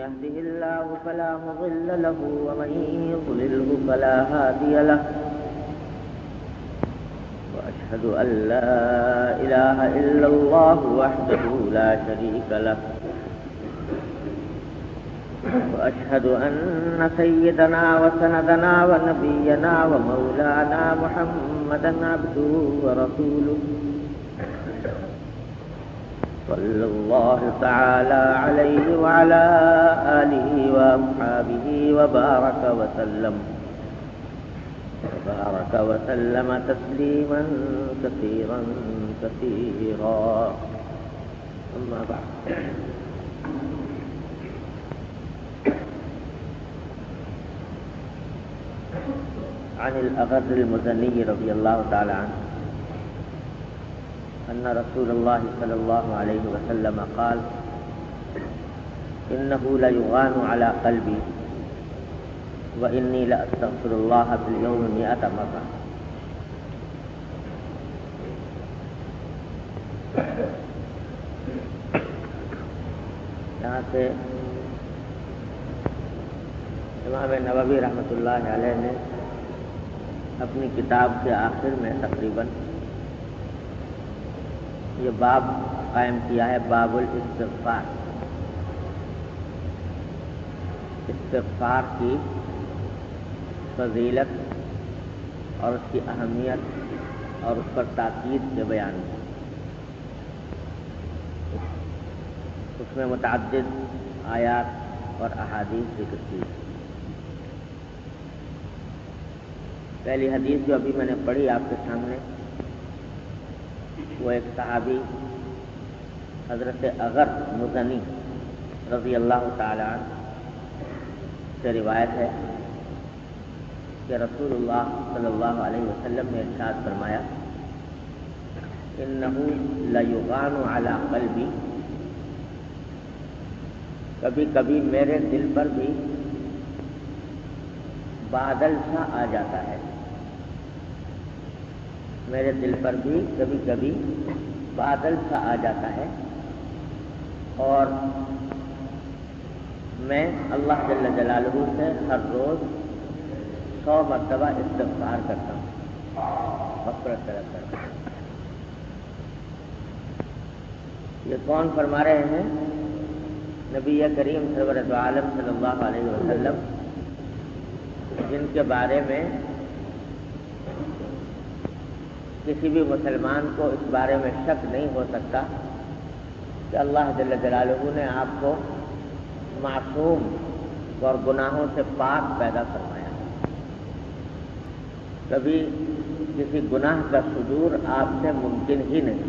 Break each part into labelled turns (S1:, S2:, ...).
S1: يهده الله فلا مضل له ومن يضلله فلا هادي له وأشهد أن لا إله إلا الله وحده لا شريك له وأشهد أن سيدنا وسندنا ونبينا ومولانا محمدا عبده ورسوله صلى الله تعالى عليه وعلى آله وأصحابه وبارك وسلم تسليما كثيرا كثيرا. أما بعد عن الأغر المزني رضي الله تعالى عنه أن رسول الله صلى الله عليه وسلم قال إنه ليغان على قلبي وإني لأستغفر الله في اليوم 100 مرة. یہاں سے امام نووی رحمۃ اللہ علیہ نے اپنی کتاب کے آخر میں تقریباً یہ باب قائم کیا ہے، باب الاستغفار. استغفار کی فضیلت اور اس کی اہمیت اور اس پر تاکید کے بیان میں اس میں متعدد آیات اور احادیث ذکر کی. پہلی حدیث جو ابھی میں نے پڑھی آپ کے سامنے، وہ ایک صحابی حضرت اغر مزنی رضی اللہ تعالی عنہ سے روایت ہے کہ رسول اللہ صلی اللہ علیہ وسلم نے ارشاد فرمایا انہ لیغان علی قلبی، کبھی کبھی میرے دل پر بھی بادل سا آ جاتا ہے، میرے دل پر بھی کبھی کبھی بادل سا آ جاتا ہے اور میں اللہ جل جلالہ سے ہر روز 100 مرتبہ استغفار کرتا ہوں، مغفرت طلب کرتا ہوں. یہ کون فرما رہے ہیں؟ نبی کریم سرور دو عالم صلی اللہ علیہ وسلم، جن کے بارے میں کسی بھی مسلمان کو اس بارے میں شک نہیں ہو سکتا کہ اللہ جل جلالہ نے آپ کو معصوم اور گناہوں سے پاک پیدا فرمایا. کبھی کسی گناہ کا صدور آپ سے ممکن ہی نہیں،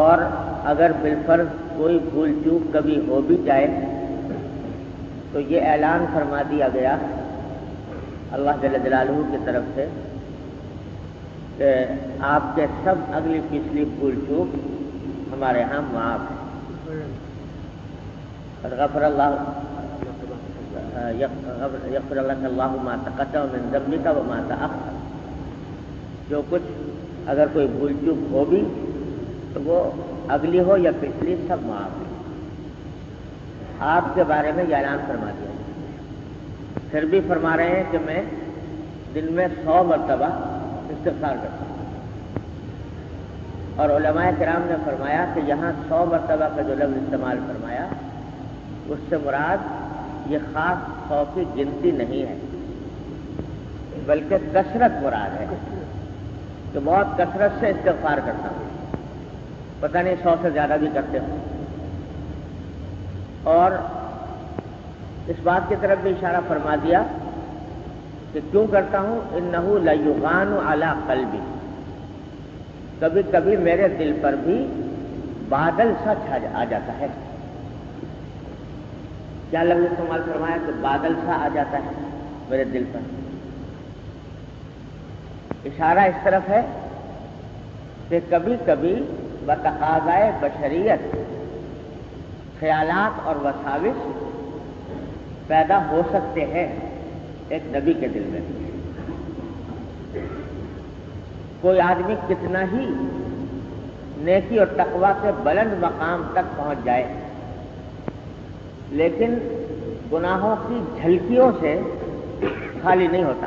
S1: اور اگر بالفرض کوئی بھول چوک کبھی ہو بھی جائے تو یہ اعلان فرما دیا گیا اللہ جل جلالہ کی طرف سے کہ آپ کے سب اگلی پچھلی بھول چوک ہمارے ہاں معاف ہے. غفر اللہ اللہ ما تقدم من ذنبک وما تأخر. جو کچھ اگر کوئی بھول چوک ہو بھی تو وہ اگلی ہو یا پچھلی سب معاف ہے. آپ کے بارے میں یہ اعلان فرما دیا. پھر بھی فرما رہے ہیں کہ میں دن میں 100 مرتبہ استغفار کرتا ہوں. اور علماء کرام نے فرمایا کہ یہاں 100 مرتبہ کا جو لفظ استعمال فرمایا اس سے مراد یہ خاص 100 کی گنتی نہیں ہے، بلکہ کثرت مراد ہے کہ بہت کثرت سے استغفار کرتا ہوں. پتہ نہیں 100 سے زیادہ بھی کرتے ہوں. اور اس بات کی طرف بھی اشارہ فرما دیا کہ کیوں کرتا ہوں، انہ لیغان علی قلبی، کبھی کبھی میرے دل پر بھی بادل سا آ جاتا ہے. کیا لفظ استعمال فرمایا کہ بادل سا آ جاتا ہے میرے دل پر؟ اشارہ اس طرف ہے کہ کبھی کبھی بتقاضائے بشریت خیالات اور وساوس پیدا ہو سکتے ہیں ایک نبی کے دل میں. کوئی آدمی کتنا ہی نیکی اور تقوی کے بلند مقام تک پہنچ جائے لیکن گناہوں کی جھلکیوں سے خالی نہیں ہوتا۔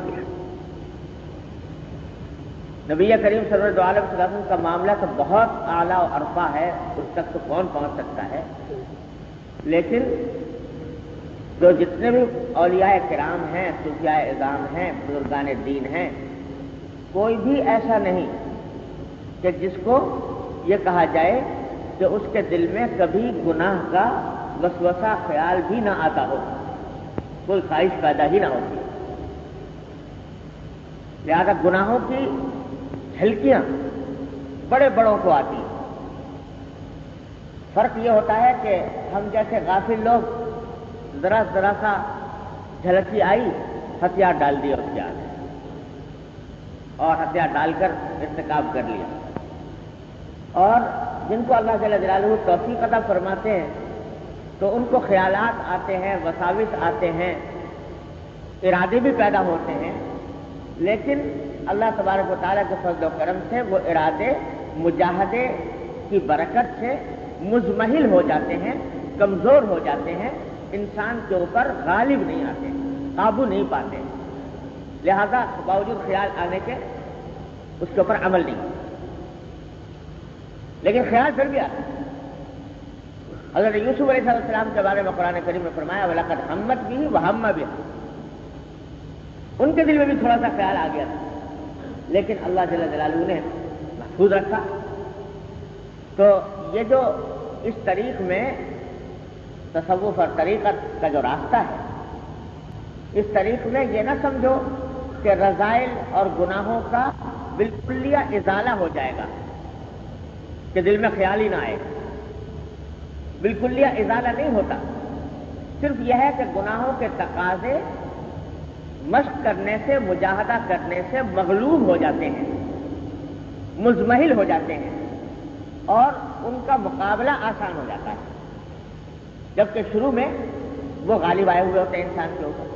S1: نبی کریم صلی اللہ علیہ وسلم کا معاملہ تو بہت اعلیٰ و عرفہ ہے، اس تک تو کون پہنچ سکتا ہے، لیکن جو جتنے بھی اولیاء کرام ہیں، صوفیاء اعظام ہیں، بزرگان دین ہیں، کوئی بھی ایسا نہیں کہ جس کو یہ کہا جائے کہ اس کے دل میں کبھی گناہ کا وسوسہ خیال بھی نہ آتا ہو، کوئی خواہش پیدا ہی نہ ہوتی۔ لہذا گناہوں کی جھلکیاں بڑے بڑوں کو آتی ہیں۔ فرق یہ ہوتا ہے کہ ہم جیسے غافل لوگ ذرا سا جھلکی آئی، ہتھیار ڈال دیا اس کے آگے اور ہتھیار ڈال کر ارتکاب کر لیا، اور جن کو اللہ جل جلالہ توفیق عطا فرماتے ہیں تو ان کو خیالات آتے ہیں، وساوس آتے ہیں، ارادے بھی پیدا ہوتے ہیں، لیکن اللہ تبارک و تعالیٰ کے فضل و کرم سے وہ ارادے مجاہدے کی برکت سے مزمحل ہو جاتے ہیں، کمزور ہو جاتے ہیں، انسان کے اوپر غالب نہیں آتے، قابو نہیں پاتے، لہذا باوجود خیال آنے کے اس کے اوپر عمل نہیں، لیکن خیال پھر بھی آتا ہے۔ حضرت یوسف علیہ السلام کے بارے میں قرآن کریم میں فرمایا وَلَقَدْ ہَمَّتْ بِهِ وَهَمَّ بِهَا، ان کے دل میں بھی تھوڑا سا خیال آ گیا تھا، لیکن اللہ جل جلالہ نے محفوظ رکھا۔ تو یہ جو اس طریق میں تصوف اور طریقت کا جو راستہ ہے، اس طریق میں یہ نہ سمجھو کہ رذائل اور گناہوں کا بالکلیہ ازالہ ہو جائے گا، کہ دل میں خیال ہی نہ آئے، بالکلیہ ازالہ نہیں ہوتا، صرف یہ ہے کہ گناہوں کے تقاضے مشق کرنے سے، مجاہدہ کرنے سے مغلوب ہو جاتے ہیں، مزمحل ہو جاتے ہیں، اور ان کا مقابلہ آسان ہو جاتا ہے، جبکہ شروع میں وہ غالب آئے ہوئے ہوتے ہیں انسان کے اوپر۔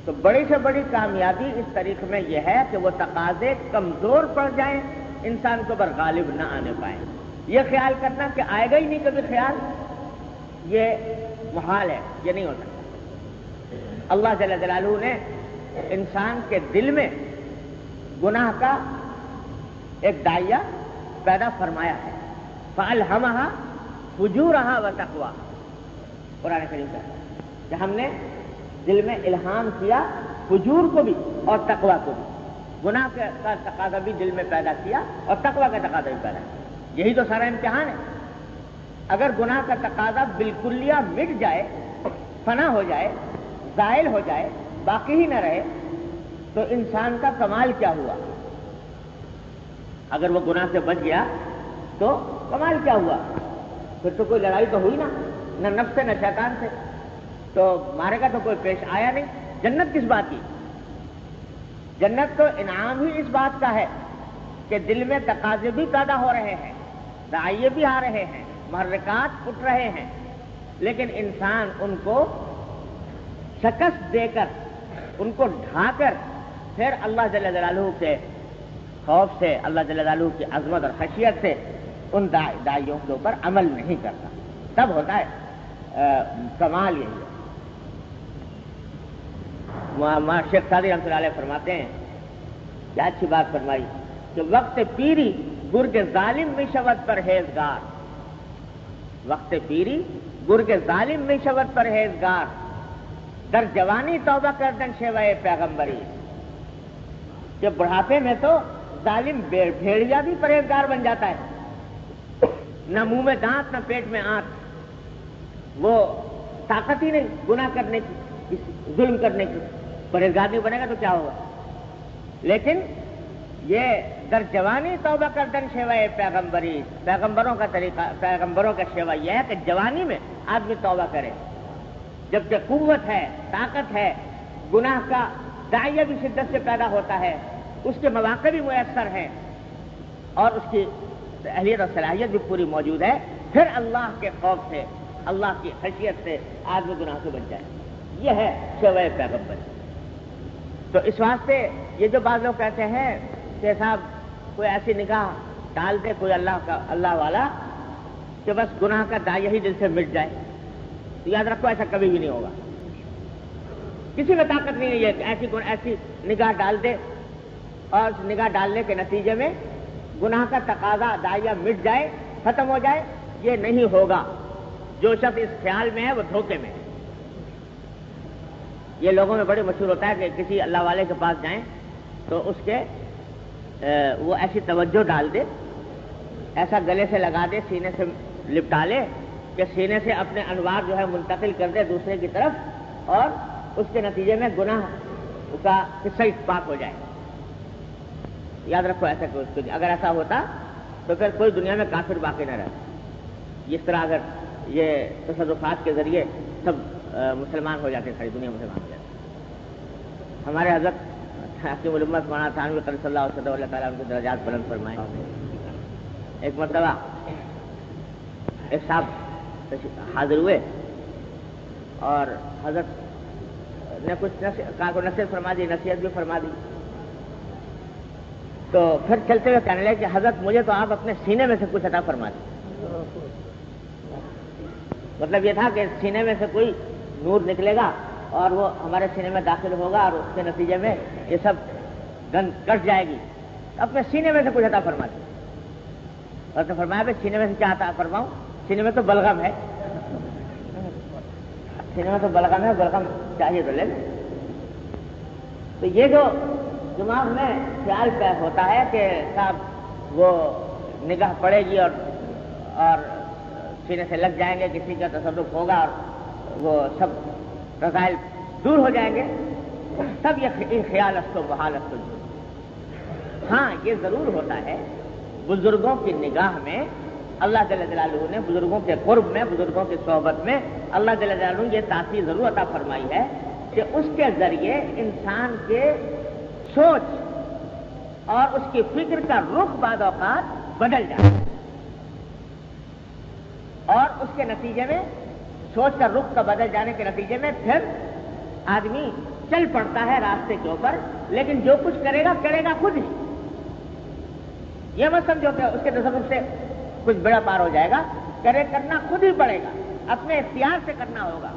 S1: تو بڑی سے بڑی کامیابی اس طریق میں یہ ہے کہ وہ تقاضے کمزور پڑ جائیں، انسان کے اوپر غالب نہ آنے پائیں۔ یہ خیال کرنا کہ آئے گا ہی نہیں کبھی خیال، یہ محال ہے، یہ نہیں ہو سکتا۔ اللہ جل جلالہ نے انسان کے دل میں گناہ کا ایک داعیہ پیدا فرمایا ہے، فَأَلْهَمَهَا فُجُورَهَا وَتَقْوَاهَا، قرآن کریم کا کہ ہم نے دل میں الہام کیا فجور کو بھی اور تقویٰ کو بھی، گناہ کا تقاضا بھی دل میں پیدا کیا اور تقویٰ کا تقاضا بھی پیدا کیا۔ یہی تو سارا امتحان ہے۔ اگر گناہ کا تقاضا بالکلیہ مٹ جائے، فنا ہو جائے، زائل ہو جائے، باقی ہی نہ رہے، تو انسان کا کمال کیا ہوا؟ اگر وہ گناہ سے بچ گیا تو کمال کیا ہوا؟ پھر تو کوئی لڑائی تو ہوئی نہ نفس سے نہ شیطان سے، تو مارے گا تو کوئی پیش آیا نہیں۔ جنت کس بات کی؟ جنت تو انعام ہی اس بات کا ہے کہ دل میں تقاضے بھی پیدا ہو رہے ہیں، داعیے بھی آ رہے ہیں، محرکات اٹھ رہے ہیں، لیکن انسان ان کو شکست دے کر، ان کو ڈھا کر، پھر اللہ جل جلالہ کے خوف سے، اللہ جل جلالہ کی عظمت اور خشیت سے ان داعیوں کے اوپر عمل نہیں کرتا، تب ہوتا ہے کمال۔ یہی ہے شیخ سعدی رحمۃ اللہ علیہ فرماتے ہیں، کیا اچھی بات فرمائی کہ وقت پیری گرگ ظالم میں شود پرہیزگار، وقت پیری گرگ ظالم میں شود پرہیزگار، در جوانی توبہ کردن شیوائے پیغمبری، کہ بڑھاپے میں تو ظالم بھیڑیا بھی پرہیزگار بن جاتا ہے، نہ منہ میں دانت نہ پیٹ میں آنت، وہ طاقت ہی نہیں گناہ کرنے کی، ظلم کرنے کی، پرہیزگار نہیں بنے گا تو کیا ہوگا؟ لیکن یہ در جوانی توبہ کردن شیوائے پیغمبری، پیغمبروں کا طریقہ، پیغمبروں کا شیوا یہ ہے کہ جوانی میں آدمی توبہ کرے، جبکہ قوت ہے، طاقت ہے، گناہ کا داعیہ بھی شدت سے پیدا ہوتا ہے، اس کے مواقع بھی میسر ہیں اور اس کی اہلیت اور صلاحیت بھی پوری موجود ہے، پھر اللہ کے خوف سے، اللہ کی خشیت سے آدمی گناہ سے بچ جائے۔ یہ ہے شیوائے پیغمبر۔ تو اس واسطے یہ جو بعض لوگ کہتے ہیں کہ صاحب کوئی ایسی نگاہ ڈال دے کوئی اللہ والا کہ بس گناہ کا داعیہ ہی دل سے مٹ جائے، تو یاد رکھو ایسا کبھی بھی نہیں ہوگا. کسی میں طاقت نہیں ہے یہ ایسی نگاہ ڈال دے اور اس نگاہ ڈالنے کے نتیجے میں گناہ کا تقاضا داعیہ مٹ جائے، ختم ہو جائے. یہ نہیں ہوگا. جو شخص اس خیال میں ہے وہ دھوکے میں ہے. یہ لوگوں میں بڑے مشہور ہوتا ہے کہ کسی اللہ والے کے پاس جائیں تو اس کے وہ ایسی توجہ ڈال دے، ایسا گلے سے لگا دے، سینے سے لپٹا لے کہ سینے سے اپنے انوار جو ہے منتقل کر دے دوسرے کی طرف، اور اس کے نتیجے میں گناہ کا حصہ پاک ہو جائے. یاد رکھو ایسا کوئی، اگر ایسا ہوتا تو پھر کوئی دنیا میں کافر باقی نہ رہتا. اس طرح اگر یہ تصرفات کے ذریعے سب مسلمان ہو جاتے، ساری دنیا مسلمان ہو جاتی. ہمارے حضرت حکیم الامت مولانا تھانوی صلی اللہ علیہ وسلم، اللہ تعالیٰ ان کے درجات بلند فرمائے. ایک مرتبہ ایک صاحب حاضر ہوئے اور حضرت نے کچھ کہا کو نصیحت فرما دی، نصیحت بھی فرما دی. تو پھر چلتے ہوئے کہنے لگے کہ حضرت مجھے تو آپ اپنے سینے میں سے کچھ عطا فرما دیں. مطلب یہ تھا کہ سینے میں سے کوئی نور نکلے گا اور وہ ہمارے سینے میں داخل ہوگا اور اس کے نتیجے میں یہ سب گند کٹ جائے گی. اپنے سینے میں سے کچھ عطا فرما دیں. اور تو فرمایا کہ سینے میں سے کیا عطا فرماؤں؟ سینے میں تو بلغم ہے، سینے میں تو بلغم ہے، بلغم چاہیے تو لے لیں. تو یہ جو دماغ میں خیال پیدا ہوتا ہے کہ صاحب وہ نگاہ پڑے گی اور سینے سے لگ جائیں گے، کسی کا تصرف ہوگا اور وہ سب رسائل دور ہو جائیں گے، تب یہ خیال است و بحال است. ہاں یہ ضرور ہوتا ہے بزرگوں کی نگاہ میں اللہ جل جلالہ نے بزرگوں کے قرب میں، بزرگوں کی صحبت میں اللہ جل جلالہ نے یہ تاثیر ضرور عطا فرمائی ہے کہ اس کے ذریعے انسان کے سوچ اور اس کی فکر کا رخ بعض اوقات بدل جاتا ہے، اور اس کے نتیجے میں سوچ کا رخ کا بدل جانے کے نتیجے میں پھر آدمی چل پڑتا ہے راستے کے اوپر، لیکن جو کچھ کرے گا خود ہی. یہ مت سمجھو کہ اس کے تصرف سے کچھ بڑا پار ہو جائے گا. کرنا خود ہی پڑے گا، اپنے اختیار سے کرنا ہوگا،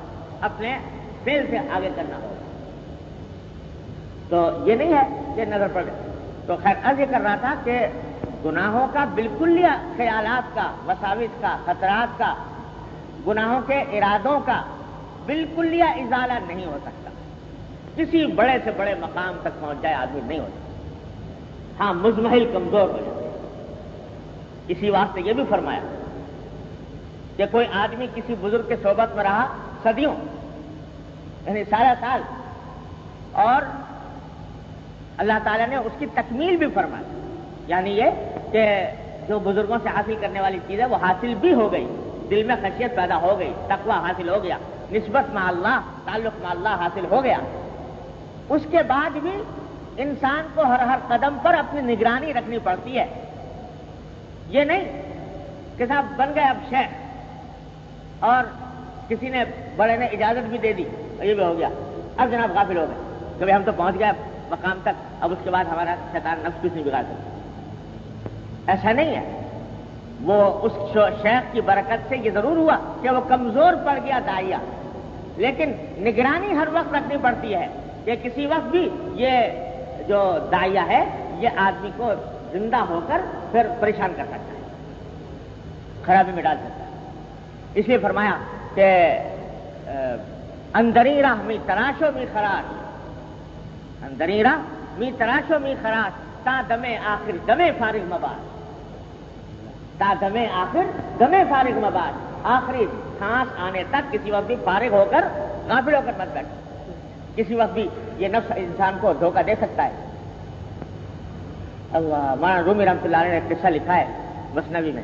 S1: اپنے فعل سے آگے کرنا ہوگا. تو یہ نہیں ہے کہ نظر پڑ جائے. تو خیر عرض یہ کر رہا تھا کہ گناہوں کا بالکل خیالات کا، وساوس کا، خطرات کا، گناہوں کے ارادوں کا بالکل ازالہ نہیں ہو سکتا. کسی بڑے سے بڑے مقام تک پہنچ جائے آدمی نہیں ہو سکتا. ہاں مزمحل کمزور ہو جائے. اسی واسطے یہ بھی فرمایا کہ کوئی آدمی کسی بزرگ کے صحبت میں رہا صدیوں، یعنی سارا سال، اور اللہ تعالیٰ نے اس کی تکمیل بھی فرمائی. یعنی یہ کہ جو بزرگوں سے حاصل کرنے والی چیز ہے وہ حاصل بھی ہو گئی، دل میں خشیت پیدا ہو گئی، تقویٰ حاصل ہو گیا، نسبت مع اللہ، تعلق مع اللہ حاصل ہو گیا. اس کے بعد بھی انسان کو ہر قدم پر اپنی نگرانی رکھنی پڑتی ہے. یہ نہیں کہ صاحب بن گئے اب شیخ اور کسی نے بڑے نے اجازت بھی دے دی اور یہ بھی ہو گیا، اب جناب غافل ہو گئے، کبھی ہم تو پہنچ گئے مقام تک، اب اس کے بعد ہمارا شیطان نفس کچھ نہیں بگاڑ سکتا. ایسا نہیں ہے. وہ اس شیخ کی برکت سے یہ ضرور ہوا کہ وہ کمزور پڑ گیا داعیہ، لیکن نگرانی ہر وقت رکھنی پڑتی ہے کہ کسی وقت بھی یہ جو داعیہ ہے یہ آدمی کو زندہ ہو کر پھر پریشان کر سکتا ہے، خرابی میں ڈال سکتا ہے. اس لیے فرمایا کہ اندری راہ می تراشو می خراش، اندری راہ می تراشو می خراش، تا دمے آخر دمے فارغ مباد، تا دمے آخر دمے فارغ مباد. آخری سانس آنے تک کسی وقت بھی فارغ ہو کر غافل ہو کر مت بیٹھو. کسی وقت بھی یہ نفس انسان کو دھوکہ دے سکتا ہے. اللہ مولانا رومی رحمۃ اللہ علیہ نے ایک قصہ لکھا ہے مثنوی میں.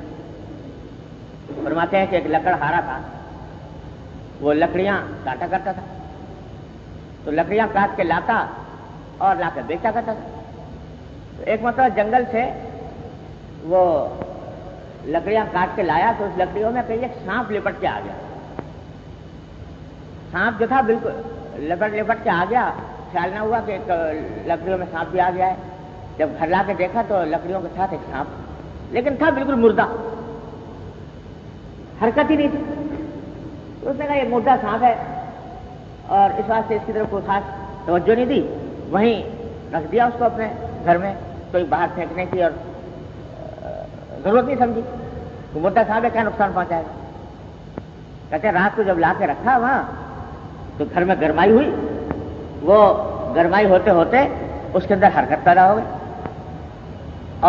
S1: فرماتے ہیں کہ ایک لکڑہارا تھا، وہ لکڑیاں کاٹا کرتا تھا، تو لکڑیاں کاٹ کے لاتا اور لا کر بیچا کرتا تھا. تو ایک مرتبہ جنگل سے وہ لکڑیاں کاٹ کے لایا تو اس لکڑیوں میں کہیں ایک سانپ لپٹ کے آ گیا. سانپ جو تھا بالکل لپٹ کے آ گیا. خیال نہ ہوا کہ ایک لکڑیوں میں سانپ بھی آ گیا ہے. جب گھر لا کے دیکھا تو لکڑیوں کے ساتھ ایک سانپ، لیکن تھا بالکل مردہ، حرکت ہی نہیں تھی. تو اس نے کہا یہ مردہ سانپ ہے اور اس واسطے اس کی طرف کوئی خاص توجہ نہیں دی، وہیں رکھ دیا اس کو اپنے گھر میں، کوئی باہر پھینکنے کی اور ضرورت نہیں سمجھی. تو مردہ سانپ ہے، کیا نقصان پہنچائے گا. کہتے ہیں رات کو جب لا کے رکھا وہاں تو گھر میں گرمائی ہوئی، وہ گرمائی ہوتے ہوتے اس کے اندر حرکت پیدا ہو گئی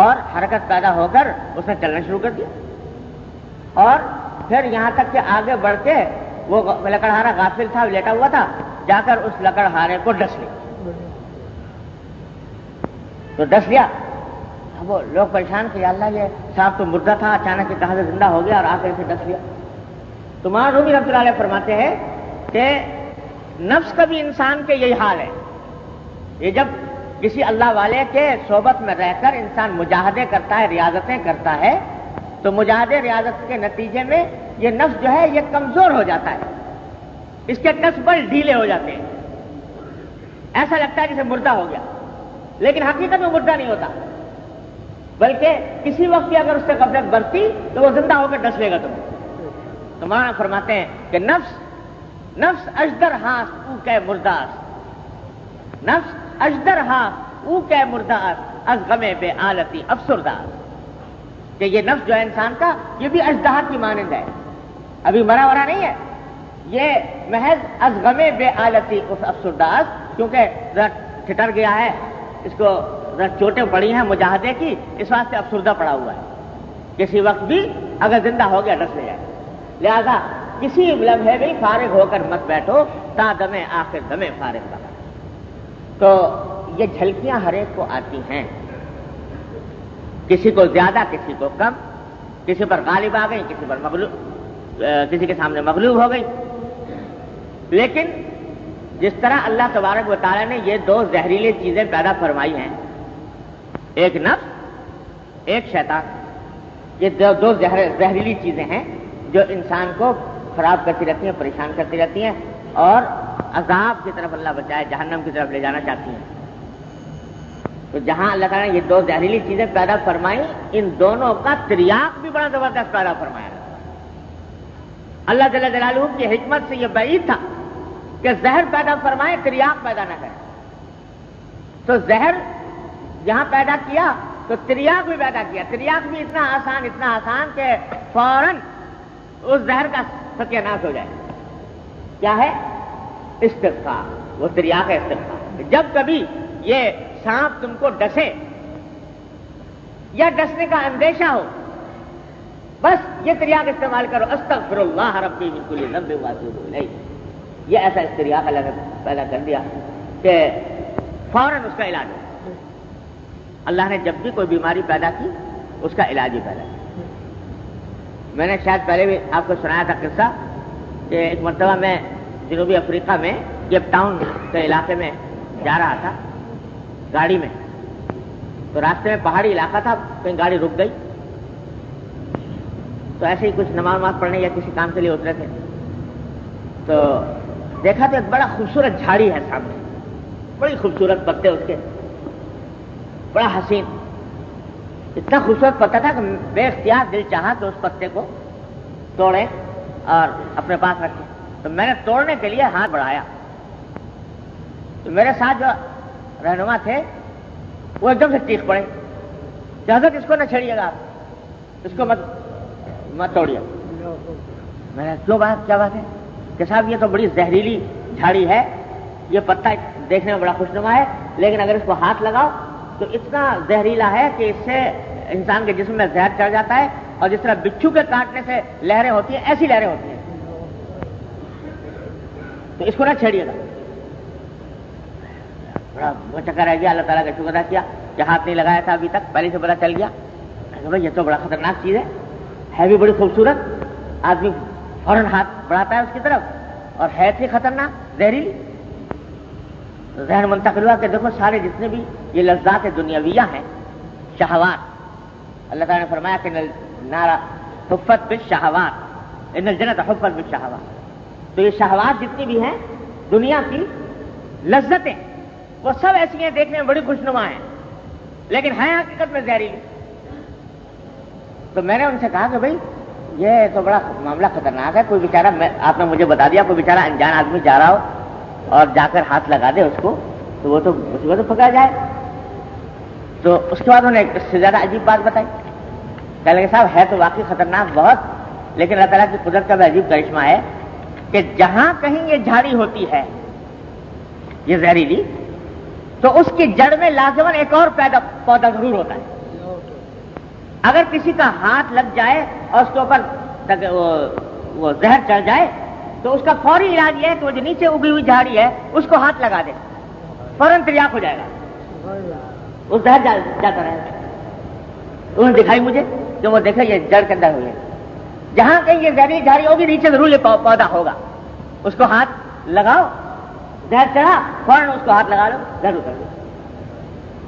S1: اور حرکت پیدا ہو کر اس نے چلنا شروع کر دیا، اور پھر یہاں تک کہ آگے بڑھ کے وہ لکڑہارا غافل تھا، لیٹا ہوا تھا، جا کر اس لکڑہارے کو ڈس لیا. تو ڈس لیا. اب وہ لوگ پریشان کہ یا اللہ یہ سانپ تو مردہ تھا، اچانک سے کہاں سے زندہ ہو گیا اور آ کر اسے ڈس لیا. تو مولانا رومی رحمۃ اللہ علیہ فرماتے ہیں کہ نفس کا بھی انسان کے یہی حال ہے. یہ جب کسی اللہ والے کے صحبت میں رہ کر انسان مجاہدے کرتا ہے، ریاضتیں کرتا ہے، تو مجاہدے ریاضت کے نتیجے میں یہ نفس جو ہے یہ کمزور ہو جاتا ہے، اس کے نس بل ڈھیلے ہو جاتے ہیں، ایسا لگتا ہے جیسے مردہ ہو گیا، لیکن حقیقت میں مردہ نہیں ہوتا، بلکہ کسی وقت بھی اگر اس سے غفلت برتی تو وہ زندہ ہو کر ڈس لے گا تمہیں. تو مولانا فرماتے ہیں کہ نفس اجدر ہاس او کہ مرداس، نفس اجدر ہاس او کہ مرداس از غم بے آلتی افسرداس. کہ یہ نفس جو ہے انسان کا یہ بھی اژدہا کی مانند ہے، ابھی مرا ورا نہیں ہے، یہ محض از غم بے آلتی افسرداس، کیونکہ ذرا ٹھٹر گیا ہے، اس کو ذرا چوٹیں پڑی ہیں مجاہدے کی، اس واسطے افسردہ پڑا ہوا ہے، کسی وقت بھی اگر زندہ ہو گیا ڈس لے جائے. لہذا کسی لمحے بھی فارغ ہو کر مت بیٹھو، تا دمے آخر دمے فارغ رہا. تو یہ جھلکیاں ہر ایک کو آتی ہیں، کسی کو زیادہ کسی کو کم، کسی پر غالب آ گئی، کسی پر مغلوب، کسی کے سامنے مغلوب ہو گئی. لیکن جس طرح اللہ تبارک و تعالیٰ نے یہ دو زہریلی چیزیں پیدا فرمائی ہیں، ایک نفس ایک شیطان، یہ دو زہریلی چیزیں ہیں جو انسان کو خراب کرتی رہتی ہیں، پریشان کرتی رہتی ہیں اور عذاب کی طرف اللہ بچائے، جہنم کی طرف لے جانا چاہتی ہیں. تو جہاں اللہ تعالیٰ نے یہ دو زہریلی چیزیں پیدا فرمائی، ان دونوں کا تریاق بھی بڑا زبردست پیدا فرمایا. اللہ جل جلالہ کی حکمت سے یہ بعید تھا کہ زہر پیدا فرمائے، تریاق پیدا نہ کرے. تو زہر یہاں پیدا کیا تو تریاق بھی پیدا کیا. تریاق بھی اتنا آسان کہ فوراً اس زہر کا ستیہ ناش ہو جائے. کیا ہے؟ استغفار. وہ تریاق ہے استغفار. جب کبھی یہ سانپ تم کو ڈسے یا ڈسنے کا اندیشہ ہو، بس یہ تریاق استعمال کرو، استغفر اللہ ربی من کل ذنب واتوب الیہ. یہ ایسا تریاق اللہ نے پیدا کر دیا کہ فوراً اس کا علاج ہو. اللہ نے جب بھی کوئی بیماری پیدا کی اس کا علاج ہی پیدا کیا. میں نے شاید پہلے بھی آپ کو سنایا تھا قصہ کہ ایک مرتبہ میں جنوبی افریقہ میں کیپ ٹاؤن کے علاقے میں جا رہا تھا گاڑی میں، تو راستے میں پہاڑی علاقہ تھا، کہیں گاڑی رک گئی، تو ایسے ہی کچھ نماز پڑھنے یا کسی کام کے لیے اترے تھے، تو دیکھا تو ایک بڑا خوبصورت جھاڑی ہے سامنے، بڑی خوبصورت پتے اس کے، بڑا حسین، اتنا خوبصورت پتا تھا کہ بے اختیار دل چاہا کہ اس پتے کو توڑے اور اپنے پاس رکھے. تو میں نے توڑنے کے لیے ہاتھ بڑھایا تو میرے ساتھ جو رہنما تھے وہ ایک دم سے چیخ پڑے کہ حضرت اس کو نہ چھیڑیے گا، آپ اس کو مت توڑیے. میں نے کیوں بات، کیا بات ہے؟ کہ صاحب یہ تو بڑی زہریلی جھاڑی ہے، یہ پتا دیکھنے میں بڑا خوشنما ہے، لیکن اگر اس کو ہاتھ لگاؤ تو اتنا زہریلا ہے کہ اس سے انسان کے جسم میں زہر چڑھ جاتا ہے، اور جس طرح بچھو کے کاٹنے سے لہریں ہوتی ہیں ایسی لہریں ہوتی ہیں، تو اس کو نہ چھیڑیے گا. بڑا چکر رہ گیا، اللہ تعالیٰ کا شکر ادا کیا کہ ہاتھ نہیں لگایا تھا ابھی تک، پہلے سے پتا چل گیا. بھائی یہ تو بڑا خطرناک چیز ہے بھی بڑی خوبصورت، آدمی فوراً ہاتھ بڑھاتا ہے اس کی طرف، اور ہے تھی خطرناک زہریلی. ذہن منتقل ہوا کہ دیکھو سارے جتنے بھی یہ لذات دنیاویہ ہیں، شہوات، اللہ تعالیٰ نے فرمایا کہ نارا حفت بالشہوات، ان الجنت حفت بالشہوات. تو یہ شہوات جتنی بھی ہیں دنیا کی لذتیں، وہ سب ایسی ہیں دیکھنے میں بڑی خوشنما ہیں، لیکن ہیں حقیقت میں زہریلی. تو میں نے ان سے کہا کہ بھائی یہ تو بڑا معاملہ خطرناک ہے. کوئی بیچارہ, آپ نے مجھے بتا دیا, کوئی بیچارہ انجان آدمی جا رہا ہو اور جا کر ہاتھ لگا دے اس کو, تو وہ تو مصیبت میں پکڑا جائے. تو اس کے بعد انہوں نے اس سے زیادہ عجیب بات بتائی. کہنے لگے صاحب ہے تو واقعی خطرناک بہت, لیکن اللہ تعالیٰ کی قدرت کا بھی عجیب کرشمہ ہے کہ جہاں کہیں یہ جھاڑی ہوتی ہے یہ زہریلی, تو اس کی جڑ میں لازماً ایک اور پودا ضرور ہوتا ہے. اگر کسی کا ہاتھ لگ جائے اور اس کے اوپر وہ زہر چڑھ جائے تو اس کا فوری علاج یہ ہے کہ وہ جو نیچے اگی ہوئی جھاڑی ہے اس کو ہاتھ لگا دے, فوراً تریاق ہو جائے گا, اس زہر جاتا رہے گا. انہوں نے دکھائی مجھے کہ وہ دیکھے یہ جڑ کے اندر ہوئی ہے, جہاں کہیں یہ زہریلی جھاڑی ہوگی نیچے ضرور یہ پودا ہوگا, اس کو ہاتھ لگاؤ, زہر چڑھا فوراً اس کو ہاتھ لگا لو, زہر اتر دو.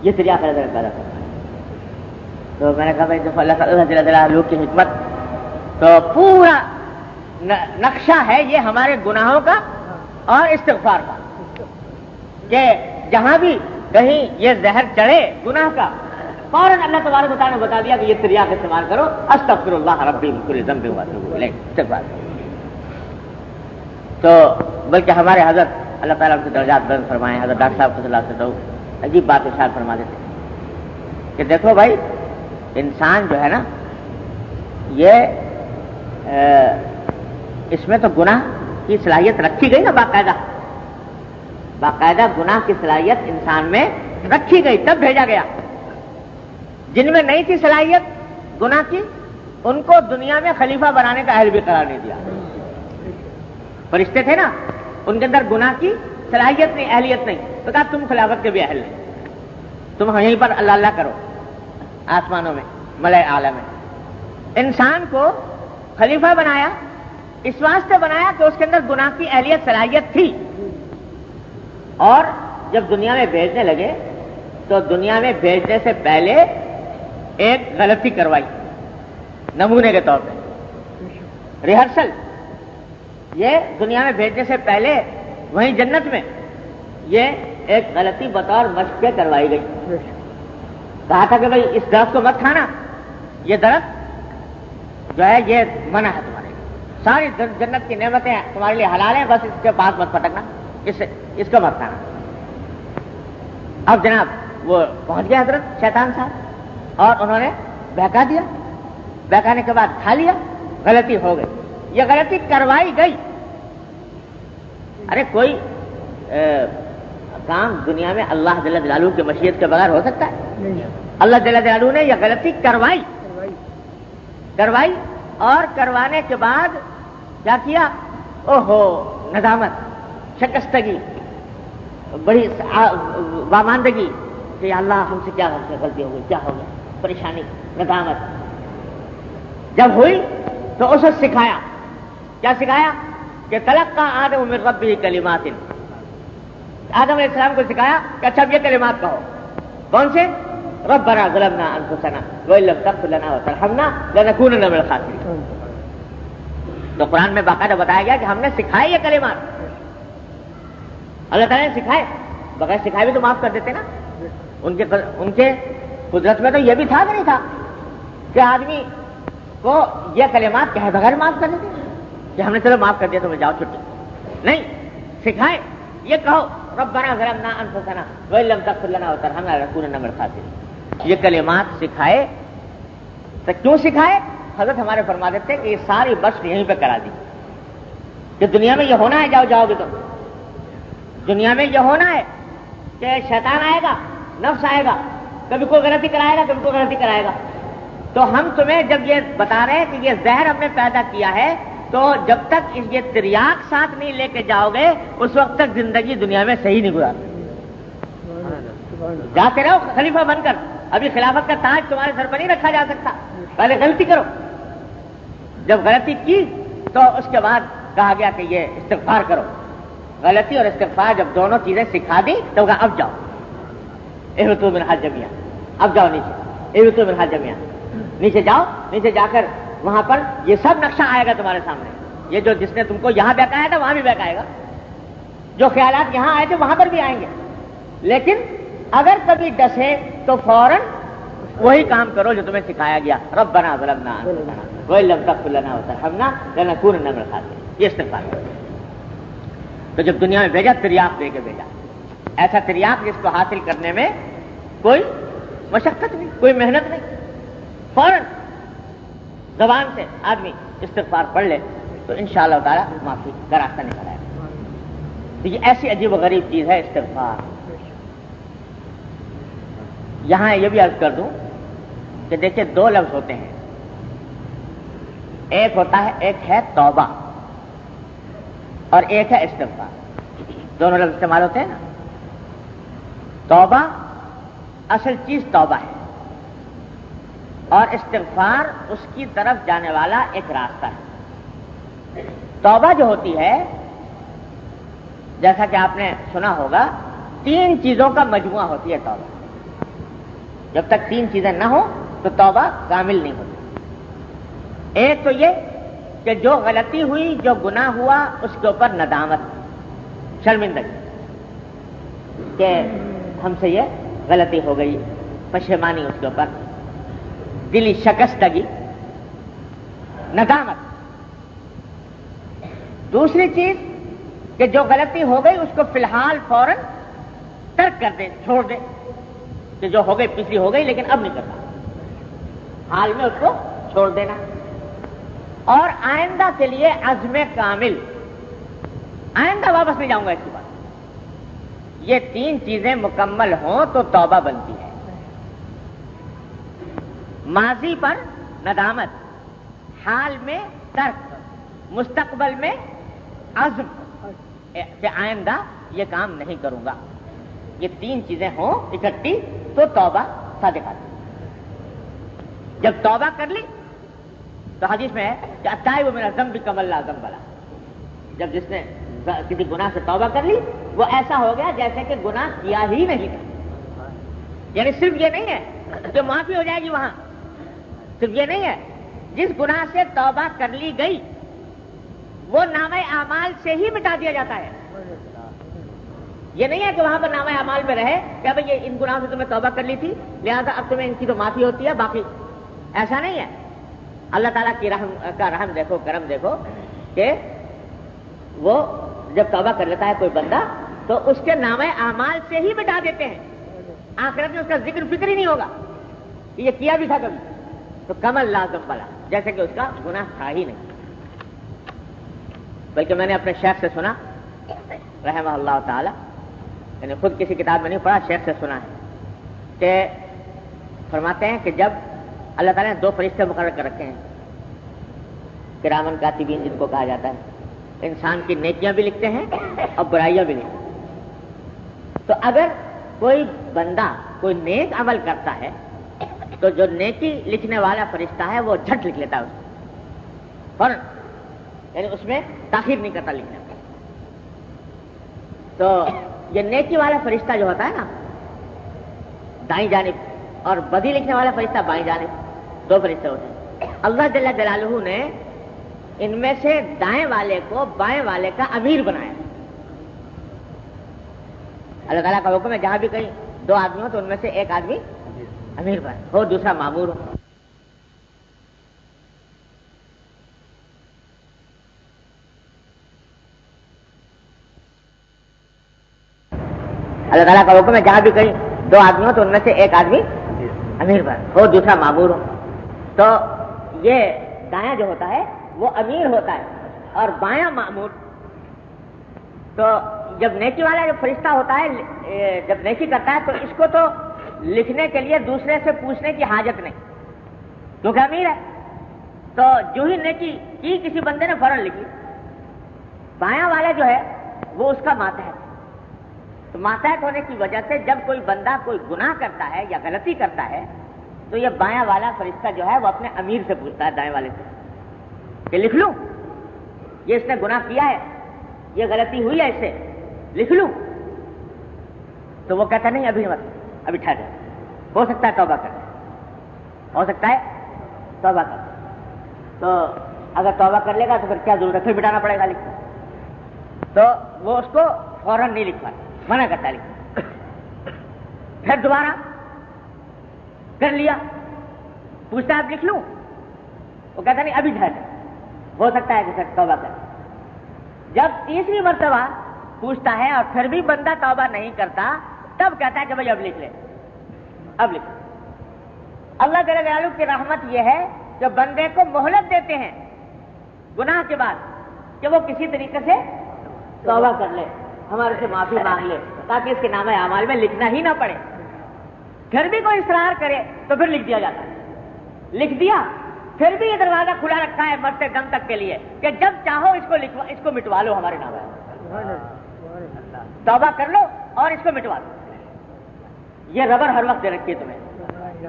S1: یہ تریاق پیدا کرتا ہے. تو میں نے کہا بھائی جب اللہ تعالیٰ کی حکمت, تو پورا نقشہ ہے یہ ہمارے گناہوں کا اور استغفار کا, کہ جہاں بھی کہیں یہ زہر چڑھے گناہ کا, فوراً اللہ تبارک و تعالیٰ نے بتا دیا کہ یہ تریاق استعمال کرو, استغفر اللہ ربی من کل ذنب واتوب الیہ, استغفار. تو بلکہ ہمارے حضرت اللہ تعالیٰ ان کے درجات بلند فرمائے, حضرت ڈاکٹر صاحب صلی اللہ علیہ وسلم عجیب بات ارشاد فرما دیتے کہ دیکھو بھائی, انسان جو ہے نا یہ اس میں تو گناہ کی صلاحیت رکھی گئی نا, باقاعدہ گناہ کی صلاحیت انسان میں رکھی گئی, تب بھیجا گیا. جن میں نہیں تھی صلاحیت گناہ کی, ان کو دنیا میں خلیفہ بنانے کا اہل بھی قرار نہیں دیا. فرشتے تھے نا, ان کے اندر گناہ کی صلاحیت نہیں, اہلیت نہیں, تو کہا تم خلافت کے بھی اہل نہیں, تم یہیں پر اللہ اللہ کرو آسمانوں میں ملائے اعلیٰ میں. انسان کو خلیفہ بنایا, اس واسطے بنایا کہ اس کے اندر گناہ کی اہلیت صلاحیت تھی, اور جب دنیا میں بھیجنے لگے تو دنیا میں بھیجنے سے پہلے ایک غلطی کروائی نمونے کے طور پہ, ریہرسل. یہ دنیا میں بھیجنے سے پہلے وہیں جنت میں یہ ایک غلطی بطور مشق کے کروائی گئی. کہا تھا کہ بھئی اس درخت کو مت کھانا, یہ درخت جو ہے یہ منع ہے تمہارے لیے, ساری جنت کی نعمتیں تمہارے لیے حلال ہیں, بس اس کے پاس مت پھٹکنا, اس کو مت کھانا. اب جناب وہ پہنچ گئے حضرت شیطان صاحب, اور انہوں نے بہکا دیا, بہکانے کے بعد کھا لیا, غلطی ہو گئی. یہ غلطی کروائی گئی. ارے کوئی کام دنیا میں اللہ جل جلالہ کی مشیت کے بغیر ہو سکتا ہے؟ اللہ جل جلالہ نے یہ غلطی کروائی, اور کروانے کے بعد کیا کیا؟ اوہو, ندامت, شکستگی, بڑی واماندگی کہ یا اللہ ہم سے کیا غلطی ہو گئی, کیا ہو گیا, پریشانی, ندامت. جب ہوئی تو اسے سکھایا, کیا سکھایا؟ کہ تلقى آدم من ربه کلمات. آدم علیہ السلام کو سکھایا کہ اچھا یہ کلمات کہو. کون سے؟ ربنا ظلمنا انفسنا وان لم تغفر لنا وترحمنا لنكونن من الخاسرین. تو قرآن میں باقاعدہ بتایا گیا کہ ہم نے سکھائے یہ کلمات, اللہ تعالیٰ نے سکھائے, بغیر سکھائے بھی تو معاف کر دیتے نا. ان کے قدرت میں تو یہ بھی تھا کہ نہیں تھا کہ آدمی کو یہ کلمات کہے بغیر معاف کر دیتے, کہ ہم نے چلو معاف کر دیا تو جاؤ چھٹی. نہیں, سکھائے, یہ کہو ربنا ظلمنا انفسنا وان لم تغفر لنا وترحمنا لنكونن من الخاسرین. یہ کلمات سکھائے. تو کیوں سکھائے؟ حضرت ہمارے فرما دیتے کہ یہ ساری بس یہیں پہ کرا دی کہ دنیا میں یہ ہونا ہے, جاؤ گے تو دنیا میں یہ ہونا ہے کہ شیطان آئے گا, نفس آئے گا, کبھی کوئی غلطی کرائے گا, کبھی کوئی غلطی کرائے گا. تو ہم تمہیں جب یہ بتا رہے ہیں کہ یہ زہر ہم نے پیدا کیا ہے, تو جب تک یہ تریاق ساتھ نہیں لے کے جاؤ گے اس وقت تک زندگی دنیا میں صحیح نہیں گزار. جاتے رہو خلیفہ بن کر, ابھی خلافت کا تاج تمہارے سر پر نہیں رکھا جا سکتا, پہلے غلطی کرو. جب غلطی کی تو اس کے بعد کہا گیا کہ یہ استغفار کرو. غلطی اور استغفار جب دونوں چیزیں سکھا دی تو کہا اب جاؤ اہبطوا منہا جمیعا, اب جاؤ نیچے, اہبطوا منہا جمیعا, نیچے جاؤ. نیچے جا کر وہاں پر یہ سب نقشہ آئے گا تمہارے سامنے. یہ جو جس نے تم کو یہاں بہکایا تھا وہاں بھی بہکائے گا, جو خیالات یہاں آئے تھے وہاں پر بھی آئیں گے. لیکن اگر کبھی ڈسے تو فوراً وہی کام کرو جو تمہیں سکھایا گیا, ربنا ظلمنا انفسنا وَإِن لَّمْ تَغْفِرْ لَنَا وَتَرْحَمْنَا لَنَكُونَنَّ مِنَ الْخَاسِرِينَ، یہ استغفار ہے۔ تو جب دنیا میں بھیجا تریاق دے کے بھیجا، ایسا تریاق جس کو حاصل کرنے میں کوئی مشقت نہیں، کوئی محنت نہیں، فوراً زبان سے آدمی استغفار پڑھ لے تو انشاءاللہ تعالیٰ معافی کا راستہ نکل آئے گا۔ تو یہ ایسی عجیب و غریب چیز ہے استغفار۔ یہاں یہ بھی عرض کر دوں کہ دیکھیں دو لفظ ہوتے ہیں، ایک ہے توبہ اور ایک ہے استغفار، دونوں لفظ استعمال ہوتے ہیں نا۔ توبہ اصل چیز توبہ ہے اور استغفار اس کی طرف جانے والا ایک راستہ ہے۔ توبہ جو ہوتی ہے، جیسا کہ آپ نے سنا ہوگا، 3 چیزوں کا مجموعہ ہوتی ہے توبہ۔ جب تک 3 چیزیں نہ ہوں تو توبہ کامل نہیں ہوتی۔ ایک تو یہ کہ جو غلطی ہوئی، جو گناہ ہوا، اس کے اوپر ندامت، شرمندگی کہ ہم سے یہ غلطی ہو گئی، پشیمانی اس کے اوپر، دلی شکستگی، ندامت۔ دوسری چیز کہ جو غلطی ہو گئی اس کو فی الحال فوراً ترک کر دے، چھوڑ دے، کہ جو ہو گئی پچھلی ہو گئی لیکن اب نہیں کرنا، حال میں اس کو چھوڑ دینا۔ اور آئندہ کے لیے عزم کامل، آئندہ واپس نہیں جاؤں گا اس کے بعد۔ یہ 3 چیزیں مکمل ہوں تو توبہ بنتی ہے۔ ماضی پر ندامت، حال میں ترک، مستقبل میں عزم کہ آئندہ یہ کام نہیں کروں گا۔ یہ 3 چیزیں ہوں اکٹھی تو توبہ صادق آتی ہے۔ جب توبہ کر لی تو حدیث میں ہے کہ التائب من الذنب کمن لا ذنب لہ، جب جس نے کسی گناہ سے توبہ کر لی وہ ایسا ہو گیا جیسے کہ گناہ کیا ہی نہیں تھا۔ یعنی صرف یہ نہیں ہے کہ معافی ہو جائے گی، وہاں صرف یہ نہیں ہے، جس گناہ سے توبہ کر لی گئی وہ نامہ اعمال سے ہی مٹا دیا جاتا ہے۔ یہ نہیں ہے کہ وہاں پر نامہ اعمال میں رہے کہ اب یہ ان گناہوں سے تمہیں توبہ کر لی تھی لہذا اب تمہیں ان کی تو معافی ہوتی ہے، باقی ایسا نہیں ہے۔ اللہ تعالیٰ کی رحم دیکھو، کرم دیکھو کہ وہ جب توبہ کر لیتا ہے کوئی بندہ تو اس کے نامہ اعمال سے ہی مٹا دیتے ہیں، آخرت میں اس کا ذکر فکر ہی نہیں ہوگا کہ یہ کیا بھی تھا کبھی، تو کمل لا ذنب لہ، جیسے کہ اس کا گناہ تھا ہی نہیں۔ بلکہ میں نے اپنے شیخ سے سنا رحمہ اللہ تعالی، یعنی خود کسی کتاب میں نہیں پڑھا، شیخ سے سنا ہے کہ فرماتے ہیں کہ جب اللہ تعالیٰ نے 2 فرشتے مقرر کر رکھے ہیں، کرامن کاتبین جن کو کہا جاتا ہے، انسان کی نیکیاں بھی لکھتے ہیں اور برائیاں بھی لکھتے ہیں۔ تو اگر کوئی بندہ کوئی نیک عمل کرتا ہے تو جو نیکی لکھنے والا فرشتہ ہے وہ جھٹ لکھ لیتا ہے اس کو فوراً، یعنی اس میں تاخیر نہیں کرتا لکھنے میں۔ تو یہ نیکی والا فرشتہ جو ہوتا ہے نا دائیں جانب اور بدی لکھنے والا فرشتہ بائیں جانب، 2 فرشتے ہوتے ہیں۔ اللہ جل جلالہ نے ان میں سے دائیں والے کو بائیں والے کا امیر بنایا۔ اللہ تعالیٰ کا حکم ہے جہاں بھی کہیں 2 آدمی ہو تو ان میں سے ایک آدمی امیر ہو، دوسرا مامور ہو۔ اللہ تعالیٰ کا حکم ہے جہاں بھی کہیں 2 آدمی ہو تو ان میں سے ایک آدمی امیر ہو، دوسرا مامور ہو۔ تو یہ دایاں جو ہوتا ہے وہ امیر ہوتا ہے اور بایاں مامور۔ تو جب نیکی والا جو فرشتہ ہوتا ہے جب نیکی کرتا ہے تو اس کو تو لکھنے کے لیے دوسرے سے پوچھنے کی حاجت نہیں کیونکہ امیر ہے، تو جو ہی نیکی کی کسی بندے نے فوراً لکھی۔ بایاں والا جو ہے وہ اس کا ماتحت، تو ماتحت ہونے کی وجہ سے جب کوئی بندہ کوئی گناہ کرتا ہے یا غلطی کرتا ہے تو یہ بایاں والا فرشتہ جو ہے وہ اپنے امیر سے پوچھتا ہے، دائیں والے سے، کہ لکھ لوں یہ اس نے گناہ کیا ہے، یہ غلطی ہوئی ہے، اس سے لکھ لوں؟ تو وہ کہتا نہیں ابھی مت، ابھی ٹھہر جائے، ہو سکتا ہے توبہ کر، ہو سکتا ہے توبہ کر۔ تو اگر توبہ کر لے گا تو پھر کیا ضرورت ہے، پھر مٹانا پڑے گا لکھنا۔ تو وہ اس کو فوراً نہیں لکھواتا، منع کرتا ہے لکھنا۔ پھر دوبارہ کر لیا، پوچھتا ہے اب لکھ لوں؟ وہ کہتا نہیں ابھی ٹھہر، ہو سکتا ہے کہ سر توبہ کر. جب تیسری مرتبہ پوچھتا ہے اور پھر بھی بندہ توبہ نہیں کرتا، تب کہتا ہے کہ بھائی اب لکھ لے، اب لکھ. اللہ جل جلالہ کی رحمت یہ ہے کہ بندے کو مہلت دیتے ہیں گناہ کے بعد کہ وہ کسی طریقے سے توبہ کر لے، ہمارے سے معافی مانگ لے، تاکہ اس کے نامہ اعمال میں لکھنا ہی نہ پڑے. پھر بھی کوئی اصرار کرے تو پھر لکھ دیا جاتا ہے. لکھ دیا، پھر بھی یہ دروازہ کھلا رکھا ہے مرتے دم تک کے لیے کہ جب چاہو اس کو مٹوا لو ہمارے نامہ، توبہ کر لو اور اس کو مٹوا لو. یہ ربر ہر وقت دے رکھی ہے تمہیں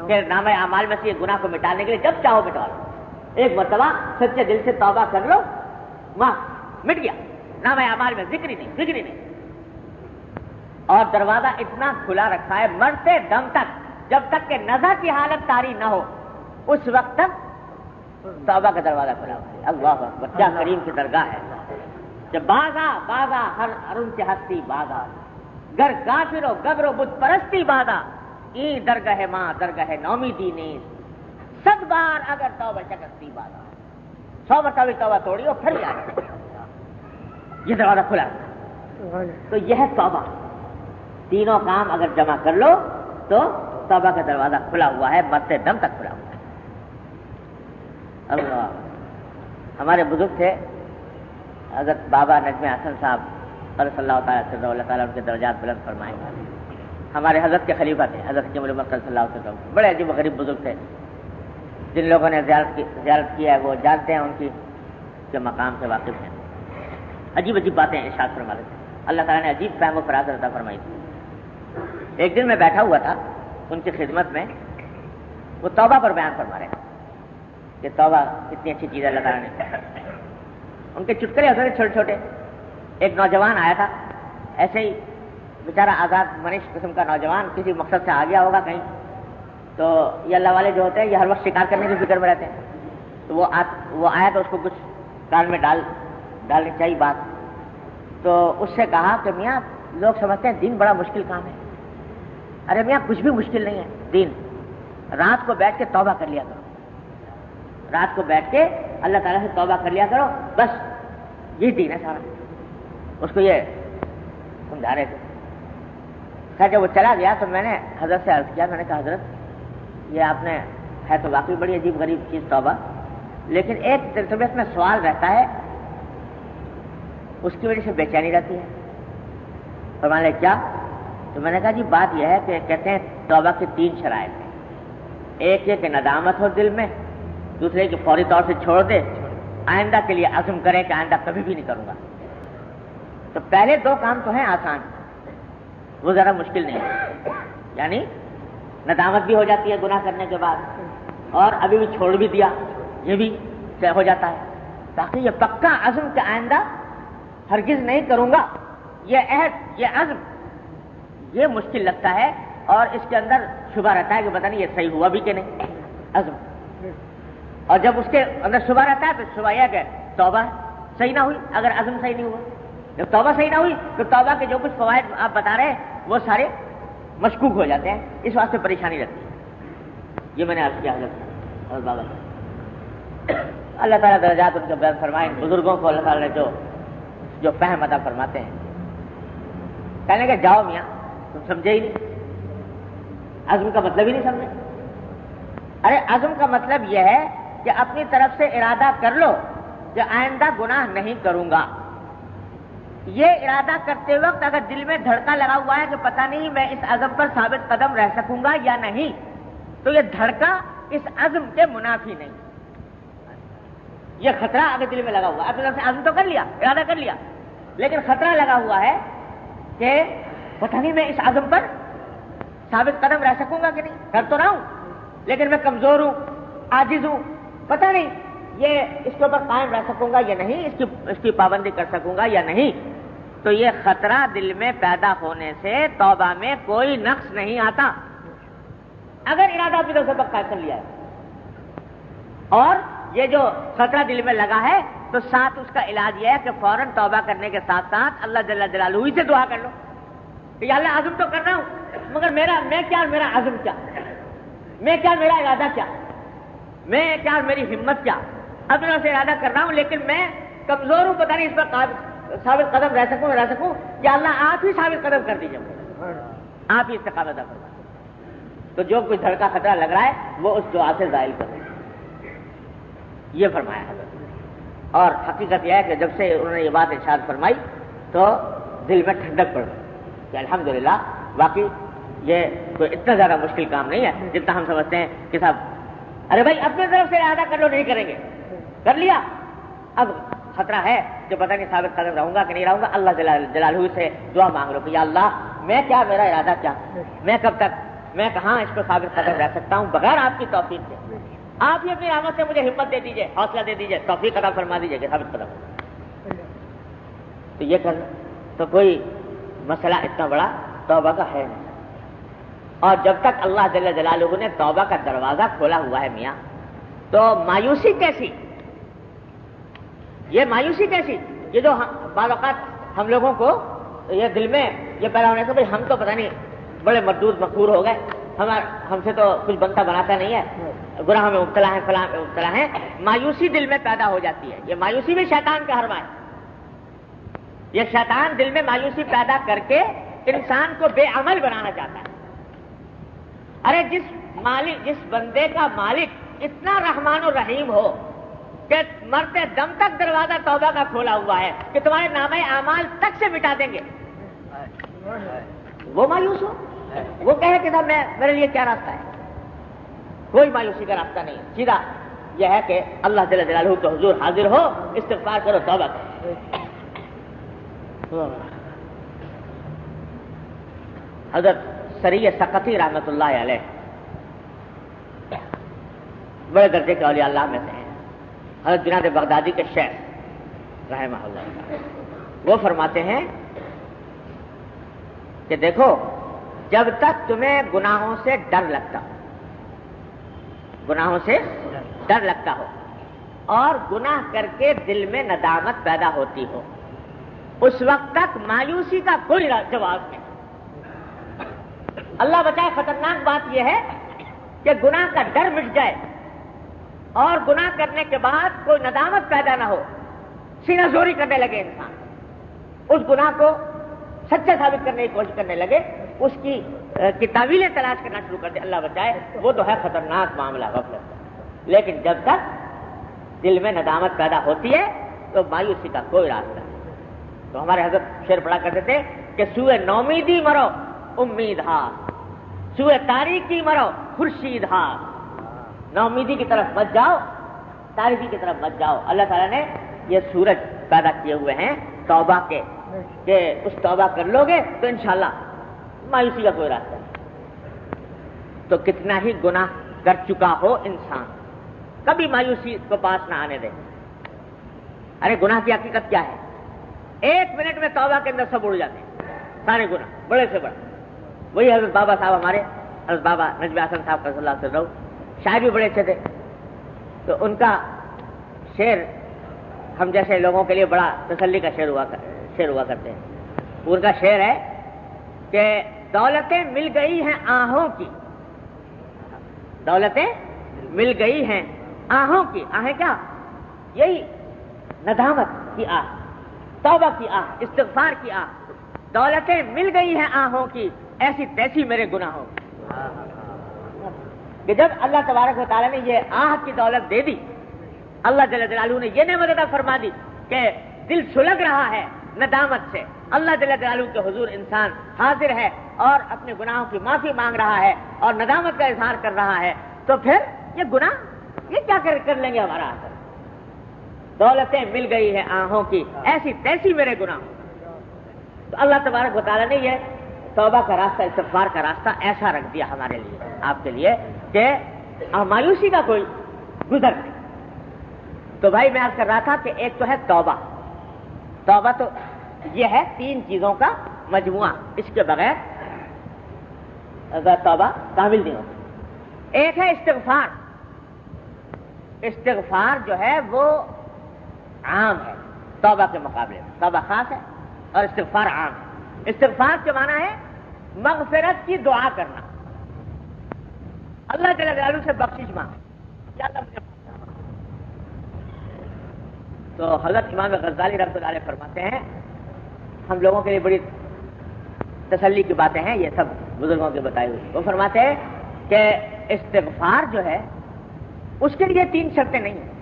S1: کہ نامہ اعمال میں سے یہ گناہ کو مٹانے کے لیے جب چاہو مٹوا لو. ایک مرتبہ سچے دل سے توبہ کر لو، مٹ گیا، نامہ اعمال میں ذکر ہی نہیں. اور دروازہ اتنا کھلا رکھا ہے مرتے دم تک، جب تک کہ نزع کی حالت طاری نہ ہو اس وقت تک توبہ کا دروازہ کھلا ہوا ہے. اللہ اکبر، کیا کریم کی درگاہ ہے. جب بازا ہر ارن سے ہستی بازا، گر کافر و گبر و بت پرستی بازا، ای درگاہ ماں درگاہ نومیدی نیز، 100 بار اگر توبہ شکستی بازا. 100 مرتبہ توبہ توڑی اور پھر یہ دروازہ کھلا ہے. تو یہ ہے توبہ. تینوں کام اگر جمع کر لو تو توبہ کا دروازہ کھلا ہوا ہے، مرتے دم تک کھلا ہوا ہے. اللہ، ہمارے بزرگ تھے حضرت بابا نجم حسن صاحب صلی اللہ تعالیٰ اللہ تعالیٰ ان کے درجات بلند فرمائیں. ہمارے حضرت کے خلیفہ تھے، حضرت جمل صلی اللہ علیہ وسلم. بڑے عجیب و غریب بزرگ تھے. جن لوگوں نے زیارت کی ہے وہ جانتے ہیں ان کی کے مقام سے واقف ہیں. عجیب باتیں ارشاد فرما رہے تھے. اللہ تعالیٰ نے عجیب فہم و فراست عطا فرمائی تھی. ایک دن میں بیٹھا ہوا تھا ان کی خدمت میں، وہ توبہ پر بیان فرما رہے ہیں کہ توبہ کتنی اچھی چیز ہے اللہ تعالیٰ نے. ان کے چٹکلے ہوتے تھے چھوٹے چھوٹے. ایک نوجوان آیا تھا، ایسے ہی بیچارہ آزاد منش قسم کا نوجوان، کسی مقصد سے آ گیا ہوگا کہیں. تو یہ اللہ والے جو ہوتے ہیں یہ ہر وقت شکار کرنے کی فکر میں رہتے ہیں. تو وہ آیا تو اس کو کچھ کان میں ڈالنی چاہیے بات. تو اس سے کہا کہ میاں لوگ سمجھتے ہیں دین بڑا مشکل کام ہے. ارے میاں کچھ بھی مشکل نہیں ہے دین. رات کو بیٹھ کے توبہ کر لیا کرو، رات کو بیٹھ کے اللہ تعالیٰ سے توبہ کر لیا کرو، بس یہ دین ہے سارا. اس کو یہ سمجھا رہے تھے. خیر جب وہ چلا گیا تو میں نے حضرت سے عرض کیا، میں نے کہا حضرت یہ آپ نے ہے تو واقعی بڑی عجیب غریب چیز توبہ، لیکن ایک طبیعت میں سوال رہتا ہے، اس کی وجہ سے بے چینی رہتی ہے. فرمانے کیا؟ تو میں نے کہا جی بات یہ ہے کہ کہتے ہیں توبہ کی 3 شرائط ہیں. ایک یہ کہ ندامت ہو دل میں، دوسرے کہ فوری طور سے چھوڑ دے، آئندہ کے لیے عزم کرے کہ آئندہ کبھی بھی نہیں کروں گا. تو پہلے 2 کام تو ہیں آسان، وہ ذرا مشکل نہیں ہے. یعنی ندامت بھی ہو جاتی ہے گناہ کرنے کے بعد، اور ابھی بھی چھوڑ بھی دیا یہ بھی ہو جاتا ہے. تاکہ یہ پکا عزم کہ آئندہ ہرگز نہیں کروں گا، یہ عہد یہ عزم یہ مشکل لگتا ہے، اور اس کے اندر شبہ رہتا ہے کہ پتہ نہیں یہ صحیح ہوا بھی کہ نہیں عزم. اور جب اس کے اندر شبہ رہتا ہے تو شبہ یہ کہ توبہ صحیح نہ ہوئی اگر عزم صحیح نہیں ہوا. جب توبہ صحیح نہ ہوئی تو توبہ کے جو کچھ فوائد آپ بتا رہے ہیں وہ سارے مشکوک ہو جاتے ہیں. اس واسطے پریشانی رہتی ہے. یہ میں نے عرض کیا حضرت بابا. اللہ تعالیٰ درجات ان کے بیان فرمائیں. بزرگوں کو اللہ تعالیٰ نے جو فہم عطا فرماتے ہیں. کہنے کہ جاؤ میاں تم سمجھے ہی نہیں، عزم کا مطلب ہی نہیں سمجھے. ارے عزم کا مطلب یہ ہے کہ اپنی طرف سے ارادہ کر لو کہ آئندہ گناہ نہیں کروں گا. یہ ارادہ کرتے وقت اگر دل میں دھڑکا لگا ہوا ہے کہ پتہ نہیں میں اس عزم پر ثابت قدم رہ سکوں گا یا نہیں، تو یہ دھڑکا اس عزم کے منافی نہیں. یہ خطرہ اگر دل میں لگا ہوا، اپنی طرف سے عزم تو کر لیا، ارادہ کر لیا، لیکن خطرہ لگا ہوا ہے کہ پتہ نہیں میں اس عزم پر ثابت قدم رہ سکوں گا کہ نہیں. کر تو رہا ہوں لیکن میں کمزور ہوں، عاجز ہوں، پتہ نہیں یہ اس کے اوپر قائم رہ سکوں گا یا نہیں، اس کی پابندی کر سکوں گا یا نہیں. تو یہ خطرہ دل میں پیدا ہونے سے توبہ میں کوئی نقص نہیں آتا اگر ارادہ اپنی طرف سے پکا کر لیا ہے. اور یہ جو خطرہ دل میں لگا ہے تو ساتھ اس کا علاج یہ ہے کہ فوراً توبہ کرنے کے ساتھ ساتھ اللہ جل جلالہ سے دعا کر لو کہ یا اللہ عزم تو کر رہا ہوں مگر میرا عزم کیا، میں کیا، میرا ارادہ کیا، میں کیا، میری ہمت کیا. اپنے سے ارادہ کر رہا ہوں لیکن میں کمزور ہوں، پتہ نہیں اس پر ثابت قدم رہ سکوں یا اللہ آپ ہی ثابت قدم کر دیجیے مجھے، آپ ہی استقامت عطا فرما۔ تو جو کوئی دھڑکا خطرہ لگ رہا ہے وہ اس دعا سے زائل کر دیں، یہ فرمایا حضرت۔ اور حقیقت یہ ہے کہ جب سے انہوں نے یہ بات ارشاد فرمائی تو دل میں ٹھنڈک پڑ گئی کہ الحمدللہ واقعی یہ کوئی اتنا زیادہ مشکل کام نہیں ہے جتنا ہم سمجھتے ہیں کہ صاحب ارے بھائی اپنے طرف سے ارادہ کر لو، نہیں کریں گے، کر لیا، اب خطرہ ہے کہ پتہ نہیں ثابت قدم رہوں گا کہ نہیں رہوں گا۔ اللہ جلالہ سے دعا مانگ لو کہ یا اللہ میں کیا، میرا ارادہ کیا، میں کب تک، میں کہاں اس کو ثابت قدم رہ سکتا ہوں بغیر آپ کی توفیق سے۔ آپ ہی اپنی رحمت سے مجھے ہمت دے دیجیے، حوصلہ دے دیجیے، توفیق عطا فرما دیجیے کہ ثابت قدم۔ تو یہ کرنا تو کوئی مسئلہ اتنا بڑا توبہ کا ہے نہیں، اور جب تک اللہ جل جلالہ نے توبہ کا دروازہ کھولا ہوا ہے میاں، تو مایوسی کیسی، یہ مایوسی کیسی، یہ جو بعض اوقات ہم لوگوں کو یہ دل میں یہ پیدا ہونے سے بھائی ہم تو پتہ نہیں بڑے مردود مقہور ہو گئے، ہم سے تو کچھ بنتا بناتا نہیں ہے، گناہوں میں مبتلا ہیں، فلاں میں مبتلا ہیں، مایوسی دل میں پیدا ہو جاتی ہے۔ یہ مایوسی بھی شیطان کا حربہ ہے، یہ شیطان دل میں مایوسی پیدا کر کے انسان کو بے عمل بنانا چاہتا ہے۔ ارے جس بندے کا مالک اتنا رحمان و رحیم ہو کہ مرتے دم تک دروازہ توبہ کا کھولا ہوا ہے کہ تمہارے نامہ اعمال تک سے مٹا دیں گے، وہ مایوس ہو، وہ کہے کہ صاحب میرے لیے کیا راستہ ہے؟ کوئی مایوسی کا راستہ نہیں، سیدھا یہ ہے کہ اللہ جل جلالہ کے حضور حاضر ہو، استغفار کرو، توبہ کرو۔ حضرت سری سقطی رحمۃ اللہ علیہ بڑے درجے کے اولیاء اللہ میں سے ہیں، حضرت جنید بغدادی کے شیخ رحمہ اللہ، وہ فرماتے ہیں کہ دیکھو جب تک تمہیں گناہوں سے ڈر لگتا ہو، گناہوں سے ڈر لگتا ہو اور گناہ کر کے دل میں ندامت پیدا ہوتی ہو، اس وقت تک مایوسی کا کوئی جواب نہیں۔ اللہ بچائے، خطرناک بات یہ ہے کہ گناہ کا ڈر مٹ جائے اور گناہ کرنے کے بعد کوئی ندامت پیدا نہ ہو، سینہ زوری کرنے لگے انسان، اس گناہ کو سچا ثابت کرنے کی کوشش کرنے لگے، اس کی تعویلیں تلاش کرنا شروع کر دے، اللہ بچائے، وہ تو ہے خطرناک معاملہ غفلت۔ لیکن جب تک دل میں ندامت پیدا ہوتی ہے تو مایوسی کا کوئی راستہ نہیں۔ تو ہمارے حضرت شعر پڑھا کرتے تھے کہ سوئے نومیدی مرو امید ہا، سوئے تاریکی مرو خورشید ہا، نومیدی کی طرف مت جاؤ، تاریکی کی طرف مت جاؤ۔ اللہ تعالیٰ نے یہ سورج پیدا کیے ہوئے ہیں توبہ کے، کہ اس توبہ کر لو گے تو انشاءاللہ مایوسی کا کوئی راستہ نہیں۔ تو کتنا ہی گناہ کر چکا ہو انسان، کبھی مایوسی کو پاس نہ آنے دے۔ ارے گناہ کی حقیقت کیا ہے؟ 1 منٹ میں توبہ کے اندر سب اڑ جاتے ہیں، سارے گناہ بڑے سے بڑے۔ وہی حضرت بابا صاحب، ہمارے حضرت بابا نجم حسن صاحب رضی اللہ عنہ، شاعر بھی بڑے اچھے تھے، تو ان کا شعر ہم جیسے لوگوں کے لیے بڑا تسلی کا شعر ہوا کرتے ہیں۔ ان کا شعر ہے کہ دولتیں مل گئی ہیں آہوں کی، دولتیں مل گئی ہیں آہوں کی، آہیں کیا؟ یہی ندامت کی آہ، توبہ کی آہ، استغفار کی آہ۔ دولتیں مل گئی ہیں آہوں کی، ایسی تیسی میرے گناہوں کی۔ کہ جب اللہ تبارک و تعالیٰ نے یہ آہ کی دولت دے دی، اللہ جل جلالہ نے یہ نعمت عطا فرما دی کہ دل سلگ رہا ہے ندامت سے، اللہ جل جلالہ کے حضور انسان حاضر ہے اور اپنے گناہوں کی معافی مانگ رہا ہے اور ندامت کا اظہار کر رہا ہے، تو پھر یہ گناہ یہ کیا کر لیں گے ہمارا اثر؟ دولتیں مل گئی ہیں آہوں کی، ایسی تیسی میرے گناہوں۔ تو اللہ تبارک و تعالیٰ نے یہ توبہ کا راستہ، استغفار کا راستہ ایسا رکھ دیا ہمارے لیے، آپ کے لیے، کہ مایوسی کا کوئی گزر نہیں۔ تو بھائی میں عرض کر رہا تھا کہ ایک تو ہے توبہ، توبہ تو یہ ہے 3 چیزوں کا مجموعہ، اس کے بغیر توبہ کامل نہیں ہوتی۔ ایک ہے استغفار، استغفار جو ہے وہ عام ہے توبہ کے مقابلے میں، توبہ خاص ہے اور استغفار عام ہے۔ استغفار کے معنی ہے مغفرت کی دعا کرنا، اللہ جل جلالہ سے بخشش مانگ، یا اللہ مجھے تو حضرت امام غزالی رحمۃ اللہ علیہ فرماتے ہیں، ہم لوگوں کے لیے بڑی تسلی کی باتیں ہیں یہ سب بزرگوں کے بتائی ہوئی. وہ فرماتے ہیں کہ استغفار جو ہے اس کے لیے 3 شرطیں نہیں ہیں.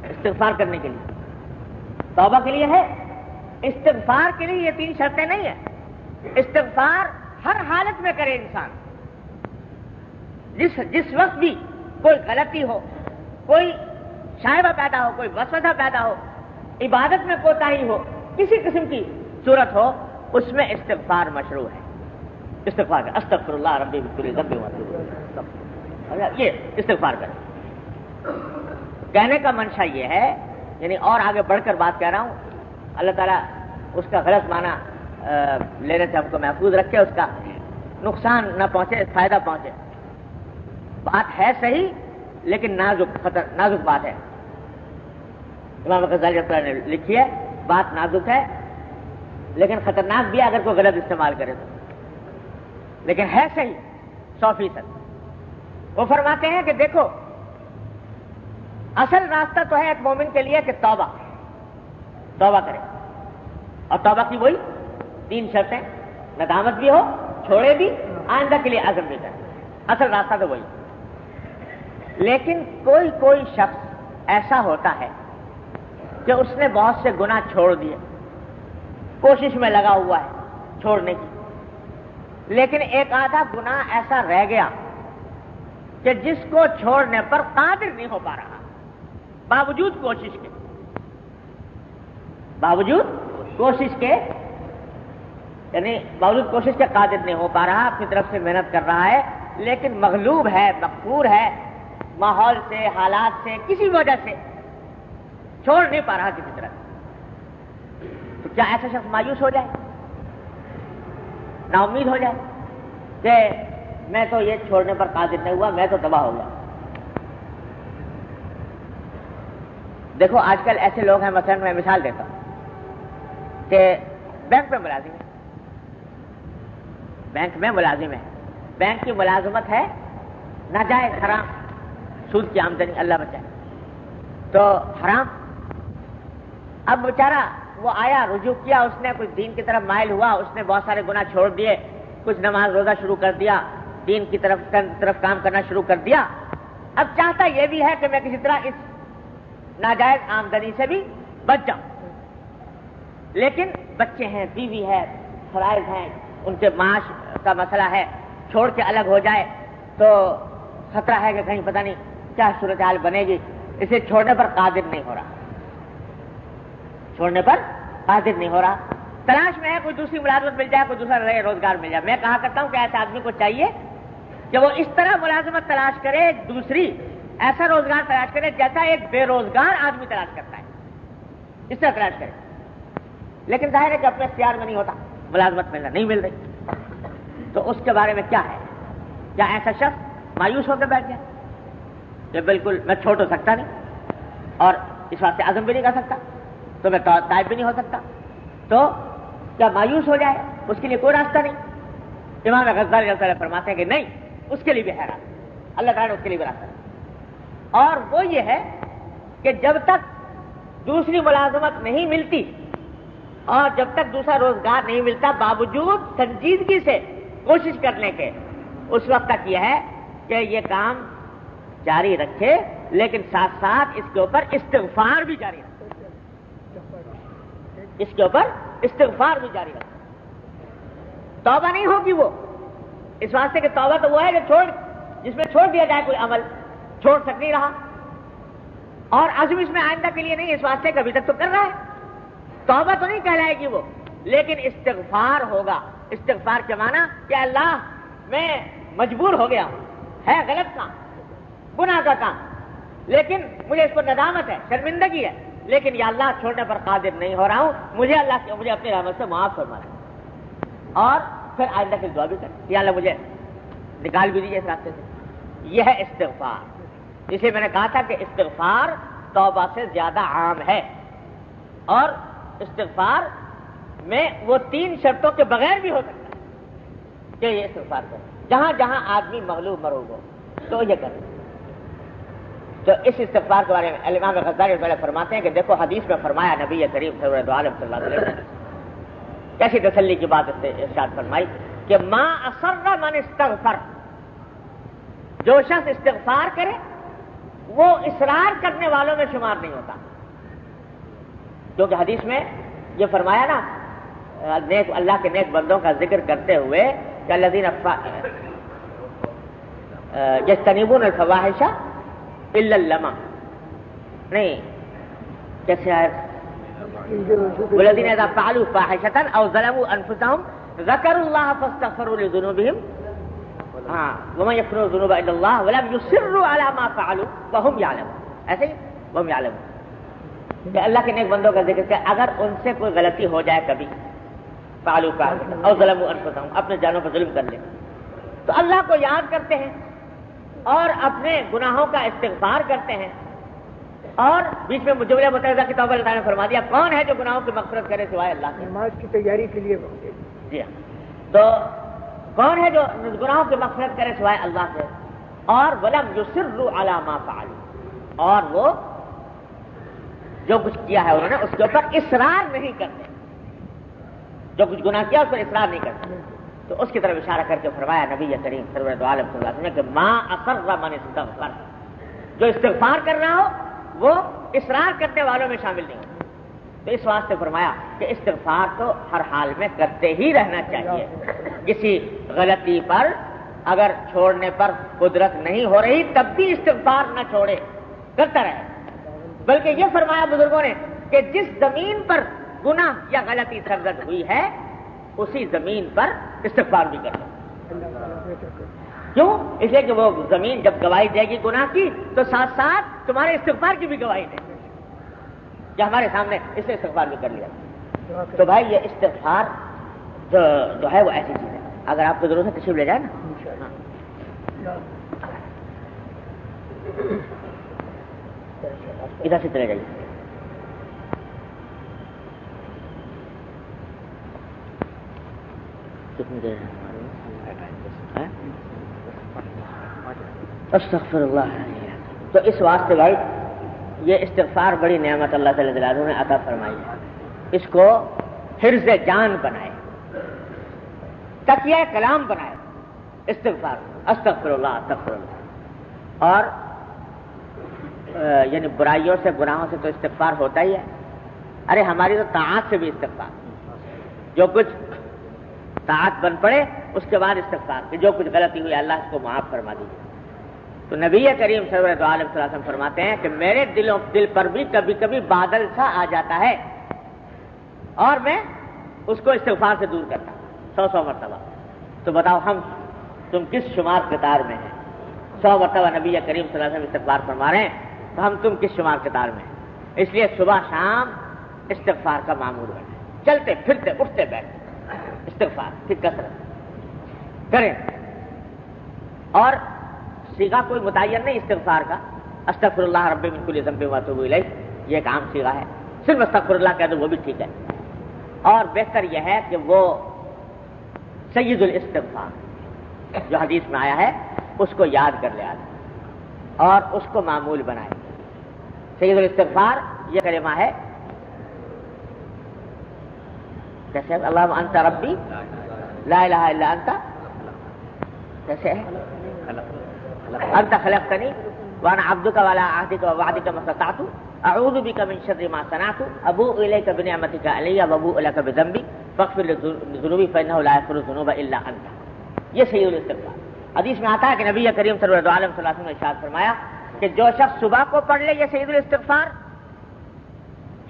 S1: استغفار کرنے کے لیے توبہ کے لیے ہے، استغفار کے لیے یہ 3 شرطیں نہیں ہیں. استغفار ہر حالت میں کرے انسان، جس وقت بھی کوئی غلطی ہو، کوئی شائبہ پیدا ہو، کوئی وسوسہ پیدا ہو، عبادت میں کوتاہی ہو، کسی قسم کی صورت ہو، اس میں استغفار مشروع ہے. استغفار کر، استغفر اللہ ربی بکل ذنب واتوب الیہ، یہ استغفار کرے. کہنے کا منشا یہ ہے، یعنی اور آگے بڑھ کر بات کہہ رہا ہوں، اللہ تعالیٰ اس کا غلط معنی لینے سے ہم کو محفوظ رکھے، اس کا نقصان نہ پہنچے، فائدہ پہنچے. بات ہے صحیح لیکن نازک بات ہے. امام غزالی رحمۃ اللہ نے لکھی ہے، بات نازک ہے لیکن خطرناک بھی ہے اگر کوئی غلط استعمال کرے تو، لیکن ہے صحیح 100%. وہ فرماتے ہیں کہ دیکھو، اصل راستہ تو ہے ایک مومن کے لیے کہ توبہ کرے، اور توبہ کی وہی 3 شرطیں، ندامت بھی ہو، چھوڑے بھی، آئندہ کے لیے عزم بھی کرے. اصل راستہ تو وہی. لیکن کوئی شخص ایسا ہوتا ہے کہ اس نے بہت سے گناہ چھوڑ دیے، کوشش میں لگا ہوا ہے چھوڑنے کی، لیکن ایک آدھا گناہ ایسا رہ گیا کہ جس کو چھوڑنے پر قادر نہیں ہو پا رہا، باوجود کوشش کے یعنی باوجود کوشش کے قادر نہیں ہو پا رہا، اپنی طرف سے محنت کر رہا ہے لیکن مغلوب ہے، مقہور ہے، ماحول سے، حالات سے، کسی وجہ سے چھوڑ نہیں پا رہا کسی طرح. تو کیا ایسا شخص مایوس ہو جائے، نا امید ہو جائے کہ میں تو یہ چھوڑنے پر قادر نہیں ہوا، میں تو تباہ ہو گیا؟ دیکھو آج کل ایسے لوگ ہیں، مثلا میں مثال دیتا ہوں کہ بینک میں ملازم ہے، بینک کی ملازمت ہے ناجائز حرام، سود کی آمدنی، اللہ بچائے، تو حرام. اب بیچارہ وہ آیا، رجوع کیا، اس نے کچھ دین کی طرف مائل ہوا، اس نے بہت سارے گناہ چھوڑ دیے، کچھ نماز روزہ شروع کر دیا، دین کی طرف کام کرنا شروع کر دیا. اب چاہتا یہ بھی ہے کہ میں کسی طرح اس ناجائز آمدنی سے بھی بچ جاؤں، لیکن بچے ہیں، بیوی ہے، فرائض ہیں، ان کے معاش کا مسئلہ ہے، چھوڑ کے الگ ہو جائے تو خطرہ ہے کہ کہیں پتہ نہیں کیا صورتحال بنے گی. اسے چھوڑنے پر قادر نہیں ہو رہا، تلاش میں ہے کوئی دوسری ملازمت مل جائے، کوئی دوسرا روزگار مل جائے. میں کہا کرتا ہوں کہ ایسے آدمی کو چاہیے کہ وہ اس طرح ملازمت تلاش کرے، دوسری ایسا روزگار تلاش کرے جیسا ایک بے روزگار آدمی تلاش کرتا ہے، اس طرح تلاش کرے. لیکن ظاہر ہے کہ اپنے اختیار میں نہیں ہوتا، ملازمت ملنا نہیں مل رہی، تو اس کے بارے میں کیا ہے؟ کیا ایسا شخص مایوس ہو کے بیٹھ جائے کہ بالکل میں چھوڑ تو سکتا نہیں اور اس بات سے عزم بھی نہیں کر سکتا، تو میں تائب بھی نہیں ہو سکتا، تو کیا مایوس ہو جائے؟ اس کے لیے کوئی راستہ نہیں. امام غزالی رحمۃ اللہ فرماتے ہیں کہ نہیں، اس کے لیے بھی ہے راستہ، اللہ تعالیٰ نے اس کے لیے بھی راستہ ہے. اور وہ یہ ہے کہ جب تک دوسری ملازمت نہیں ملتی اور جب تک دوسرا روزگار نہیں ملتا، باوجود سنجیدگی سے کوشش کرنے کے، اس وقت تک یہ ہے کہ یہ کام جاری رکھے، لیکن ساتھ ساتھ اس کے اوپر استغفار بھی جاری رکھے، توبہ نہیں ہوگی وہ، اس واسطے کہ توبہ تو وہ ہے کہ جس میں چھوڑ دیا جائے کوئی عمل، چھوڑ سک نہیں رہا، اور عزم اس میں آئندہ کے لیے نہیں، اس واسطے کہ ابھی تک تو کر رہا ہے. توبہ تو نہیں کہلائے گی وہ، لیکن استغفار ہوگا. استغفار کے معنی کہ اللہ میں مجبور ہو گیا ہوں، ہے غلط کام، گناہ کا کام، لیکن مجھے اس پر ندامت ہے، شرمندگی ہے، لیکن یا اللہ چھوڑنے پر قادر نہیں ہو رہا ہوں، مجھے اپنی رحمت سے معاف فرما ہے. اور پھر آئندہ کی دعا بھی کریں، یا اللہ مجھے نکال بھی دیجیے اس راستے سے. یہ ہے استغفار. اسے میں نے کہا تھا کہ استغفار توبہ سے زیادہ عام ہے، اور استغفار میں وہ 3 شرطوں کے بغیر بھی ہو سکتا ہے کہ یہ استغفار کرے. جہاں جہاں آدمی مغلوب مرغوب ہو تو یہ کرے. تو اس استغفار کے بارے میں امام غزالی پہلے فرماتے ہیں کہ دیکھو حدیث میں فرمایا نبی کریم سرور دو عالم صلی اللہ علیہ وسلم نے کیسی تسلی کی بات ارشاد فرمائی کہ ما اصر من استغفر، جو شخص استغفار کرے وہ اصرار کرنے والوں میں شمار نہیں ہوتا، کیونکہ حدیث میں یہ فرمایا نا نیک اللہ کے نیک بندوں کا ذکر کرتے ہوئے کہ الذین یجتنبون الفواحش الا اللمم، نہیں کیسے آئے والذین اذا فعلوا فاحشۃ او ظلموا انفسهم ذکروا اللہ فاستغفروا لذنوبهم ومن یغفر الذنوب الا اللہ ولم یصروا علی ما فعلوا وهم یعلمون، ایسے ہی وهم یعلمون کہ اللہ کے نیک بندوں کا ذکر کہ اگر ان سے کوئی غلطی ہو جائے کبھی فعلوا فاحشۃ او ظلموا انفسهم، اپنے جانوں پر ظلم کر لیں تو اللہ کو یاد کرتے ہیں اور اپنے گناہوں کا استغفار کرتے ہیں، اور بیچ میں جملہ متعدہ کی توبہ اللہ نے فرما دیا کون ہے جو گناہوں کی مغفرت کرے سوائے اللہ کے؟
S2: نماز کی تیاری کے لیے
S1: جی ہاں، تو کون ہے جو گناہوں کی مغفرت کرے سوائے اللہ کے؟ اور ولم یصروا علی ما فعلوا، اور وہ جو کچھ کیا ہے انہوں نے اس کے اوپر اصرار نہیں کرتے، جو کچھ گناہ کیا اس پر اصرار نہیں کرتے، تو اس کی طرف اشارہ کر کے فرمایا نبی کریم سرور دو عالم صلی اللہ علیہ وسلم کہ ما اقر من استغفر، جو استغفار کر رہا ہو وہ اصرار کرنے والوں میں شامل نہیں ہو، تو اس واسطے فرمایا کہ استغفار تو ہر حال میں کرتے ہی رہنا چاہیے، کسی غلطی پر اگر چھوڑنے پر قدرت نہیں ہو رہی تب بھی استغفار نہ چھوڑے، کرتا رہے، بلکہ یہ فرمایا بزرگوں نے کہ جس زمین پر گناہ یا غلطی سرزد ہوئی ہے اسی زمین پر استغفار بھی کر لو، کیوں؟ اس لیے کہ وہ زمین جب گواہی دے گی گناہ کی تو ساتھ ساتھ تمہارے استغفار کی بھی گواہی دے گی، کہ ہمارے سامنے اس نے استغفار بھی کر لیا۔ تو بھائی یہ استغفار جو ہے وہ ایسی چیز ہے، اگر آپ کو ضرورت ہے تشریف لے جائے نا، ادھر سے چلے جائیے۔ کتنی دیر ہے؟ استغفر اللہ۔ تو اس واسطے بھائی یہ استغفار بڑی نعمت اللہ تعالی عنہ نے عطا فرمائی ہے، اس کو حرز جان بنائے، تکیہ کلام بنائے استغفار، استغفر اللہ استغفر اللہ، اور یعنی برائیوں سے گناہوں سے تو استغفار ہوتا ہی ہے، ارے ہماری تو طاعت سے بھی استغفار، جو کچھ طاعت بن پڑے اس کے بعد استغفار کہ جو کچھ غلطی ہوئی اللہ اس کو معاف فرما دیجیے۔ تو نبی کریم صلی اللہ علیہ وسلم فرماتے ہیں کہ میرے دل پر بھی کبھی کبھی بادل سا آ جاتا ہے اور میں اس کو استغفار سے دور کرتا ہوں 100 مرتبہ۔ تو بتاؤ تم کس شمار قطار میں ہیں؟ 100 مرتبہ نبی کریم صلی اللہ علیہ وسلم استغفار فرما رہے ہیں تو تم کس شمار قطار میں ہیں؟ اس لیے صبح شام استغفار کا معمول بنے، چلتے پھرتے اٹھتے بیٹھتے استغفار کی کثرت کریں، اور صیغہ کوئی متعین نہیں استغفار کا، استغفر اللہ ربی من کل ذنب واتوب الیہ، یہ ایک عام صیغہ ہے، صرف استغفر اللہ کہہ دو وہ بھی ٹھیک ہے، اور بہتر یہ ہے کہ وہ سید الاستغفار جو حدیث میں آیا ہے اس کو یاد کر لے آدمی اور اس کو معمول بنائے۔ سید الاستغفار یہ کلمہ ہے، کیسے اللہم انت ربی لا الہ الا انت، کیسے ہے انت خلقتنی وانا عبدک وعلی عہدک ووعدک ما استطعت اعوذ بک من شر ما صنعت ابوء الیک بنعمتک علی وابوء لک بذنبی فاغفر لی ذنوبی فانہ لا یغفر الذنوب الا انت۔ یہ سید الاستغفار حدیث میں آتا ہے کہ نبی کریم صلی اللہ علیہ وسلم نے ارشاد فرمایا کہ جو شخص صبح کو پڑھ لے یہ سید الاستغفار،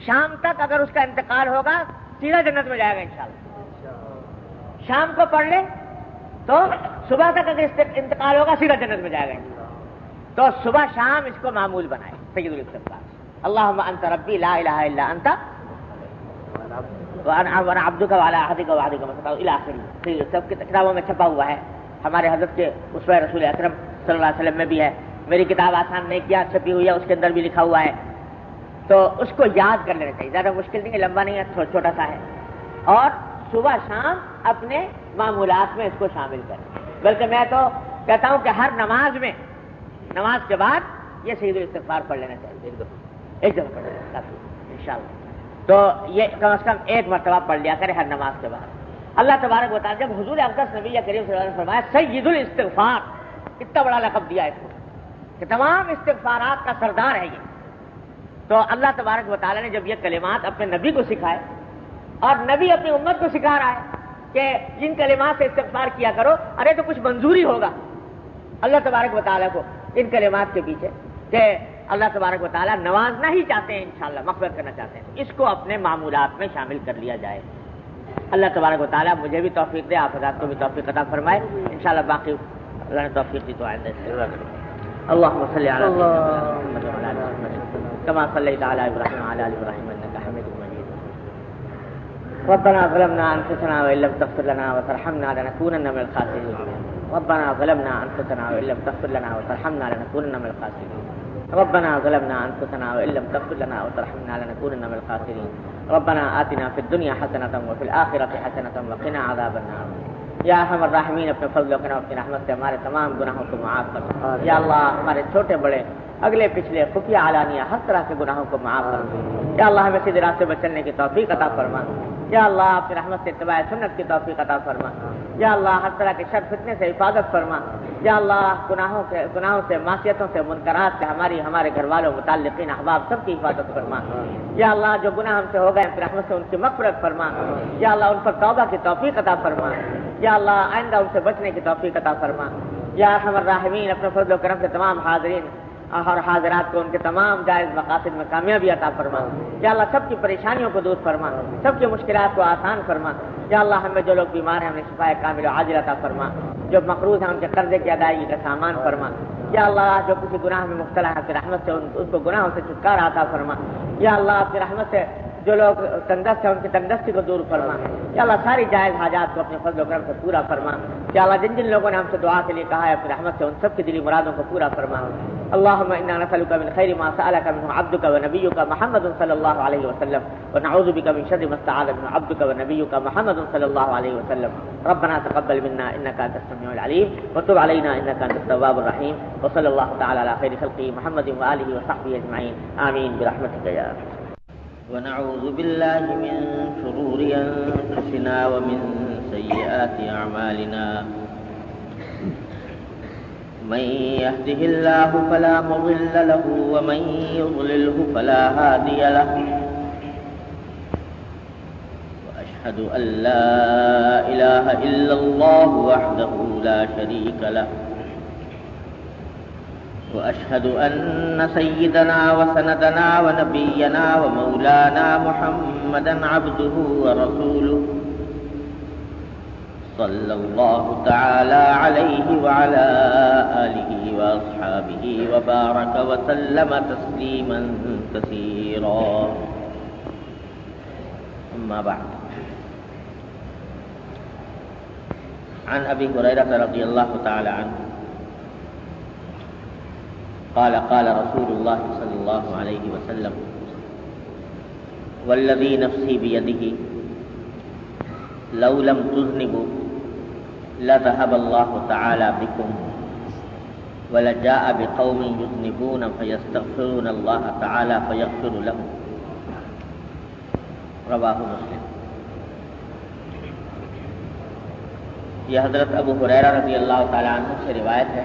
S1: شام تک اگر اس کا انتقال ہوگا سیدھا جنت میں جائے گا انشاءاللہ۔ شام کو پڑھ لے تو صبح تک اگر انتقال ہوگا سیدھا جنت میں جائے گا انشاءاللہ۔ تو صبح شام اس کو معمول بنائے سید الاستغفار، اللہم انت ربی لا الہ الا انت وانا عبدک وعلی عہدک ووعدک ما استطعت الی آخرہ، سب کی کتابوں میں چھپا ہوا ہے، ہمارے حضرت کے اسوہ رسول اکرم صلی اللہ علیہ وسلم میں بھی ہے، میری کتاب آسان نیکیاں چھپی ہوئی ہے اس کے اندر بھی لکھا ہوا ہے، تو اس کو یاد کر لینا چاہیے، زیادہ مشکل نہیں ہے، لمبا نہیں ہے، چھوٹا سا ہے، اور صبح شام اپنے معمولات میں اس کو شامل کریں۔ بلکہ میں تو کہتا ہوں کہ ہر نماز میں، نماز کے بعد یہ سید الاستغفار پڑھ لینا چاہیے، ایک دفعہ پڑھ لینا کافی انشاءاللہ۔ تو یہ کم از کم ایک مرتبہ پڑھ لیا کرے ہر نماز کے بعد۔ اللہ تبارک و تعالیٰ جب حضور اقدس نبی کریم صلی اللہ علیہ وسلم نے فرمایا سید الاستغفار، اتنا بڑا لقب دیا اس کو کہ تمام استغفارات کا سردار ہے یہ، تو اللہ تبارک و تعالیٰ نے جب یہ کلمات اپنے نبی کو سکھائے اور نبی اپنی امت کو سکھا رہا ہے کہ جن کلمات سے استغفار کیا کرو، ارے تو کچھ منظوری ہوگا اللہ تبارک و تعالیٰ کو ان کلمات کے پیچھے کہ اللہ تبارک و تعالیٰ نوازنا ہی چاہتے ہیں، انشاءاللہ مغفرت کرنا چاہتے ہیں، اس کو اپنے معمولات میں شامل کر لیا جائے۔ اللہ تبارک و تعالیٰ مجھے بھی توفیق دے، آپ حضرات کو بھی توفیق عطا فرمائے انشاءاللہ۔ باقی اللہ نے توفیق دی تو آئندہ اللهم صل على محمد وعلى ال محمد كما صليت على ابراهيم وعلى ال ابراهيم انك حميد مجيد. ربنا ظلمنا انفسنا وان لم تغفر لنا وترحمنا لنكونن من الخاسرين. ربنا ظلمنا انفسنا وان لم تغفر لنا وترحمنا لنكونن من الخاسرين. ربنا ظلمنا انفسنا وان لم تغفر لنا وترحمنا لنكونن من الخاسرين. ربنا آتنا في الدنيا حسنة وفي الآخرة حسنة وقنا عذاب النار. یا ارحم الراحمین اپنے فضل و کرم اپنی رحمت سے ہمارے تمام گناہوں کو معاف کر۔ یا اللہ ہمارے چھوٹے بڑے اگلے پچھلے خفیہ علانیہ ہر طرح کے گناہوں کو معاف کر۔ یا اللہ ہمیں سیدھے راستے پر چلنے کی توفیق عطا فرما۔ یا اللہ اپنی رحمت سے اتباع سنت کی توفیق عطا فرما۔ یا اللہ ہر طرح کے شر فتنے سے حفاظت فرما۔ یا اللہ گناہوں سے معصیتوں سے منکرات سے ہمارے گھر والوں متعلقین احباب سب کی حفاظت فرما۔ یا اللہ جو گناہ ہم سے ہو گئے اپنی رحمت سے ان کی مغفرت فرما۔ یا اللہ ان پر توبہ کی توفیق عطا فرما۔ یا اللہ آئندہ ان سے بچنے کی توفیق عطا فرما۔ یا ارحم الراحمین اپنے فضل و کرم سے تمام حاضرین اور حاضرات کو ان کے تمام جائز مقاصد میں کامیابی عطا فرما۔ یا اللہ سب کی پریشانیوں کو دور فرما، سب کی مشکلات کو آسان فرما۔ یا اللہ ہمیں جو لوگ بیمار ہیں انہیں شفا کامل و عاجل عطا فرما، جو مقروض ہیں ان کے قرضے کی ادائیگی کا سامان فرما۔ یا اللہ جو کسی گناہ میں مبتلا ہے اپنی رحمت سے ان کو گناہوں سے چھٹکارا عطا فرما۔ یا اللہ اپنی رحمت سے جو لوگ تندرست ہیں ان کی تندرستی کو دور فرما۔ یا اللہ ساری جائز حاجات کو اپنے فضل و کرم سے پورا فرما۔ یا اللہ جن جن لوگوں نے ہم سے دعا کے لیے کہا ہے اپنی رحمت سے ان سب کی دلی مرادوں کو پورا فرما۔ اللهم انا نسألك من خير ما سألك منه عبدك ونبيك محمد صلى الله عليه وسلم ونعوذ بك من شر ما استعاذ منه عبدك ونبيك محمد صلى الله عليه وسلم. ربنا تقبل منا انك انت السميع العليم وتب علينا انك انت التواب الرحيم وصلى الله تعالى على خير خلقه محمد واله وصحبه اجمعين آمين برحمتك يا ارحم.
S2: ونعوذ بالله من شرور انفسنا ومن سيئات اعمالنا. من يهده الله فلا مضل له ومن يضلله فلا هادي له. وأشهد أن لا إله إلا الله وحده لا شريك له. وأشهد أن سيدنا وسندنا ونبينا ومولانا محمدا عبده ورسوله صلى الله تعالى عليه وعلى آله وأصحابه وبارك وسلم تسليما كثيرا. أما بعد، عن أبي هريرة رضي الله تعالى عنه قال قال رسول الله صلى الله عليه وسلم: والذي نفسي بيده لو لم تذنبوا لذهب الله تعالى بكم ولجاء بقوم يذنبون فيستغفرون الله تعالى فيغفر لهم. رواه مسلم. یہ حضرت ابو ہریرہ رضی اللہ تعالیٰ عنہ سے روایت ہے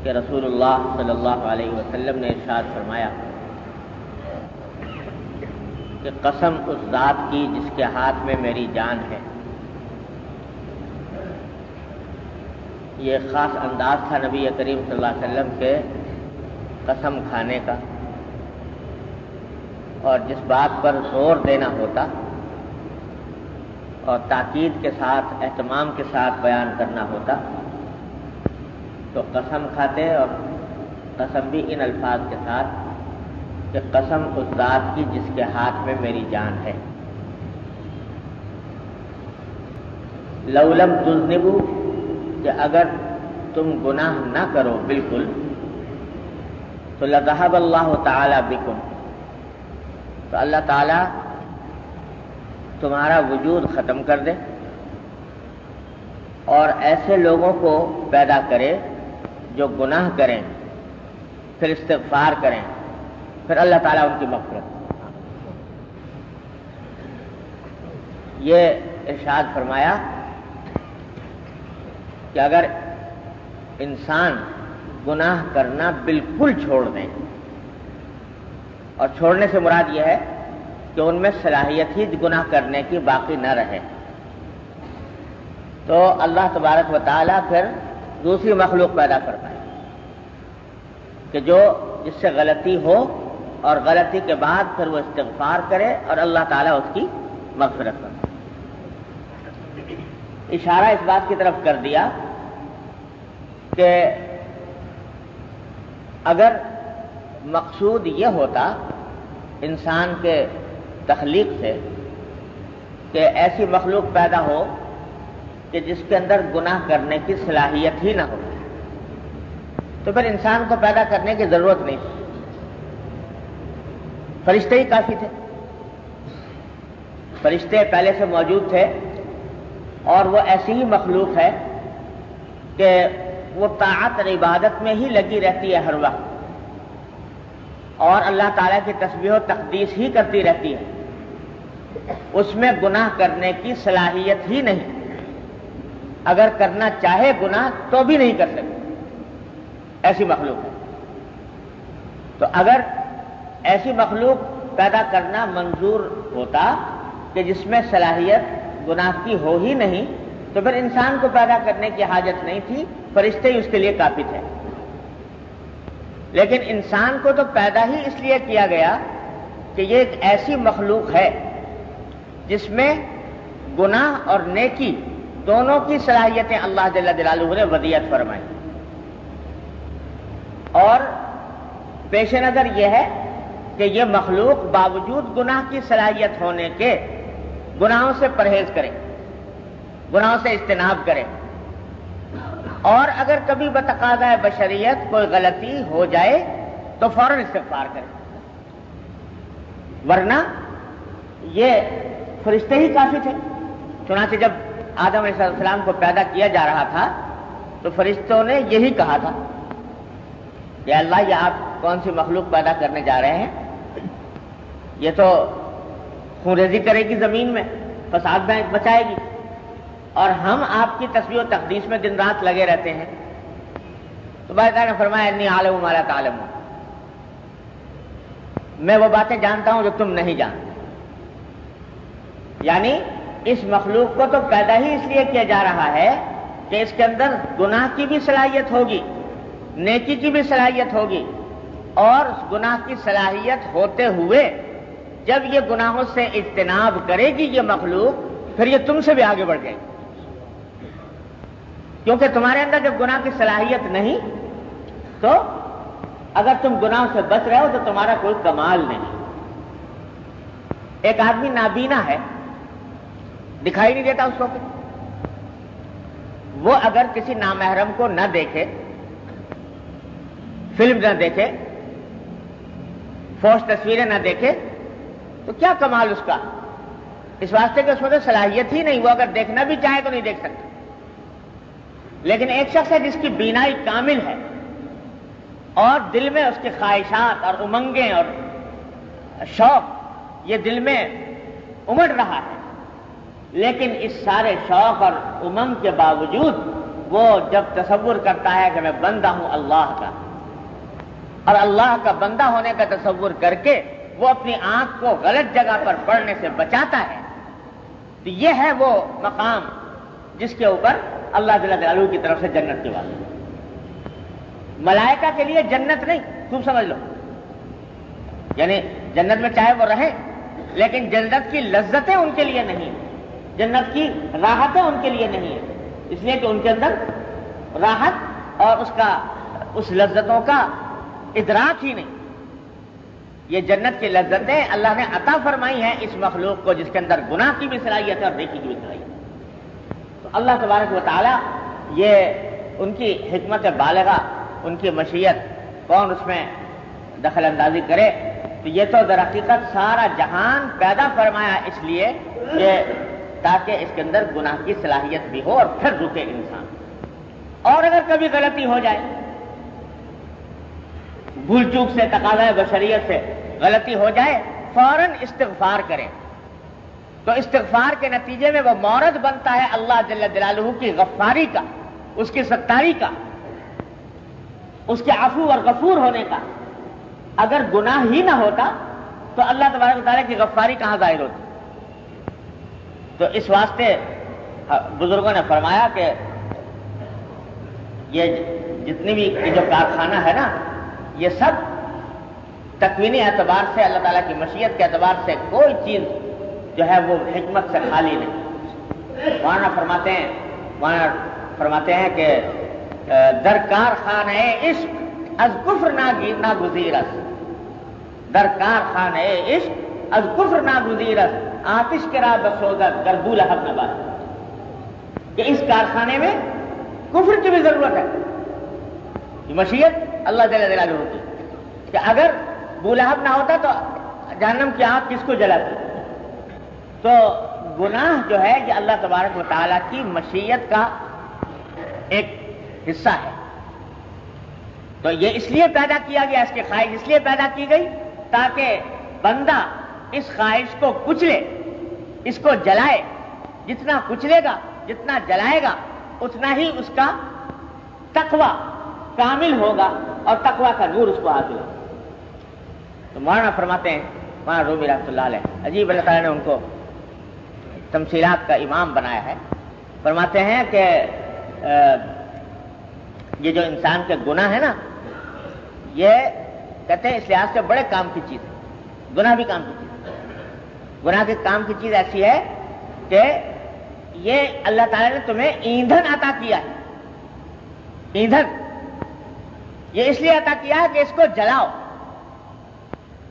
S2: کہ رسول اللہ صلی اللہ علیہ وسلم نے ارشاد فرمایا کہ قسم اس ذات کی جس کے ہاتھ میں میری جان ہے. یہ خاص انداز تھا نبی کریم صلی اللہ علیہ وسلم کے قسم کھانے کا، اور جس بات پر زور دینا ہوتا اور تاکید کے ساتھ اہتمام کے ساتھ بیان کرنا ہوتا تو قسم کھاتے، اور قسم بھی ان الفاظ کے ساتھ کہ قسم اس ذات کی جس کے ہاتھ میں میری جان ہے. لو لم تذنبوا، کہ اگر تم گناہ نہ کرو بالکل تو لذهب اللہ تعالی بکم، تو اللہ تعالی تمہارا وجود ختم کر دے اور ایسے لوگوں کو پیدا کرے جو گناہ کریں پھر استغفار کریں پھر اللہ تعالیٰ ان کی مغفرت. یہ ارشاد فرمایا کہ اگر انسان گناہ کرنا بالکل چھوڑ دیں، اور چھوڑنے سے مراد یہ ہے کہ ان میں صلاحیت ہی گناہ کرنے کی باقی نہ رہے، تو اللہ تبارک و تعالیٰ پھر دوسری مخلوق پیدا کرتا ہے کہ جو جس سے غلطی ہو اور غلطی کے بعد پھر وہ استغفار کرے اور اللہ تعالیٰ اس کی مغفرت کرے. اشارہ اس بات کی طرف کر دیا کہ اگر مقصود یہ ہوتا انسان کے تخلیق سے کہ ایسی مخلوق پیدا ہو کہ جس کے اندر گناہ کرنے کی صلاحیت ہی نہ ہو، تو پھر انسان کو پیدا کرنے کی ضرورت نہیں تھی، فرشتے ہی کافی تھے. فرشتے پہلے سے موجود تھے اور وہ ایسی ہی مخلوق ہے کہ وہ طاعت اور عبادت میں ہی لگی رہتی ہے ہر وقت، اور اللہ تعالیٰ کی تسبیح و تقدیس ہی کرتی رہتی ہے. اس میں گناہ کرنے کی صلاحیت ہی نہیں، اگر کرنا چاہے گناہ تو بھی نہیں کر سکتے، ایسی مخلوق ہے. تو اگر ایسی مخلوق پیدا کرنا منظور ہوتا کہ جس میں صلاحیت گناہ کی ہو ہی نہیں، تو پھر انسان کو پیدا کرنے کی حاجت نہیں تھی، فرشتے ہی اس کے لیے کافی تھے. لیکن انسان کو تو پیدا ہی اس لیے کیا گیا کہ یہ ایک ایسی مخلوق ہے جس میں گناہ اور نیکی دونوں کی صلاحیتیں اللہ جل جلالہ نے ودیعت فرمائی. اور پیش نظر یہ ہے کہ یہ مخلوق باوجود گناہ کی صلاحیت ہونے کے گناہوں سے پرہیز کرے، گناہوں سے اجتناب کرے، اور اگر کبھی بتقاضۂ بشریت کوئی غلطی ہو جائے تو فوراً استغفار کرے. ورنہ یہ فرشتے ہی کافی تھے. چنانچہ جب آدم علیہ السلام کو پیدا کیا جا رہا تھا تو فرشتوں نے یہی کہا تھا کہ اللہ یہ آپ کون سی مخلوق پیدا کرنے جا رہے ہیں، یہ تو خونریزی کرے گی زمین میں، فساد میں بچائے گی، اور ہم آپ کی تسبیح و تقدیس میں دن رات لگے رہتے ہیں. تو باری تعالیٰ نے فرمایا انی عالم ما لا تعلمون، میں وہ باتیں جانتا ہوں جو تم نہیں جانتے. یعنی اس مخلوق کو تو پیدا ہی اس لیے کیا جا رہا ہے کہ اس کے اندر گناہ کی بھی صلاحیت ہوگی، نیکی کی بھی صلاحیت ہوگی، اور اس گناہ کی صلاحیت ہوتے ہوئے جب یہ گناہوں سے اجتناب کرے گی یہ مخلوق، پھر یہ تم سے بھی آگے بڑھ جائے گی. کیونکہ تمہارے اندر جب گناہ کی صلاحیت نہیں تو اگر تم گناہوں سے بچ رہے ہو تو تمہارا کوئی کمال نہیں. ایک آدمی نابینا ہے، دکھائی نہیں دیتا اس کو، وہ اگر کسی نامحرم کو نہ دیکھے، فلم نہ دیکھے، فحش تصویریں نہ دیکھے، تو کیا کمال اس کا؟ اس واسطے کہ اس میں تو صلاحیت ہی نہیں، وہ اگر دیکھنا بھی چاہے تو نہیں دیکھ سکتا. لیکن ایک شخص ہے جس کی بینائی کامل ہے اور دل میں اس کی خواہشات اور امنگیں اور شوق یہ دل میں امڑ رہا ہے، لیکن اس سارے شوق اور امنگ کے باوجود وہ جب تصور کرتا ہے کہ میں بندہ ہوں اللہ کا، اور اللہ کا بندہ ہونے کا تصور کر کے وہ اپنی آنکھ کو غلط جگہ پر پڑنے سے بچاتا ہے، تو یہ ہے وہ مقام جس کے اوپر اللہ جل جلالہ کی طرف سے جنت کی بات ہے. ملائکہ کے لیے جنت نہیں، تم سمجھ لو، یعنی جنت میں چاہے وہ رہیں لیکن جنت کی لذتیں ان کے لیے نہیں، جنت کی راحتیں ان کے لیے نہیں ہیں، اس لیے کہ ان کے اندر راحت اور اس لذتوں کا ادراک ہی نہیں. یہ جنت کی لذتیں اللہ نے عطا فرمائی ہیں اس مخلوق کو جس کے اندر گناہ کی بھی صلاحیت ہے اور نیکی کی بھی صلاحیت ہے. تو اللہ تبارک و تعالیٰ یہ ان کی حکمت بالغہ، ان کی مشیت، کون اس میں دخل اندازی کرے؟ تو یہ تو در حقیقت سارا جہان پیدا فرمایا اس لیے کہ تاکہ اس کے اندر گناہ کی صلاحیت بھی ہو اور پھر رکے انسان. اور اگر کبھی غلطی ہو جائے بھول چوک سے، تقاضۂ بشریت سے غلطی ہو جائے فوراً استغفار کریں، تو استغفار کے نتیجے میں وہ مورد بنتا ہے اللہ جل جلالہ کی غفاری کا، اس کی ستاری کا، اس کے عفو اور غفور ہونے کا۔ اگر گناہ ہی نہ ہوتا تو اللہ تبارک و تعالیٰ کی غفاری کہاں ظاہر ہوتی؟ تو اس واسطے بزرگوں نے فرمایا کہ یہ جتنی بھی جو کارخانہ ہے نا، یہ سب تکوینی اعتبار سے اللہ تعالیٰ کی مشیت کے اعتبار سے کوئی چیز جو ہے وہ حکمت سے خالی نہیں۔ مولانا فرماتے ہیں کہ درکار خانہ عشق از کفر ناگزیرست، درکار خانہ عشق از کفر ناگزیرست، آتش کرا بسوزد گر بولہب نبات، کہ اس کارخانے میں کفر کی بھی ضرورت ہے، یہ مشیت اللہ جل جلالہ ہوتی کہ اگر بولہب نہ ہوتا تو جہنم کی آگ کس کو جلاتی؟ تو گناہ جو ہے یہ اللہ تبارک و تعالیٰ کی مشیت کا ایک حصہ ہے۔ تو یہ اس لیے پیدا کیا گیا، اس کی خواہش اس لیے پیدا کی گئی تاکہ بندہ اس خواہش کو کچلے، اس کو جلائے۔ جتنا کچلے گا، جتنا جلائے گا، اتنا ہی اس کا تقوی کامل ہوگا اور تقوی کا نور اس کو حاصل ہوگا۔ تو مولانا فرماتے ہیں، مولانا رومی رحمۃ اللہ علیہ، عجیب اللہ تعالیٰ نے ان کو تمثیلات کا امام بنایا ہے۔ فرماتے ہیں کہ یہ جو انسان کے گناہ ہے نا، یہ کہتے ہیں اس لحاظ سے بڑے کام کی چیز ہے، گناہ بھی کام کی چیز ہے۔ گناہ کے کام کی چیز ایسی ہے کہ یہ اللہ تعالیٰ نے تمہیں ایندھن عطا کیا ہے۔ ایندھن یہ اس لیے عطا کیا ہے کہ اس کو جلاؤ،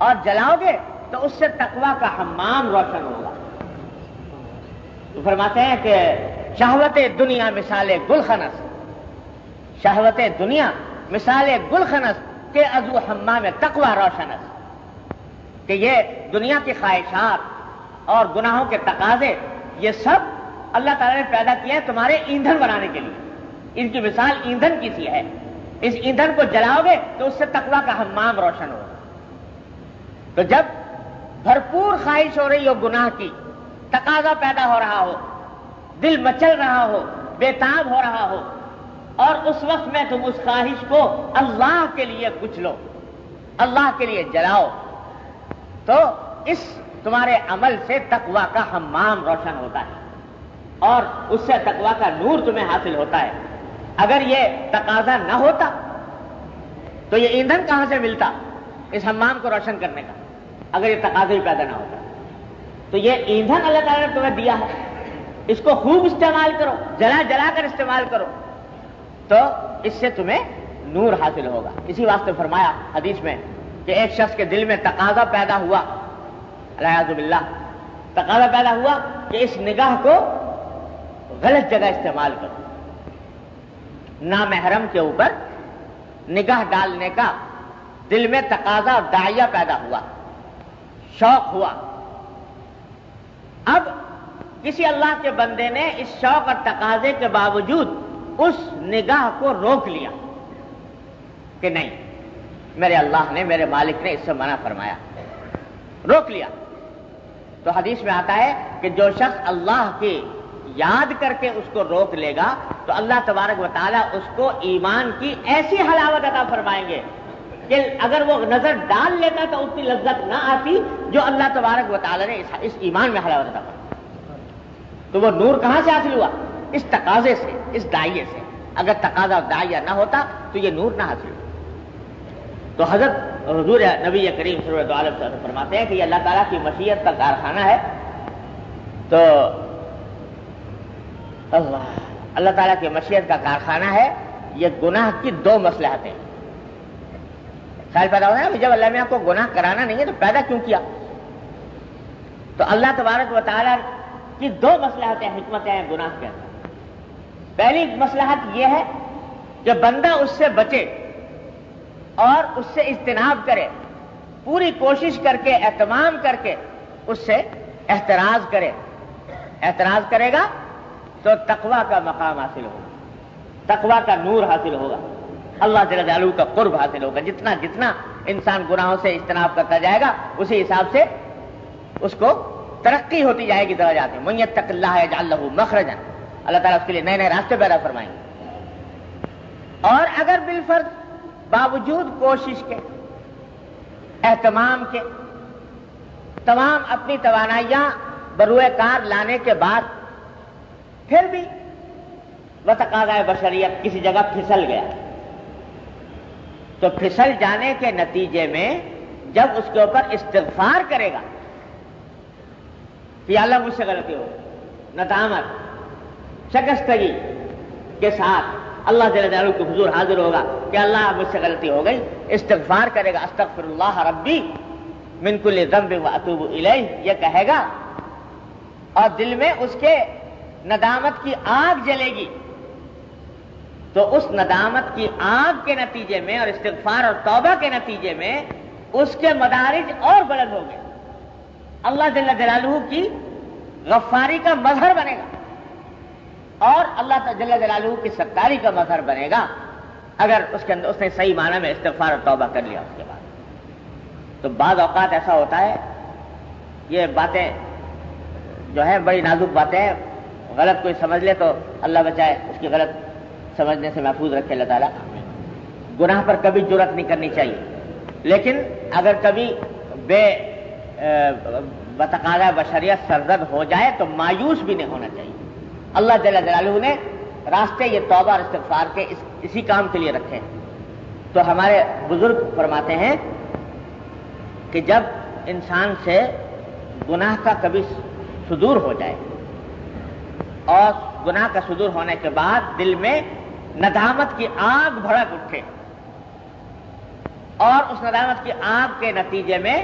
S2: اور جلاؤ گے تو اس سے تقوی کا حمام روشن ہوگا۔ تو فرماتے ہیں کہ شہوت دنیا مثال گلخنس، شہوت دنیا مثال گلخنس کے ازو حمام تقوی روشنس، کہ یہ دنیا کی خواہشات اور گناہوں کے تقاضے یہ سب اللہ تعالیٰ نے پیدا کیے ہیں تمہارے ایندھن بنانے کے لیے۔ ان کی مثال ایندھن کی سی ہے، اس ایندھن کو جلاؤ گے تو اس سے تقوی کا حمام روشن ہوگا۔ تو جب بھرپور خواہش ہو رہی ہو گناہ کی، تقاضا پیدا ہو رہا ہو، دل مچل رہا ہو، بےتاب ہو رہا ہو، اور اس وقت میں تم اس خواہش کو اللہ کے لیے کچلو، اللہ کے لیے جلاؤ، تو اس تمہارے عمل سے تقوی کا حمام روشن ہوتا ہے اور اس سے تقوی کا نور تمہیں حاصل ہوتا ہے۔ اگر یہ تقاضا نہ ہوتا تو یہ ایندھن کہاں سے ملتا اس حمام کو روشن کرنے کا؟ اگر یہ تقاضا ہی پیدا نہ ہوتا تو یہ ایندھن اللہ تعالیٰ نے تمہیں دیا ہے، اس کو خوب استعمال کرو، جلا جلا کر استعمال کرو، تو اس سے تمہیں نور حاصل ہوگا۔ اسی واسطے فرمایا حدیث میں کہ ایک شخص کے دل میں تقاضا پیدا ہوا، الیاذ باللہ، تقاضا پیدا ہوا کہ اس نگاہ کو غلط جگہ استعمال کرو، نامحرم کے اوپر نگاہ ڈالنے کا دل میں تقاضا اور داعیہ پیدا ہوا، شوق ہوا۔ اب کسی اللہ کے بندے نے اس شوق اور تقاضے کے باوجود اس نگاہ کو روک لیا کہ نہیں، میرے اللہ نے، میرے مالک نے اس سے منع فرمایا، روک لیا۔ تو حدیث میں آتا ہے کہ جو شخص اللہ کی یاد کر کے اس کو روک لے گا تو اللہ تبارک و تعالیٰ اس کو ایمان کی ایسی حلاوت عطا فرمائیں گے کہ اگر وہ نظر ڈال لیتا تو اتنی لذت نہ آتی جو اللہ تبارک و تعالیٰ نے اس ایمان میں حلاوت عطا فرمائی۔ تو وہ نور کہاں سے حاصل ہوا؟ اس تقاضے سے، اس داعیے سے۔ اگر تقاضا اور داعیہ نہ ہوتا تو یہ نور نہ حاصل ہوتا۔ تو حضرت حضور نبی کریم صلی اللہ علیہ وسلم فرماتے ہیں کہ یہ اللہ تعالیٰ کی مشیت کا کارخانہ ہے۔ تو اللہ تعالیٰ کی مشیت کا کارخانہ ہے، یہ گناہ کی دو مصلحتیں۔ خیال پیدا ہوتا ہے جب اللہ میاں کو گناہ کرانا نہیں ہے تو پیدا کیوں کیا؟ تو اللہ تبارک و تعالیٰ کی دو مصلحتیں، حکمتیں ہیں گناہ کے اندر۔ پہلی مصلحت یہ ہے کہ بندہ اس سے بچے اور اس سے اجتناب کرے، پوری کوشش کر کے، اہتمام کر کے اس سے احتراز کرے۔ احتراز کرے گا تو تقوی کا مقام حاصل ہوگا، تقوی کا نور حاصل ہوگا۔ اللہ جل جلالہ کا قرب حاصل ہوگا. جتنا جتنا انسان گناہوں سے اجتناب کرتا جائے گا اسی حساب سے اس کو ترقی ہوتی جائے گی درجات میں. من یتق اللہ یجعل لہ مخرجا, اللہ تعالیٰ اس کے لیے نئے نئے راستے پیدا فرمائیں گے. اور اگر بالفرض باوجود کوشش کے, اہتمام کے, تمام اپنی توانائیاں بروئے کار لانے کے بعد پھر بھی بتقاضائے بشریت کسی جگہ پھسل گیا, تو پھسل جانے کے نتیجے میں جب اس کے اوپر استغفار کرے گا کہ اللہ مجھ سے غلطی ہو, ندامت شکستگی کے ساتھ اللہ جل جلالہ کے حضور حاضر ہوگا کہ اللہ مجھ سے غلطی ہو گئی, استغفار کرے گا, استغفر اللہ ربی من کل ذنب واتوب الیہ, یہ کہے گا, اور دل میں اس کے ندامت کی آگ جلے گی. تو اس ندامت کی آگ کے نتیجے میں اور استغفار اور توبہ کے نتیجے میں اس کے مدارج اور بلند ہو گئے, اللہ جل جلالہ کی غفاری کا مظہر بنے گا اور اللہ جل جلالہ کی ستاری کا مظہر بنے گا اگر اس کے اندر اس نے صحیح معنی میں استغفار اور توبہ کر لیا اس کے بعد. تو بعض اوقات ایسا ہوتا ہے, یہ باتیں جو ہے بڑی نازک باتیں ہیں, غلط کوئی سمجھ لے تو اللہ بچائے اس کی غلط سمجھنے سے محفوظ رکھے اللہ تعالیٰ. گناہ پر کبھی جرأت نہیں کرنی چاہیے, لیکن اگر کبھی بتقاضا بشریت سرزد ہو جائے تو مایوس بھی نہیں ہونا چاہیے. اللہ جل جلالہ نے راستے یہ توبہ اور استغفار کے اسی کام کے لیے رکھے ہیں. تو ہمارے بزرگ فرماتے ہیں کہ جب انسان سے گناہ کا کبھی صدور ہو جائے اور گناہ کا صدور ہونے کے بعد دل میں ندامت کی آگ بھڑک اٹھے اور اس ندامت کی آگ کے نتیجے میں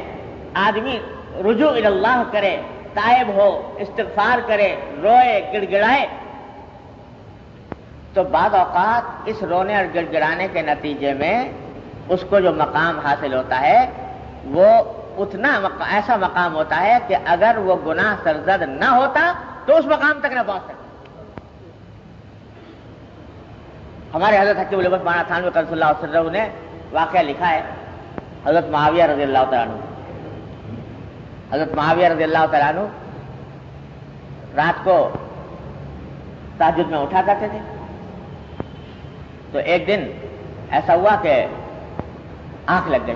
S2: آدمی رجوع الی اللہ کرے, تائب ہو, استغفار کرے, روئے, گڑ گڑائے, تو بعض اوقات اس رونے اور گڑ گڑانے کے نتیجے میں اس کو جو مقام حاصل ہوتا ہے وہ اتنا ایسا مقام ہوتا ہے کہ اگر وہ گناہ سرزد نہ ہوتا تو اس مقام تک نہ پہنچ سکتا. ہمارے حضرت حکیم الامت مولانا تھانوی قدس اللہ سرہ نے واقعہ لکھا ہے. حضرت معاویہ رضی اللہ تعالیٰ عنہ, حضرت معاویہ رضی اللہ تعالیٰ عنہ رات کو تہجد میں اٹھا کرتے تھے. تو ایک دن ایسا ہوا کہ آنکھ لگ گئی,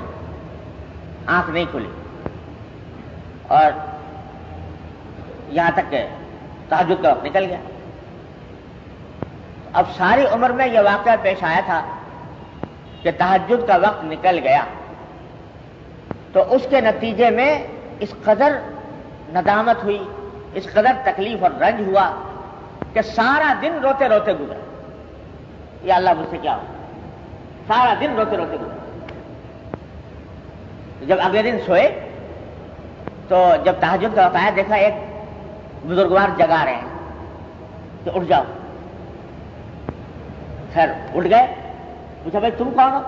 S2: آنکھ نہیں کھلی اور یہاں تک کہ تہجد کا وقت نکل گیا. اب ساری عمر میں یہ واقعہ پیش آیا تھا کہ تہجد کا وقت نکل گیا, تو اس کے نتیجے میں اس قدر ندامت ہوئی, اس قدر تکلیف اور رنج ہوا کہ سارا دن روتے روتے گزرا. یا اللہ مجھ سے کیا ہو, سارا دن روتے روتے گزرا. جب اگلے دن سوئے تو جب تہجد کا وقت آیا دیکھا ایک بزرگوار جگا رہے ہیں کہ اٹھ جاؤ. خیر اٹھ گئے, پوچھا بھائی تم کون ہو؟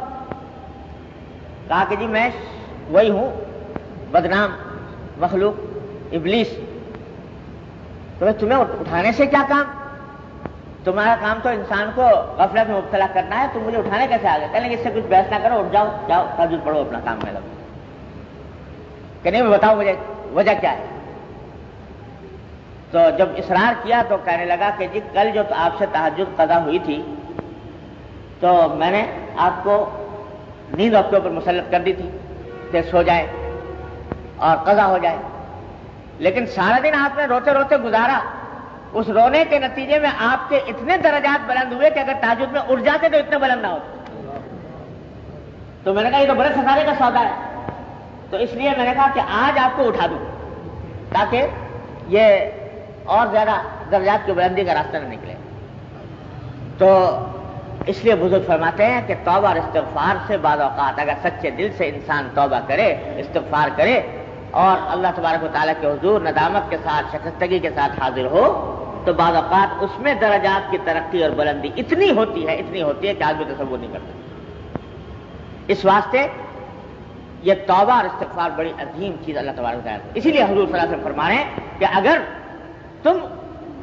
S2: کہا کہ جی میں وہی ہوں بدنام مخلوق ابلیس. تو تمہیں اٹھانے سے کیا کام؟ تمہارا کام تو انسان کو غفلت میں مبتلا کرنا ہے, تم مجھے اٹھانے کیسے آ گئے؟ کہنے کہ اس سے کچھ بحث نہ کرو, اٹھ جاؤ, جاؤ تہجد پڑھو, اپنا کام میں لگو. کہ نہیں بتاؤ مجھے وجہ کیا ہے. تو جب اصرار کیا تو کہنے لگا کہ جی کل جو آپ سے تہجد قضا ہوئی تھی تو میں نے آپ کو نیند آپ کے اوپر مسلط کر دی تھی کہ سو جائے اور قضا ہو جائے, لیکن سارا دن آپ نے روتے روتے گزارا. اس رونے کے نتیجے میں آپ کے اتنے درجات بلند ہوئے کہ اگر تہجد میں اٹھ جاتے تو اتنے بلند نہ ہوتے. تو میں نے کہا یہ تو بڑے خسارے کا سودا ہے. تو اس لیے میں نے کہا کہ آج آپ کو اٹھا دوں تاکہ یہ اور زیادہ درجات کی بلندی کا راستہ نہ نکلے. تو اس لیے بزرگ فرماتے ہیں کہ توبہ اور استغفار سے بعض اوقات اگر سچے دل سے انسان توبہ کرے, استغفار کرے اور اللہ تبارک و تعالیٰ کے حضور ندامت کے ساتھ, شکستگی کے ساتھ حاضر ہو, تو بعض اوقات اس میں درجات کی ترقی اور بلندی اتنی ہوتی ہے کہ آدمی تصور نہیں کرتا. اس واسطے یہ توبہ اور استغفار بڑی عظیم چیز اللہ تبارک و تعالیٰ. اسی لیے حضور صلی اللہ علیہ وسلم فرما رہے ہیں کہ اگر تم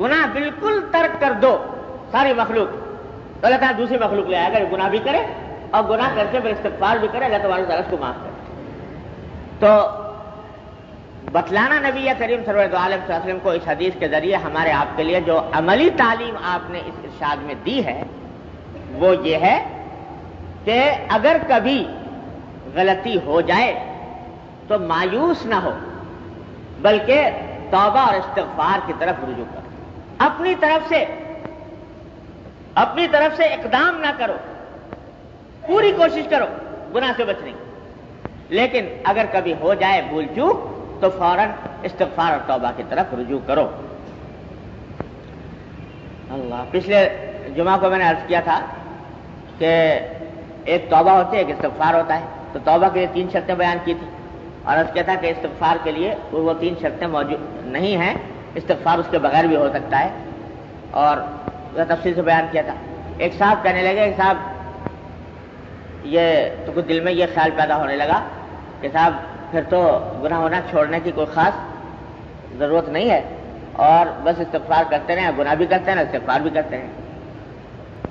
S2: گناہ بالکل ترک کر دو ساری مخلوق, تو اللہ تعالیٰ دوسری مخلوق لے آئے گا, گناہ بھی کرے اور گناہ کرتے پھر استغفار بھی کرے، اللہ تبارک و تعالیٰ اس کو معاف کرے۔ تو بتلانا نبی کریم صلی اللہ علیہ وسلم کو اس حدیث کے ذریعے ہمارے آپ کے لیے جو عملی تعلیم آپ نے اس ارشاد میں دی ہے وہ یہ ہے کہ اگر کبھی غلطی ہو جائے تو مایوس نہ ہو، بلکہ توبہ اور استغفار کی طرف رجوع کرو۔ اپنی طرف سے اقدام نہ کرو، پوری کوشش کرو گناہ سے بچنے کی، لیکن اگر کبھی ہو جائے بھول چوک تو فوراً استغفار اور توبہ کی طرف رجوع کرو۔ اللہ، پچھلے جمعہ کو میں نے عرض کیا تھا کہ ایک توبہ ہوتی ہے، ایک استغفار ہوتا ہے، تو توبہ کے لیے 3 شرطیں بیان کی تھی، اور عرض کیا تھا کہ استغفار کے لیے وہ 3 شرطیں موجود نہیں ہیں، استغفار اس کے بغیر بھی ہو سکتا ہے، اور تفصیل سے بیان کیا تھا۔ ایک صاحب کہنے لگے کہ صاحب یہ تو کچھ دل میں یہ خیال پیدا ہونے لگا کہ صاحب پھر تو گناہ ہونا چھوڑنے کی کوئی خاص ضرورت نہیں ہے، اور بس استغفار کرتے رہیں، گناہ بھی کرتے ہیں استغفار بھی کرتے ہیں۔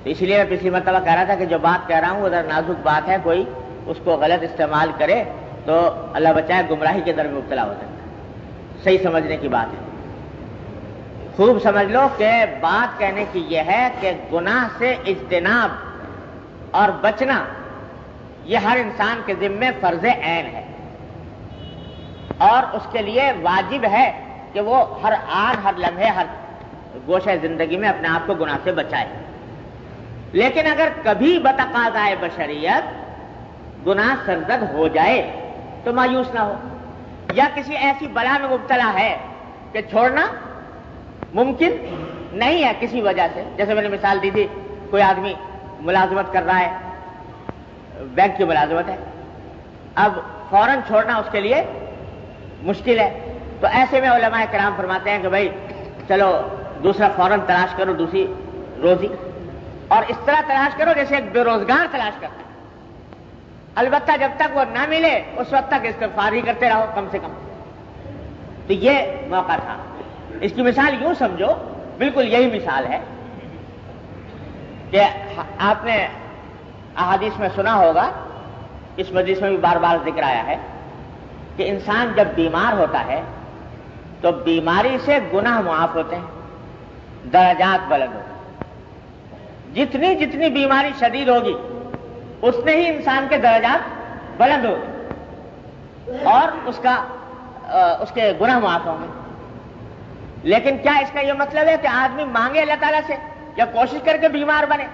S2: تو اس لیے میں پچھلی مرتبہ کہہ رہا تھا کہ جو بات کہہ رہا ہوں وہ ذرا نازک بات ہے، کوئی اس کو غلط استعمال کرے تو اللہ بچائے گمراہی کے در میں مبتلا ہو سکتا ہے۔ صحیح سمجھنے کی بات ہے، خوب سمجھ لو کہ بات کہنے کی یہ ہے کہ گناہ سے اجتناب اور بچنا یہ ہر انسان کے ذمے فرض عین ہے، اور اس کے لیے واجب ہے کہ وہ ہر آن ہر لمحے ہر گوشہ زندگی میں اپنے آپ کو گناہ سے بچائے۔ لیکن اگر کبھی بتقاضائے بشریت گناہ سرزد ہو جائے تو مایوس نہ ہو، یا کسی ایسی بلا میں مبتلا ہے کہ چھوڑنا ممکن نہیں ہے کسی وجہ سے، جیسے میں نے مثال دی تھی، کوئی آدمی ملازمت کر رہا ہے، بینک کی ملازمت ہے، اب فوراً چھوڑنا اس کے لیے مشکل ہے، تو ایسے میں علماء کرام فرماتے ہیں کہ بھائی چلو دوسرا فوراً تلاش کرو، دوسری روزی، اور اس طرح تلاش کرو جیسے ایک بے روزگار تلاش کرتا ہے، البتہ جب تک وہ نہ ملے اس وقت تک استغفار ہی کرتے رہو کم سے کم۔ تو یہ موقع تھا۔ اس کی مثال یوں سمجھو، بالکل یہی مثال ہے کہ آپ نے احادیث میں سنا ہوگا، اس مجلس میں بھی بار بار ذکر آیا ہے کہ انسان جب بیمار ہوتا ہے تو بیماری سے گناہ معاف ہوتے ہیں، درجات بلند ہوتے ہیں۔ جتنی جتنی بیماری شدید ہوگی اتنے ہی انسان کے درجات بلند ہوگے اور اس کے گناہ معاف ہوں گے۔ لیکن کیا اس کا یہ مطلب ہے کہ آدمی مانگے اللہ تعالیٰ سے یا کوشش کر کے بیمار بنے؟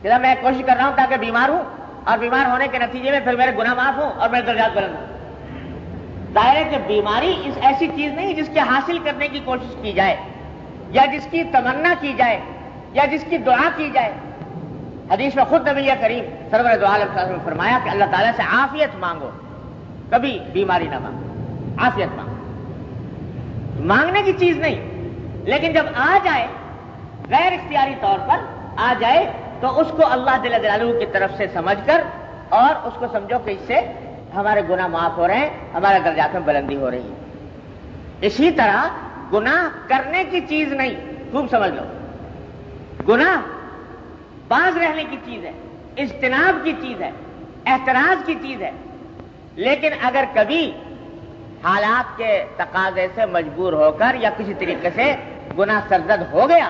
S2: کہ میں کوشش کر رہا ہوں تاکہ بیمار ہوں، اور بیمار ہونے کے نتیجے میں پھر میرے گناہ معاف ہوں اور میرے درجات بلند ہوں۔ ظاہر ہے کہ بیماری اس ایسی چیز نہیں جس کے حاصل کرنے کی کوشش کی جائے، یا جس کی تمنا کی جائے، یا جس کی دعا کی جائے۔ حدیث میں خود نبی کریم سرور دو عالم صلی اللہ علیہ وسلم نے فرمایا کہ اللہ تعالیٰ سے عافیت مانگو، کبھی بیماری نہ مانگو، عافیت مانگو۔ مانگنے کی چیز نہیں، لیکن جب آ جائے غیر اختیاری طور پر آ جائے تو اس کو اللہ جل جلالہ کی طرف سے سمجھ کر، اور اس کو سمجھو کہ اس سے ہمارے گناہ معاف ہو رہے ہیں، ہمارے درجات میں بلندی ہو رہی ہے۔ اسی طرح گناہ کرنے کی چیز نہیں، خوب سمجھ لو، گناہ باز رہنے کی چیز ہے، اجتناب کی چیز ہے، احتراز کی چیز ہے، لیکن اگر کبھی حالات کے تقاضے سے مجبور ہو کر یا کسی طریقے سے گناہ سرزد ہو گیا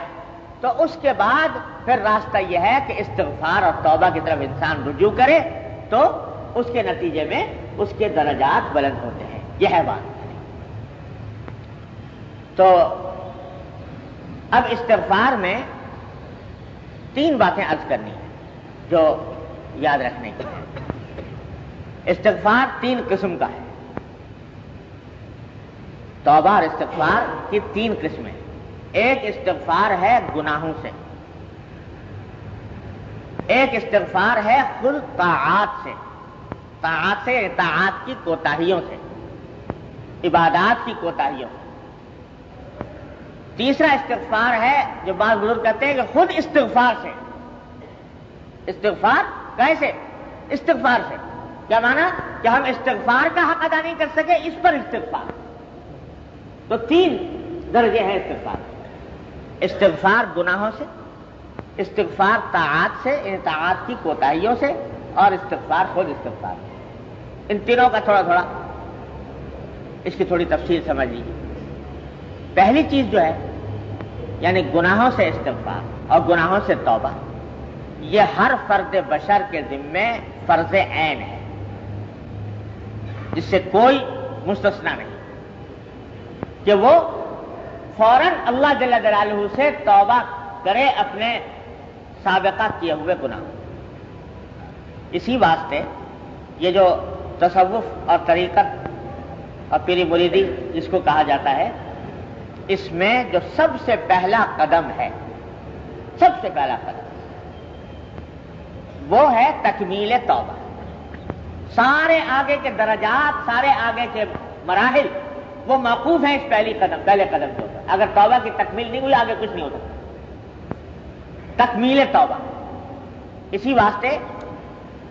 S2: تو اس کے بعد پھر راستہ یہ ہے کہ استغفار اور توبہ کی طرف انسان رجوع کرے تو اس کے نتیجے میں اس کے درجات بلند ہوتے ہیں۔ یہ ہے بات۔ تو اب استغفار میں 3 باتیں عرض کرنی ہیں جو یاد رکھنے کی ہیں۔ استغفار 3 قسم کا ہے، توبہ اور استغفار کی 3 قسمیں۔ ایک استغفار ہے گناہوں سے، ایک استغفار ہے خود طاعات سے، طاعات سے طاعات کی کوتاہیوں سے، عبادات کی کوتاہیوں سے۔ تیسرا استغفار ہے جو بعض بزرگ کہتے ہیں کہ خود استغفار سے۔ استغفار کیسے؟ استغفار سے کیا معنی؟ کہ ہم استغفار کا حق ادا نہیں کر سکے، اس پر استغفار۔ تو 3 درجے ہیں استغفار۔ استغفار گناہوں سے، استغفار طاعات سے، ان طاعات کی کوتاہیوں سے، اور استغفار خود استغفار. ان تینوں کا تھوڑا تھوڑا اس کی تھوڑی تفصیل سمجھ لیجیے. پہلی چیز جو ہے یعنی گناہوں سے استغفار اور گناہوں سے توبہ، یہ ہر فرد بشر کے ذمے فرض عین ہے، جس سے کوئی مستثنا نہیں کہ وہ فوراً اللہ جل جلالہ سے توبہ کرے اپنے سابقہ کیے ہوئے گناہ. اسی واسطے یہ جو تصوف اور طریقت اور پیری مریدی جس کو کہا جاتا ہے، اس میں جو سب سے پہلا قدم ہے، سب سے پہلا قدم وہ ہے تکمیل توبہ. سارے آگے کے درجات، سارے آگے کے مراحل وہ موقوف ہیں اس پہلے قدم کے اوپر. اگر توبہ کی تکمیل نہیں ہوئی آگے کچھ نہیں ہو سکتا. تکمیل توبہ. اسی واسطے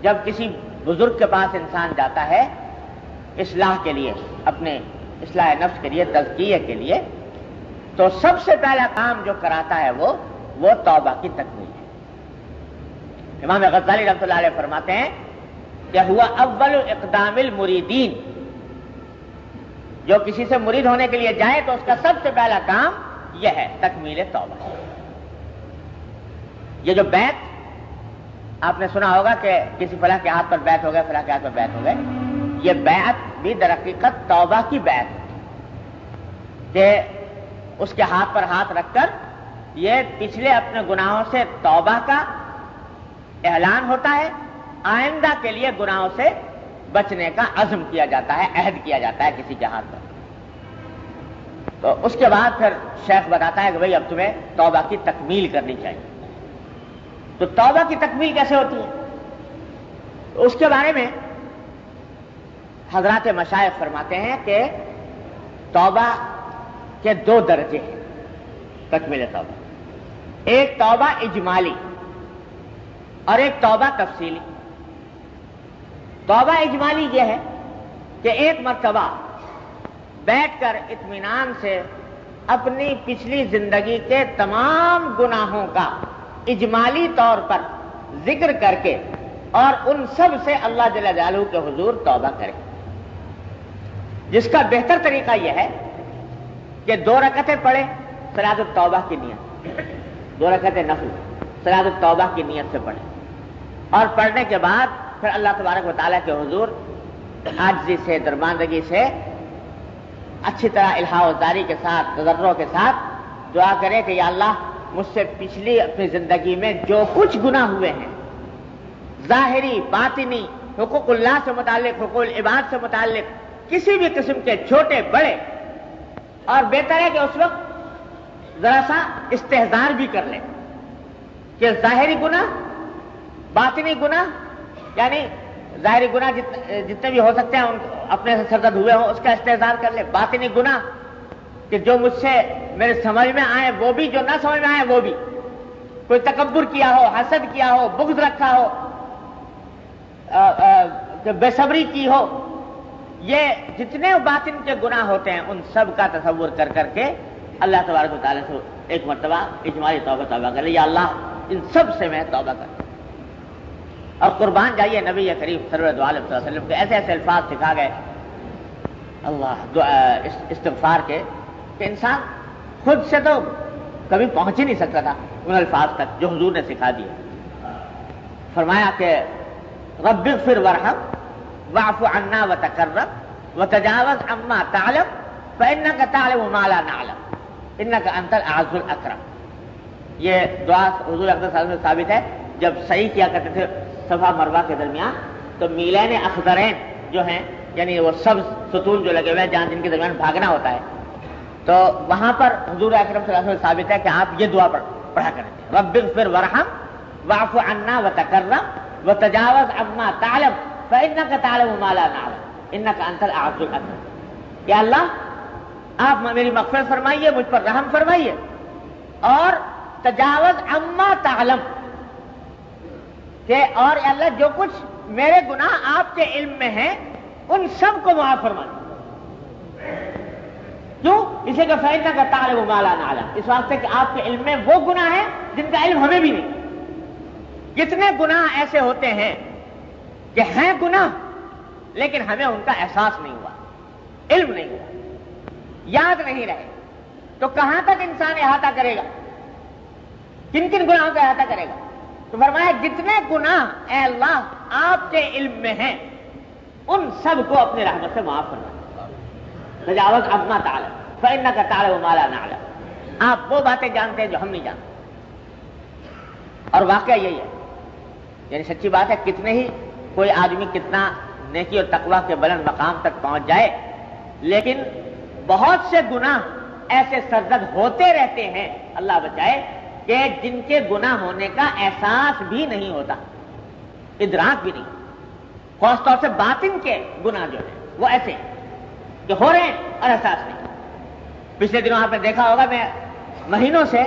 S2: جب کسی بزرگ کے پاس انسان جاتا ہے اصلاح کے لیے، اپنے اصلاح نفس کے لیے، تزکیے کے لیے، تو سب سے پہلا کام جو کراتا ہے وہ توبہ کی تکمیل ہے. امام غزالی رحمۃ اللہ علیہ فرماتے ہیں کہ ہوا اول اقدام المریدین، جو کسی سے مرید ہونے کے لیے جائے تو اس کا سب سے پہلا کام یہ ہے تکمیل توبہ. یہ جو بیعت آپ نے سنا ہوگا کہ کسی فلاں کے ہاتھ پر بیعت ہو گئے، فلاں کے ہاتھ پر بیعت ہو گئے، یہ بیعت بھی در حقیقت توبہ کی بیعت کہ اس کے ہاتھ پر ہاتھ رکھ کر یہ پچھلے اپنے گناہوں سے توبہ کا اعلان ہوتا ہے، آئندہ کے لیے گناہوں سے بچنے کا عزم کیا جاتا ہے، عہد کیا جاتا ہے کسی کے ہاتھ پر. تو اس کے بعد پھر شیخ بتاتا ہے کہ بھئی اب تمہیں توبہ کی تکمیل کرنی چاہیے. تو توبہ کی تکمیل کیسے ہوتی ہے؟ اس کے بارے میں حضرات مشائخ فرماتے ہیں کہ توبہ کے دو درجے ہیں تکمیل توبہ. ایک توبہ اجمالی اور ایک توبہ تفصیلی. توبہ اجمالی یہ ہے کہ ایک مرتبہ بیٹھ کر اطمینان سے اپنی پچھلی زندگی کے تمام گناہوں کا اجمالی طور پر ذکر کر کے اور ان سب سے اللہ جل جلالہ کے حضور توبہ کرے. جس کا بہتر طریقہ یہ ہے کہ 2 رکعتیں پڑھے صلاۃ التوبہ کی نیت، 2 رکعتیں نفل صلاۃ التوبہ کی نیت سے پڑھے، اور پڑھنے کے بعد پھر اللہ تبارک و تعالیٰ کے حضور عاجزی سے، درماندگی سے، اچھی طرح الہا و زاری کے ساتھ، تضرع کے ساتھ دعا کرے کہ یا اللہ مجھ سے پچھلی اپنی زندگی میں جو کچھ گناہ ہوئے ہیں، ظاہری باطنی، حقوق اللہ سے متعلق، حقوق العباد سے متعلق، کسی بھی قسم کے چھوٹے بڑے، اور بہتر ہے کہ اس وقت ذرا سا استحضار بھی کر لیں کہ ظاہری گناہ، باطنی گناہ، یعنی ظاہری گناہ جتنے بھی ہو سکتے ہیں ان اپنے سے سرزد ہوئے ہوں اس کا استحضار کر لے. باطنی گناہ کہ جو مجھ سے میرے سمجھ میں آئے وہ بھی، جو نہ سمجھ میں آئے وہ بھی، کوئی تکبر کیا ہو، حسد کیا ہو، بغض رکھا ہو، بے صبری کی ہو، یہ جتنے باطن کے گناہ ہوتے ہیں ان سب کا تصور کر کر کے اللہ تبارک و تعالیٰ سے ایک مرتبہ اجمالی توبہ کر لے، یا اللہ ان سب سے میں توبہ کرتا ہوں. اور قربان جائیے نبی کریم سرور دو عالم صلی اللہ علیہ وسلم کے ایسے ایسے الفاظ سکھا گئے استغفار کے کہ انسان خود سے تو کبھی پہنچ ہی نہیں سکتا تھا ان الفاظ تک جو حضور نے سکھا دیے. فرمایا کہ رب اغفر وارحم واعف عنا وتکرم وتجاوز عما تعلم فإنك تعلم ما لا نعلم إنك أنت الأعز الأكرم. یہ دعا حضور اقدس صلی اللہ علیہ وسلم سے ثابت ہے. جب صحیح کیا کرتے تھے صفا مروہ کے درمیان تو میلین اخضرین جو ہیں یعنی وہ سبز ستون جو لگے ہوئے ہیں جہاں جن کے درمیان بھاگنا ہوتا ہے، تو وہاں پر حضور اکرم صلی اللہ علیہ وسلم ثابت ہے کہ آپ یہ دعا پڑھا کریں گے، رب اغفر وارحم واعف عنا وتکرم وتجاوز عما تعلم فإنك تعلم ما لا نعلم إنك أنت الأعز الأكرم. یا اللہ آپ میری مغفرت فرمائیے، مجھ پر رحم فرمائیے، اور تجاوز عما تعلم کہ اور اللہ جو کچھ میرے گناہ آپ کے علم میں ہیں ان سب کو معاف فرمائیے. کیوں؟ اسے کہ فَإِنَّكَ تَعْلَمُ مَا لَا نَعْلَمُ، اس واسطے کہ آپ کے علم میں وہ گناہ ہیں جن کا علم ہمیں بھی نہیں۔ کتنے گناہ ایسے ہوتے ہیں کہ ہیں گناہ لیکن ہمیں ان کا احساس نہیں ہوا، علم نہیں ہوا، یاد نہیں رہے، تو کہاں تک انسان احاطہ کرے گا؟ کن کن گناہوں کا احاطہ کرے گا؟ تو فرمایا جتنے گناہ اے اللہ آپ کے علم میں ہیں ان سب کو اپنی رحمت سے معاف کرنا۔ تجاوز عما تعلم فإنك تعلم ما لا نعلم، آپ وہ باتیں جانتے ہیں جو ہم نہیں جانتے۔ اور واقعہ یہی ہے، یعنی سچی بات ہے، کتنے ہی کوئی آدمی کتنا نیکی اور تقوی کے بلند مقام تک پہنچ جائے، لیکن بہت سے گناہ ایسے سرزد ہوتے رہتے ہیں، اللہ بچائے، کہ جن کے گناہ ہونے کا احساس بھی نہیں ہوتا، ادراک بھی نہیں، خاص طور سے باطن کے گناہ جو ہیں وہ ایسے کہ ہو رہے ہیں اور احساس نہیں۔ پچھلے دنوں آپ نے دیکھا ہوگا، میں مہینوں سے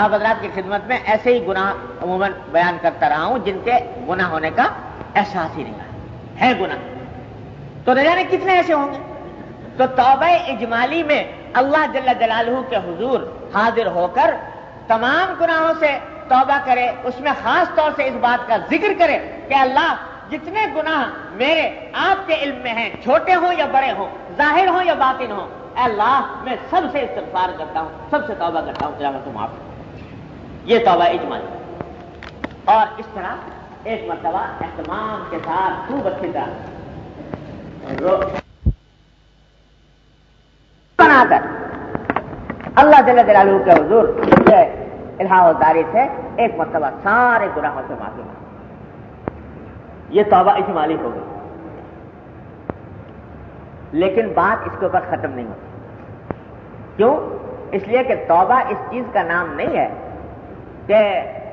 S2: آپ حضرات کی خدمت میں ایسے ہی گناہ عموماً بیان کرتا رہا ہوں جن کے گناہ ہونے کا احساس ہی نہیں ہے گناہ، تو نہ جانے کتنے ایسے ہوں گے۔ تو توبہ اجمالی میں اللہ جل جلالہ کے حضور حاضر ہو کر تمام گناہوں سے توبہ کرے، اس میں خاص طور سے اس بات کا ذکر کرے کہ اللہ جتنے گناہ میرے آپ کے علم میں ہیں، چھوٹے ہوں یا بڑے ہوں، ظاہر ہوں یا باطن ہوں، اے اللہ میں سب سے استغفار کرتا ہوں، سب سے توبہ کرتا ہوں، تیرا تو معاف۔ یہ توبہ اجمالی۔ اور اس طرح ایک مرتبہ اہتمام کے ساتھ خوب اچھی طرح بنا کر اللہ جل جلالہ کے حضور الہا و داری سے ایک مرتبہ سارے گناہوں سے معافی مانگی، یہ توبہ اجمالی ہو گئی۔ لیکن بات اس کے اوپر ختم نہیں ہوتی، کیوں؟ اس لیے کہ توبہ اس چیز کا نام نہیں ہے کہ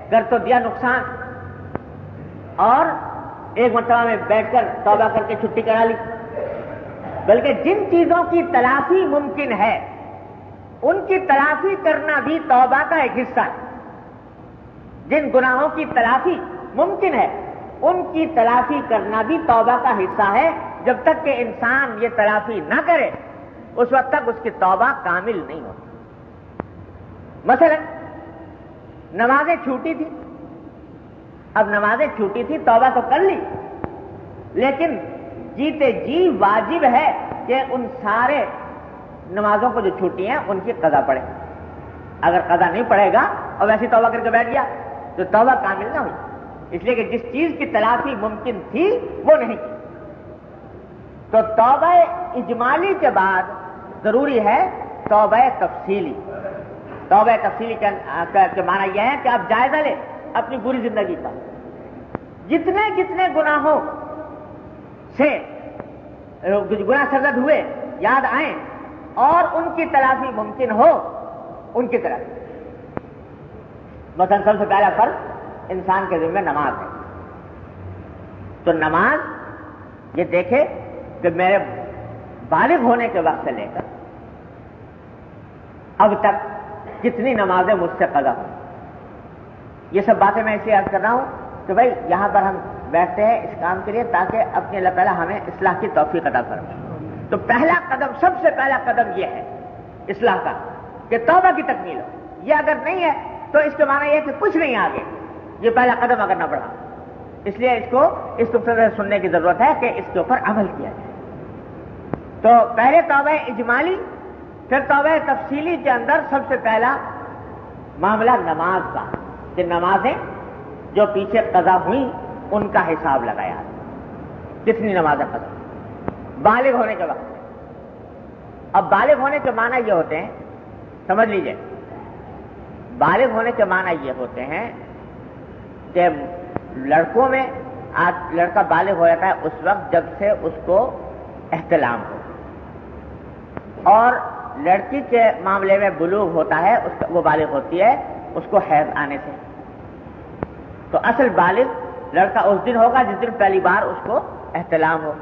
S2: کر تو دیا نقصان اور ایک مرتبہ میں بیٹھ کر توبہ کر کے چھٹی کرا لی، بلکہ جن چیزوں کی تلافی ممکن ہے ان کی تلافی کرنا بھی توبہ کا ایک حصہ ہے۔ جن گناہوں کی تلافی ممکن ہے ان کی تلافی کرنا بھی توبہ کا حصہ ہے۔ جب تک کہ انسان یہ تلافی نہ کرے اس وقت تک اس کی توبہ کامل نہیں ہوتی۔ مثلا نمازیں چھوٹی تھی، اب نمازیں چھوٹی تھی، توبہ تو کر لی، لیکن جیتے جی واجب ہے کہ ان سارے نمازوں کو جو چھوٹی ہیں ان کی قضا پڑے۔ اگر قضا نہیں پڑے گا اور ویسی توبہ کر کے بیٹھ گیا تو توبہ کامل نہ ہوئی، اس لیے کہ جس چیز کی تلافی ممکن تھی وہ نہیں کی۔ تو توبہ اجمالی کے بعد ضروری ہے توبہ تفصیلی۔ توبہ تفصیلی کے معنی یہ ہے کہ آپ جائزہ لیں اپنی پوری زندگی کا، جتنے جتنے گناہوں سے گناہ سرزد ہوئے یاد آئیں اور ان کی تلافی ممکن ہو ان کی طرف۔ مثلا سب سے پہلا فرض انسان کے ذمہ نماز ہے، تو نماز یہ دیکھے کہ میرے بالغ ہونے کے وقت سے لے کر اب تک کتنی نمازیں مجھ سے قضا ہوئی۔ یہ سب باتیں میں اس لیے یاد کر رہا ہوں کہ بھائی یہاں پر ہم بیٹھتے ہیں اس کام کے لیے تاکہ اپنے اللہ تعالیٰ ہمیں اصلاح کی توفیق عطا فرمائے۔ تو پہلا قدم، سب سے پہلا قدم یہ ہے اصلاح کا کہ توبہ کی تکمیل ہو۔ یہ اگر نہیں ہے تو اس کے معنی یہ ہے کہ کچھ نہیں آگے، یہ پہلا قدم اگر نہ بڑھا، اس لیے اس کو سننے کی ضرورت ہے کہ اس کے اوپر عمل کیا جائے۔ تو پہلے توبہ اجمالی، پھر توبہ تفصیلی کے اندر سب سے پہلا معاملہ نماز کا، کہ نمازیں جو پیچھے قضا ہوئیں ان کا حساب لگایا، کتنی نمازیں قضا بالغ ہونے کے وقت۔ اب بالغ ہونے کے معنی یہ ہوتے ہیں، سمجھ لیجئے، بالغ ہونے کے معنی یہ ہوتے ہیں کہ لڑکوں میں آج لڑکا بالغ ہو جاتا ہے اس وقت جب سے اس کو احتلام ہو، اور لڑکی کے معاملے میں بلوغ ہوتا ہے، وہ بالغ ہوتی ہے اس کو حیض آنے سے۔ تو اصل بالغ لڑکا اس دن ہوگا جس دن پہلی بار اس کو احتلام ہو،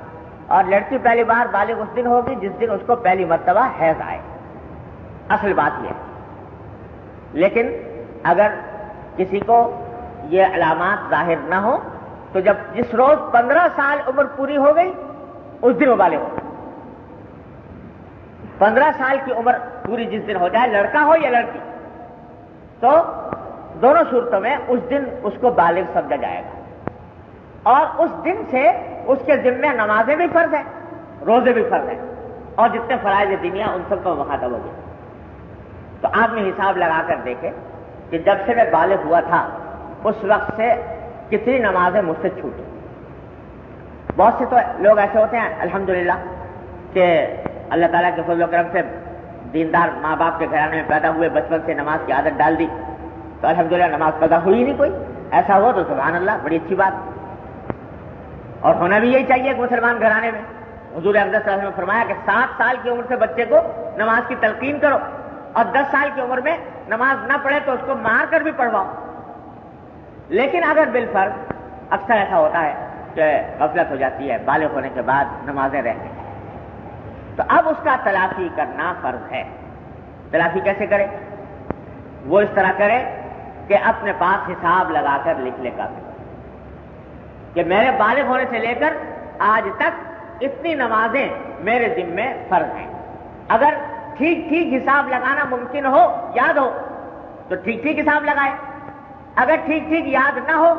S2: اور لڑکی پہلی بار بالغ اس دن ہوگی جس دن اس کو پہلی مرتبہ حیض آئے۔ اصل بات یہ ہے۔ لیکن اگر کسی کو یہ علامات ظاہر نہ ہو تو جس روز 15 سال عمر پوری ہو گئی اس دن وہ بالغ ہو۔
S1: 15 سال کی عمر پوری جس دن ہو جائے، لڑکا ہو یا لڑکی، تو دونوں صورتوں میں اس دن اس کو بالغ سمجھا جائے گا، اور اس دن سے اس کے ذمہ نمازیں بھی فرض ہیں، روزے بھی فرض ہیں، اور جتنے فرائض دینیا ان سب کو مخاطب ہو گیا۔ تو آدمی حساب لگا کر دیکھے کہ جب سے میں بالغ ہوا تھا اس وقت سے کتنی نمازیں مجھ سے چھوٹی۔ بہت سے تو لوگ ایسے ہوتے ہیں الحمدللہ کہ اللہ تعالیٰ کے فضل و کرم سے دیندار ماں باپ کے گھرانے میں پیدا ہوئے، بچپن سے نماز کی عادت ڈال دی، تو الحمدللہ نماز قضا ہوئی نہیں کوئی۔ ایسا ہو تو سبحان اللہ، بڑی اچھی بات، اور ہونا بھی یہی چاہیے کہ مسلمان گھرانے میں۔ حضور اقدس صلی اللہ علیہ وسلم نے فرمایا کہ 7 سال کی عمر سے بچے کو نماز کی تلقین کرو، اور 10 سال کی عمر میں نماز نہ پڑھے تو اس کو مار کر بھی پڑھواؤ۔ لیکن اگر بالفرض اکثر ایسا ہوتا ہے کہ غفلت ہو جاتی ہے، بالغ ہونے کے بعد نمازیں رہتی ہیں، تو اب اس کا تلافی کرنا فرض ہے۔ تلافی کیسے کرے؟ وہ اس طرح کرے کہ اپنے پاس حساب لگا کر لکھ لے کافی کہ میرے بالغ ہونے سے لے کر آج تک اتنی نمازیں میرے ذمے فرض ہیں۔ اگر ٹھیک ٹھیک حساب لگانا ممکن ہو، یاد ہو تو ٹھیک ٹھیک حساب لگائے، اگر ٹھیک ٹھیک یاد نہ ہو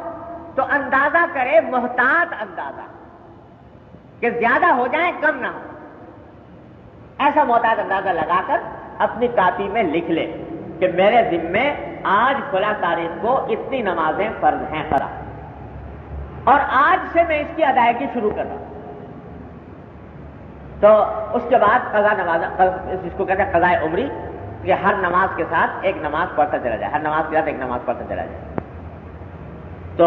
S1: تو اندازہ کرے، محتاط اندازہ، کہ زیادہ ہو جائے کم نہ ہو، ایسا محتاط اندازہ لگا کر اپنی کاپی میں لکھ لے کہ میرے ذمے آج فلاں تاریخ کو اتنی نمازیں فرض ہیں قضا، اور آج سے میں اس کی ادائیگی شروع کر رہا ہوں۔ تو اس کے بعد قضا نماز، جس کو کہتے ہیں قضاء عمری، کہ ہر نماز کے ساتھ ایک نماز پڑھتا چلا جائے، ہر نماز کے ساتھ ایک نماز پڑھتا چلا جائے۔ تو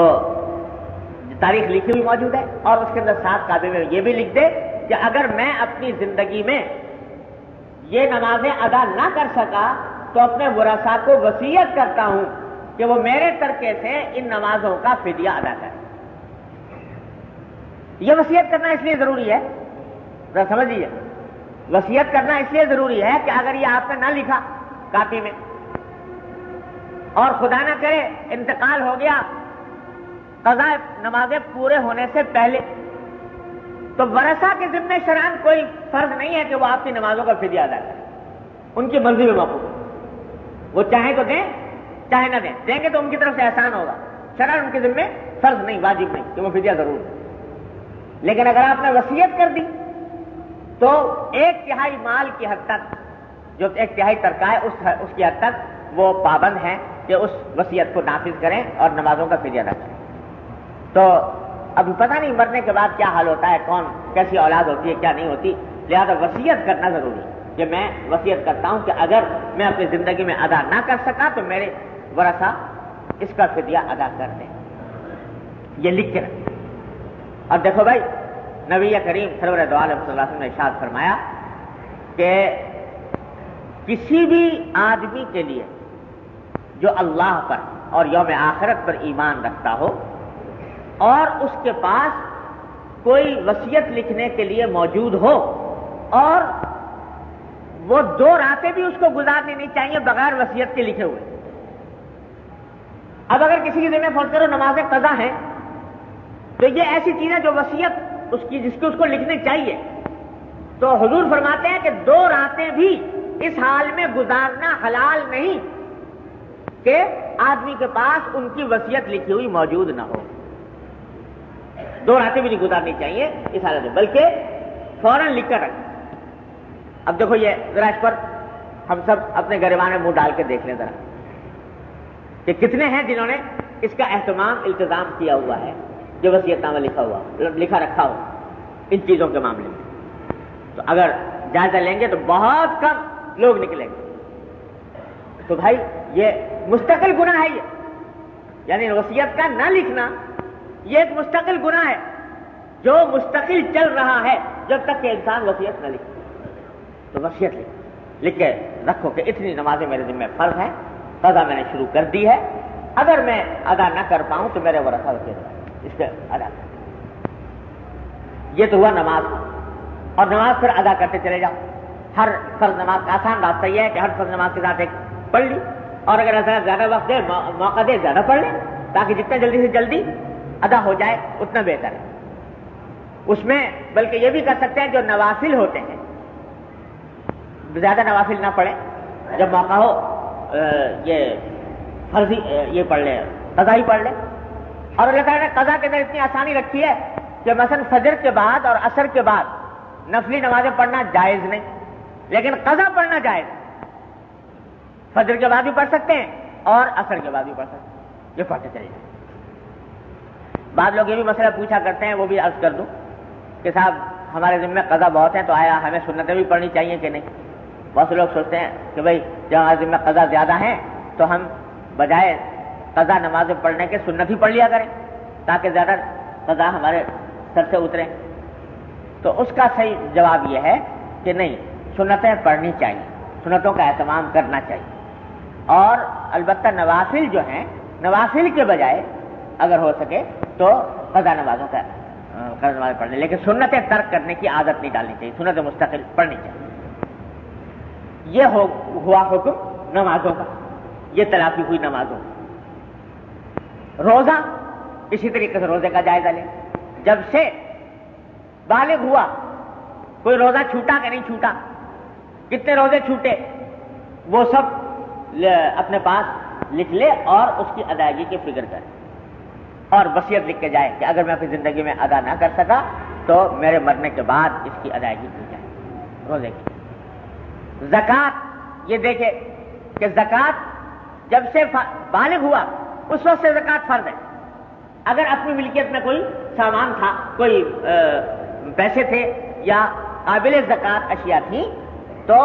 S1: تاریخ لکھی ہوئی موجود ہے، اور اس کے اندر ساتھ کاپی میں یہ بھی لکھ دے کہ اگر میں اپنی زندگی میں یہ نمازیں ادا نہ کر سکا تو اپنے ورثاء کو وصیت کرتا ہوں کہ وہ میرے ترکے سے ان نمازوں کا فدیہ ادا کریں۔ یہ وصیت کرنا اس لیے ضروری ہے، ذرا سمجھ لیجیے، وصیت کرنا اس لیے ضروری ہے کہ اگر یہ آپ نے نہ لکھا کاپی میں اور خدا نہ کرے انتقال ہو گیا قضا نمازیں پورے ہونے سے پہلے، تو ورثہ کے ذمہ شرعاً کوئی فرض نہیں ہے کہ وہ آپ کی نمازوں کا فدیہ ادا کریں، ان کی مرضی میں موقوف ہے، وہ چاہیں تو دیں چاہے نہ دیں، دیں گے تو ان کی طرف سے احسان ہوگا، شرعاً ان کے ذمہ فرض نہیں، واجب نہیں کہ وہ فدیہ ضرور ہے۔ لیکن اگر آپ نے وصیت کر دی تو 1/3 مال کی حد تک، جو 1/3 ترکہ ہے اس کی حد تک وہ پابند ہیں کہ اس وصیت کو نافذ کریں اور نمازوں کا فدیہ ادا کریں۔ تو ابھی پتہ نہیں مرنے کے بعد کیا حال ہوتا ہے، کون کیسی اولاد ہوتی ہے کیا نہیں ہوتی، لہذا وصیت کرنا ضروری ہے کہ میں وصیت کرتا ہوں کہ اگر میں اپنی زندگی میں ادا نہ کر سکا تو میرے ورثاء اس کا فدیہ ادا کر دیں، یہ لکھ کے رکھیں۔ اب دیکھو بھائی، نبی کریم سرور دو عالم صلی اللہ علیہ وسلم نے ارشاد فرمایا کہ کسی بھی آدمی کے لیے جو اللہ پر اور یوم آخرت پر ایمان رکھتا ہو اور اس کے پاس کوئی وصیت لکھنے کے لیے موجود ہو، اور وہ 2 راتیں بھی اس کو گزارنی نہیں چاہیے بغیر وصیت کے لکھے ہوئے۔ اب اگر کسی کی ذمہ فرض کرو نماز قضا ہے تو یہ ایسی چیز ہے جو وصیت اس کی جس کو اس کو لکھنے چاہیے، تو حضور فرماتے ہیں کہ 2 راتیں بھی اس حال میں گزارنا حلال نہیں کہ آدمی کے پاس ان کی وصیت لکھی ہوئی موجود نہ ہو۔ 2 راتیں بھی نہیں گزارنی چاہیے اس حالت میں، بلکہ فوراً لکھ کر رکھیں۔ اب دیکھو یہ ذرا اس پر ہم سب اپنے گریبان میں منہ ڈال کے دیکھ لیں ذرا کہ کتنے ہیں جنہوں نے اس کا اہتمام التزام کیا ہوا ہے، جو وصیت نامہ لکھا رکھا ہو ان چیزوں کے معاملے میں۔ تو اگر جائزہ لیں گے تو بہت کم لوگ نکلیں گے۔ تو بھائی یہ مستقل گناہ ہے، یہ یعنی وصیت کا نہ لکھنا یہ ایک مستقل گناہ ہے جو مستقل چل رہا ہے جب تک کہ انسان وصیت نہ لکھے۔ تو وصیت لکھ کے رکھو کہ اتنی نمازیں میرے ذمہ فرض ہیں، قضا میں نے شروع کر دی ہے، اگر میں ادا نہ کر پاؤں تو میرے ورثہ اس کے ادا کر۔ یہ تو ہوا نماز، اور نماز پھر ادا کرتے چلے جاؤ۔ ہر فرض نماز کا آسان راستہ یہ ہے کہ ہر فرض نماز کے ساتھ ایک پڑھ لی، اور اگر ایسا زیادہ وقت دے موقع دے زیادہ پڑھ لیں تاکہ جتنا جلدی سے جلدی ادا ہو جائے اتنا بہتر ہے۔ اس میں بلکہ یہ بھی کر سکتے ہیں جو نوافل ہوتے ہیں
S2: زیادہ نوافل نہ پڑھیں، جب موقع ہو یہ فرضی یہ پڑھ لیں، قضا ہی پڑھ لیں. اور اللہ تعالیٰ نے قضا کے اندر اتنی آسانی رکھی ہے کہ مثلا فجر کے بعد اور عصر کے بعد نفلی نمازیں پڑھنا جائز نہیں، لیکن قضا پڑھنا جائز. فجر کے بعد بھی پڑھ سکتے ہیں اور عصر کے بعد بھی پڑھ سکتے ہیں، یہ پڑھتے چلے جائیں. بعض لوگ یہ بھی مسئلہ پوچھا کرتے ہیں، وہ بھی عرض کر دوں کہ صاحب ہمارے ذمہ قضا بہت ہیں، تو آیا ہمیں سنتیں بھی پڑھنی چاہیے کہ نہیں؟ بہت سے لوگ سوچتے ہیں کہ بھائی جب ہمارے ذمہ قضا زیادہ ہیں تو ہم بجائے قضا نمازیں پڑھنے کے سنت ہی پڑھ لیا کریں تاکہ زیادہ قضا ہمارے سر سے اترے. تو اس کا صحیح جواب یہ ہے کہ نہیں، سنتیں پڑھنی چاہیے، سنتوں کا اہتمام کرنا چاہیے. اور البتہ نوافل جو ہیں، نوافل کے بجائے اگر ہو سکے تو قضا نمازوں کا قضا نمازیں پڑھ لیں، لیکن سنتیں ترک کرنے کی عادت نہیں ڈالنی چاہیے، سنتیں مستقل پڑھنی چاہیے. یہ ہوا حکم نمازوں کا، یہ تلافی ہوئی نمازوں. روزہ اسی طریقے سے روزے کا جائزہ لیں. جب سے بالغ ہوا کوئی روزہ چھوٹا کہ نہیں چھوٹا، کتنے روزے چھوٹے، وہ سب اپنے پاس لکھ لے اور اس کی ادائیگی کی فکر کرے اور وصیت لکھ کے جائے کہ اگر میں اپنی زندگی میں ادا نہ کر سکا تو میرے مرنے کے بعد اس کی ادائیگی کی جائے روزے کی. زکوٰۃ یہ دیکھے کہ زکوٰۃ جب سے بالغ ہوا اس وقت سے زکوٰۃ فرض ہے. اگر اپنی ملکیت میں کوئی سامان تھا، کوئی پیسے تھے یا قابل زکوٰۃ اشیاء تھیں تو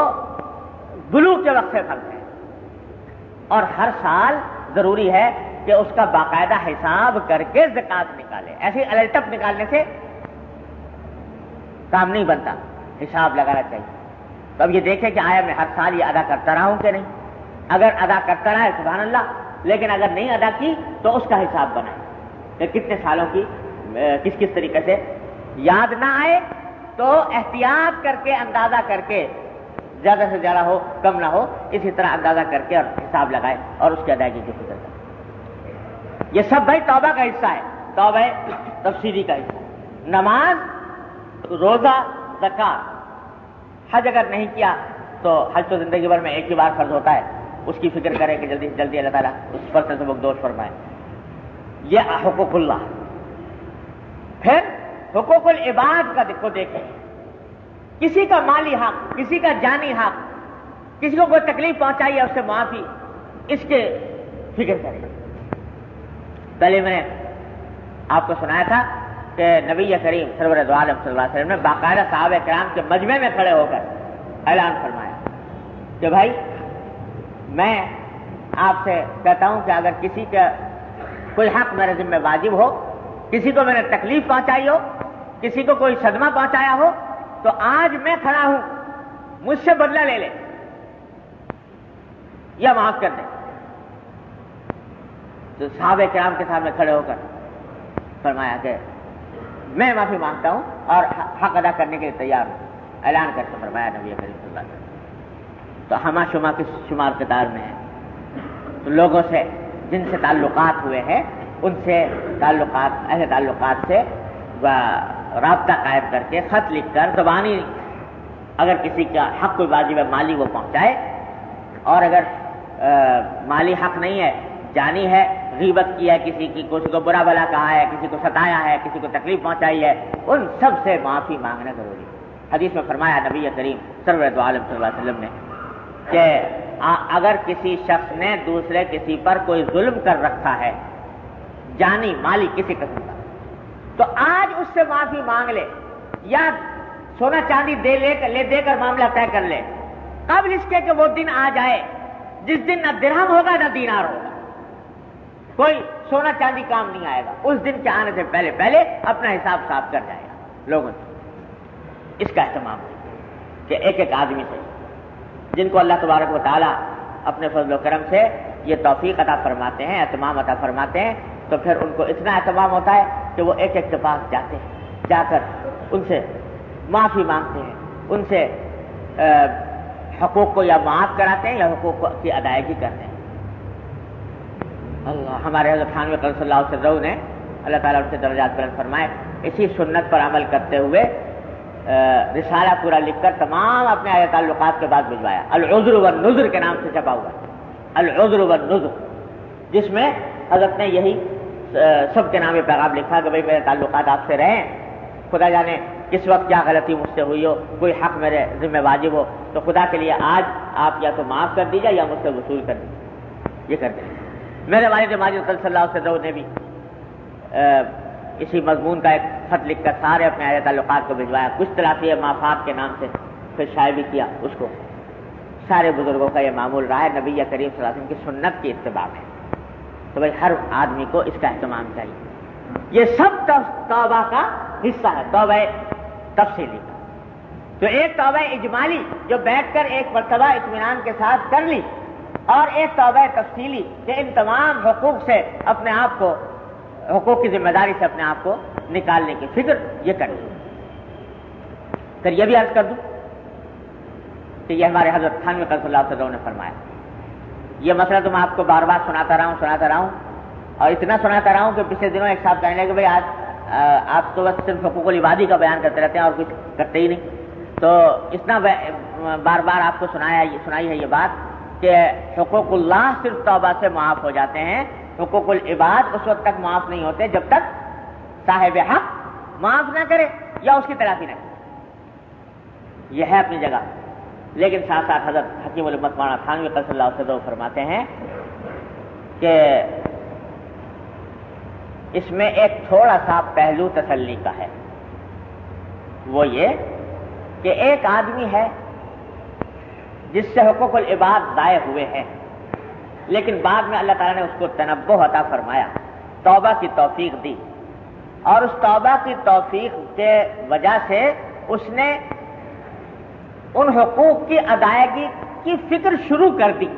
S2: بلوغ کے وقت سے فرض ہے. اور ہر سال ضروری ہے کہ اس کا باقاعدہ حساب کر کے زکوٰۃ نکالے. ایسے الٹپ نکالنے سے کام نہیں بنتا، حساب لگانا چاہیے. تو اب یہ دیکھیں کہ آیا میں ہر سال یہ ادا کرتا رہا ہوں کہ نہیں. اگر ادا کرتا رہا ہے سبحان اللہ، لیکن اگر نہیں ادا کی تو اس کا حساب بنائیں کہ کتنے سالوں کی کس کس طریقے سے. یاد نہ آئے تو احتیاط کر کے اندازہ کر کے، زیادہ سے زیادہ ہو کم نہ ہو، اسی طرح اندازہ کر کے اور حساب لگائے اور اس کی ادائیگی کی فکر کرے. یہ سب بھائی توبہ کا حصہ ہے، توبہ تفصیلی کا حصہ ہے. نماز، روزہ، زکوٰۃ. حج اگر نہیں کیا تو حج تو زندگی بھر میں ایک ہی بار فرض ہوتا ہے، اس کی فکر کرے کہ جلدی سے جلدی اللہ تعالیٰ اس پر سے دوش فرمائے. یہ حقوق اللہ. پھر حقوق العباد کا دیکھیں، کسی کا مالی حق، کسی کا جانی حق، کسی کو کوئی تکلیف پہنچائی ہے اس سے معافی، اس کے فکر کریں. پہلے میں نے آپ کو سنایا تھا کہ نبی کریم سرور دو عالم صلی اللہ علیہ وسلم نے باقاعدہ صحابہ کرام کے مجمع میں کھڑے ہو کر اعلان فرمایا کہ بھائی میں آپ سے کہتا ہوں کہ اگر کسی کا کوئی حق میرے ذمہ واجب ہو، کسی کو میں نے تکلیف پہنچائی ہو، کسی کو کوئی صدمہ پہنچایا ہو، تو آج میں کھڑا ہوں، مجھ سے بدلہ لے لے یا معاف کر دے. تو صحابہ کرام کے سامنے کھڑے ہو کر فرمایا کہ میں معافی مانگتا ہوں اور حق ادا کرنے کے لیے تیار ہوں. اعلان کر کے فرمایا نبی کریم صلی اللہ علیہ وسلم. تو ہما شما کے شمار کتار میں ہے. تو لوگوں سے جن سے تعلقات ہوئے ہیں ان سے تعلقات، ایسے تعلقات سے رابطہ قائم کر کے خط لکھ کر زبانی اگر کسی کا حق کوئی واجب ہے مالی وہ پہنچائے، اور اگر مالی حق نہیں ہے، جانی ہے، غیبت کی ہے کسی کی، کسی کو برا بھلا کہا ہے، کسی کو ستایا ہے، کسی کو تکلیف پہنچائی ہے، ان سب سے معافی مانگنا ضروری ہے. حدیث میں فرمایا نبی کریم سرور دو عالم صلی اللہ علیہ وسلم نے کہ اگر کسی شخص نے دوسرے کسی پر کوئی ظلم کر رکھا ہے، جانی مالی کسی قسم کا، تو آج اس سے معافی مانگ لے یا سونا چاندی دے کر معاملہ طے کر لے، قبل اس کے کہ وہ دن آ جائے جس دن نہ درہم ہوگا نہ دینار ہوگا، کوئی سونا چاندی کام نہیں آئے گا. اس دن کے آنے سے پہلے پہلے اپنا حساب صاف کر جائے گا لوگوں سے. اس کا اہتمام کہ ایک ایک آدمی سے جن کو اللہ تبارک و تعالیٰ اپنے فضل و کرم سے یہ توفیق عطا فرماتے ہیں، اہتمام عطا فرماتے ہیں، تو پھر ان کو اتنا اہتمام ہوتا ہے کہ وہ ایک ایک کے پاس جاتے ہیں، جا کر ان سے معافی مانگتے ہیں، ان سے حقوق کو یا معاف کراتے ہیں یا حقوق کی ادائیگی کرتے ہیں. اللہ ہمارے حضرت خانوی قدس صلی اللہ علیہ وسلم نے اللہ تعالیٰ ان سے درجات بلند فرمائے، اسی سنت پر عمل کرتے ہوئے رسالہ پورا لکھ کر تمام اپنے آیا تعلقات کے بعد بھجوایا. العذر والنذر کے نام سے چھپا ہوا ہے. العذر والنذر، جس میں حضرت نے یہی سب کے نام پیغام لکھا کہ بھئی میرے تعلقات آپ سے رہیں، خدا جانے کس وقت کیا غلطی مجھ سے ہوئی ہو، کوئی حق میرے ذمہ واجب ہو تو خدا کے لیے آج آپ یا تو معاف کر دیجیے یا مجھ سے وصول کر دیجیے، یہ کر دیں. میرے والد ماجد صلی اللہ علیہ وسلم نے بھی اسی مضمون کا ایک خط لکھ کر سارے اپنے آیا تعلقات کو بھجوایا. کچھ تلافی مافات کے نام سے پھر شائع بھی کیا اس کو. سارے بزرگوں کا یہ معمول رہا ہے، نبی کریم صلی اللہ علیہ وسلم کی سنت کی اتباع ہے. تو بھائی ہر آدمی کو اس کا اہتمام چاہیے. یہ سب توبہ کا حصہ ہے، توبہ تفصیلی کا. تو ایک توبہ اجمالی جو بیٹھ کر ایک مرتبہ اطمینان کے ساتھ کر لی، اور ایک توبہ تفصیلی کہ ان تمام حقوق سے اپنے آپ کو، حقوق کی ذمہ داری سے اپنے آپ کو نکالنے کی فکر یہ کریں. پھر یہ بھی عرض کر دوں کہ یہ ہمارے حضرت تھانوی قدس اللہ علیہ وسلم نے فرمایا. یہ مسئلہ تو میں آپ کو بار بار سناتا رہا ہوں اور اتنا سناتا رہا ہوں کہ پچھلے دنوں ایک صاحب کہنے لگے کہ بھائی آج آپ تو بس صرف حقوق العبادی کا بیان کرتے رہتے ہیں اور کچھ کرتے ہی نہیں. تو اتنا بار بار آپ کو سنائی ہے یہ بات کہ حقوق اللہ صرف توبہ سے معاف ہو جاتے ہیں، حقوق العباد اس وقت تک معاف نہیں ہوتے جب تک صاحب حق معاف نہ کرے یا اس کی تلافی نہ کرے. یہ ہے اپنی جگہ، لیکن ساتھ ساتھ حضرت حکیم الامت مولانا تھانوی قدس اللہ علیہ وسلم فرماتے ہیں کہ اس میں ایک تھوڑا سا پہلو تسلی کا ہے. وہ یہ کہ ایک آدمی ہے جس سے حقوق العباد ضائع ہوئے ہیں، لیکن بعد میں اللہ تعالیٰ نے اس کو تنبہ عطا فرمایا، توبہ کی توفیق دی، اور اس توبہ کی توفیق کے وجہ سے اس نے ان حقوق کی ادائیگی کی فکر شروع کر دی،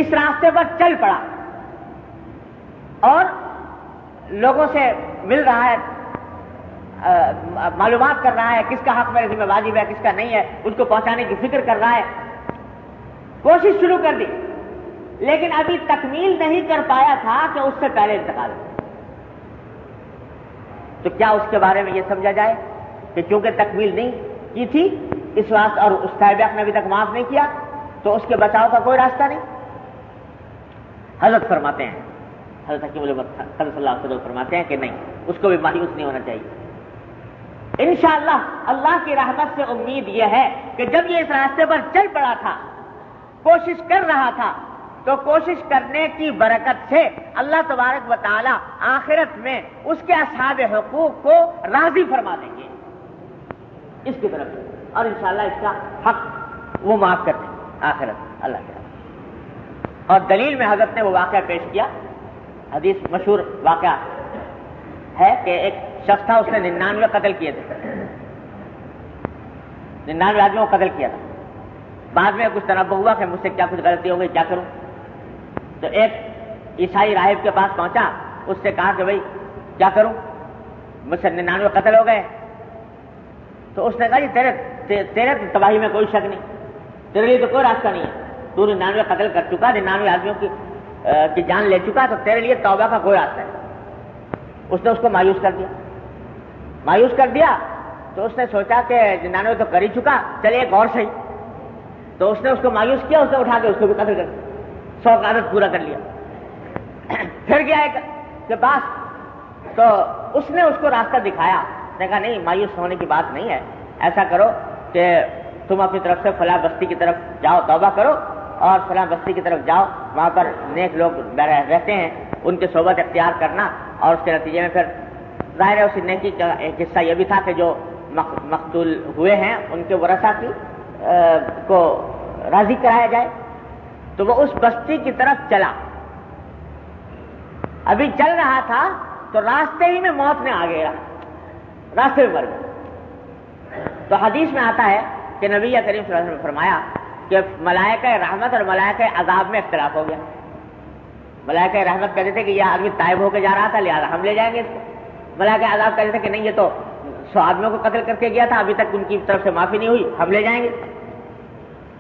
S2: اس راستے پر چل پڑا اور لوگوں سے مل رہا ہے، معلومات کر رہا ہے کس کا حق میرے ذمہ واجب ہے کس کا نہیں ہے، اس کو پہنچانے کی فکر کر رہا ہے، کوشش شروع کر دی، لیکن ابھی تکمیل نہیں کر پایا تھا کہ اس سے پہلے انتقال ہو. تو کیا اس کے بارے میں یہ سمجھا جائے کہ کیونکہ تکمیل نہیں کی تھی اس واسطے اور اس صاحب حق نے ابھی تک معاف نہیں کیا تو اس کے بچاؤ کا کوئی راستہ نہیں؟ حضرت فرماتے ہیں، حضرت حکیم الامت صلی اللہ علیہ وسلم فرماتے ہیں کہ نہیں، اس کو بھی مایوس نہیں ہونا چاہیے. انشاءاللہ اللہ کی رحمت سے امید یہ ہے کہ جب یہ اس راستے پر چل پڑا تھا، کوشش کر رہا تھا، تو کوشش کرنے کی برکت سے اللہ تبارک و تعالی آخرت میں اس کے اصحاب حقوق کو راضی فرما دیں گے اس کی طرف سے، اور انشاءاللہ اس کا حق وہ معاف کر دیں آخرت اللہ کے رحمت. اور دلیل میں حضرت نے وہ واقعہ پیش کیا، حدیث مشہور واقعہ ہے کہ ایک شخص تھا، اس نے 99 قتل کیے تھے، 99 آدمیوں کو قتل کیا تھا. بعد میں کچھ تنبہ ہوا کہ مجھ سے کیا کچھ غلطی ہو گئی، کیا کروں؟ تو ایک عیسائی راہب کے پاس پہنچا، اس سے کہا کہ بھائی کیا کروں، مجھ سے 99 قتل ہو گئے. تو اس نے کہا جی تیرے تباہی میں کوئی شک نہیں، تیرے لیے تو کوئی راستہ نہیں ہے، تو 99 قتل کر چکا، 99 آدمیوں کی جان لے چکا، تو تیرے لیے توبہ کا کوئی راستہ نہیں. اس نے اس کو مایوس کر دیا. تو اس نے سوچا کہ 99 تو کر ہی چکا، چلے ایک اور صحیح. تو اس نے اس کو مایوس کیا، اس نے اٹھا کے اس کو بھی قتل کر دیا، 100 کا عدد پورا کر لیا. پھر گیا ایک کے پاس، تو اس نے اس کو راستہ دکھایا. اس نے کہا نہیں، مایوس ہونے کی بات نہیں ہے، ایسا کرو کہ تم اپنی طرف سے فلاں بستی کی طرف جاؤ، توبہ کرو اور فلاں بستی کی طرف جاؤ، وہاں پر نیک لوگ رہتے ہیں، ان کی صحبت اختیار کرنا، اور اس کے نتیجے میں پھر ظاہر ہے اس نیکی کا ایک حصہ یہ بھی تھا کہ جو مقتول ہوئے ہیں ان کے ورثہ کی کو راضی کرایا جائے. تو وہ اس بستی کی طرف چلا، ابھی چل رہا تھا تو راستے ہی میں موت نے آ گیا، راستے میں مر گیا. تو حدیث میں آتا ہے کہ نبی کریم صلی اللہ علیہ وسلم نے فرمایا کہ ملائکہ رحمت اور ملائکہ عذاب میں اختلاف ہو گیا. ملائکہ رحمت کہتے تھے کہ یہ آدمی تائب ہو کے جا رہا تھا لہذا ہم لے جائیں گے اس کو. ملائکہ عذاب کہتے تھے کہ نہیں، یہ تو 100 آدمیوں کو قتل کر کے گیا تھا، ابھی تک ان کی طرف سے معافی نہیں ہوئی، ہم لے جائیں گے.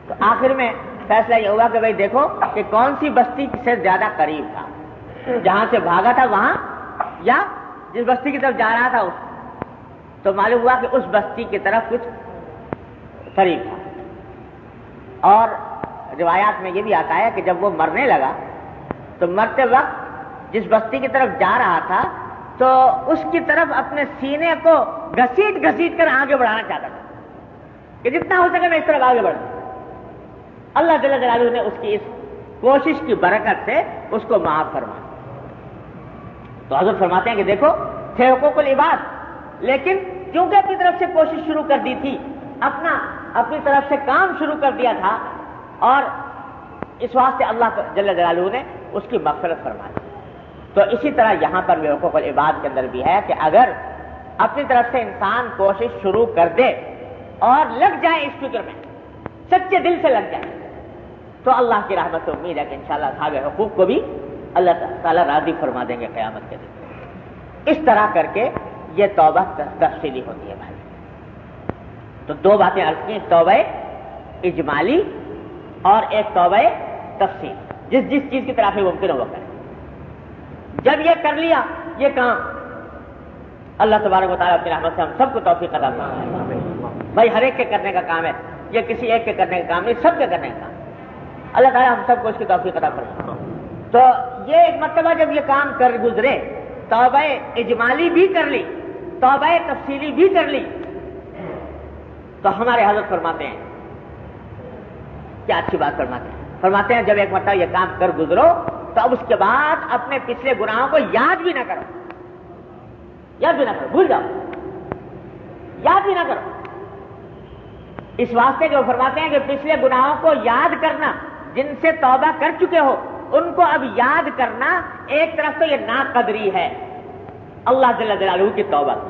S2: تو آخر میں فیصلہ یہ ہوا کہ بھائی دیکھو کہ کون سی بستی سے زیادہ قریب تھا، جہاں سے بھاگا تھا وہاں یا جس بستی کی طرف جا رہا تھا اس. تو معلوم ہوا کہ اس بستی کی طرف کچھ قریب تھا، اور روایات میں یہ بھی آتا ہے کہ جب وہ مرنے لگا تو مرتے وقت جس بستی کی طرف جا رہا تھا تو اس کی طرف اپنے سینے کو گھسیٹ گھسیٹ کر آگے بڑھانا چاہتا تھا کہ جتنا ہو سکے میں اس طرف آگے بڑھوں۔ اللہ جل جلالہ نے اس کی اس کوشش کی برکت سے اس کو معاف فرمایا۔ تو حضرت فرماتے ہیں کہ دیکھو تھے حقوق العباد، لیکن کیونکہ اپنی طرف سے کوشش شروع کر دی تھی، اپنی طرف سے کام شروع کر دیا تھا، اور اس واسطے اللہ جل جلالہ نے اس کی مغفرت فرمائی۔ تو اسی طرح یہاں پر بھی حقوق العباد کے اندر بھی ہے کہ اگر اپنی طرف سے انسان کوشش شروع کر دے اور لگ جائے اس فکر میں، سچے دل سے لگ جائے، تو اللہ کی رحمت سے امید ہے کہ انشاءاللہ اصحاب حقوق کو بھی اللہ تعالیٰ راضی فرما دیں گے قیامت کے دن۔ اس طرح کر کے یہ توبہ تفصیلی ہوتی ہے بھائی۔ تو دو باتیں عرض کی، توبہ اجمالی اور ایک توبہ تفصیل، جس چیز کی طرف ممکن ہو وہ کرے۔ جب یہ کر لیا یہ کام، اللہ تبارک و تعالیٰ اپنی رحمت سے ہم سب کو توفیق عطا فرمائے۔ بھائی ہر ایک کے کرنے کا کام ہے، یہ کسی ایک کے کرنے کا کام نہیں، سب کے کرنے کا کام۔ اللہ تعالیٰ ہم سب کو اس کی توفیق عطا فرمائے۔ تو یہ ایک مرتبہ جب یہ کام کر گزرے، توبہ اجمالی بھی کر لی، توبہ تفصیلی بھی کر لی، تو ہمارے حضرت فرماتے ہیں، کیا اچھی بات فرماتے ہیں جب ایک مرتبہ یہ کام کر گزرو تو اب اس کے بعد اپنے پچھلے گناہوں کو یاد بھی نہ کرو، بھول جاؤ، یاد بھی نہ کرو۔ اس واسطے جو فرماتے ہیں کہ پچھلے گناہوں کو یاد کرنا، جن سے توبہ کر چکے ہو ان کو اب یاد کرنا، ایک طرف تو یہ ناقدری ہے اللہ جل جلالہ کی توبہ کی۔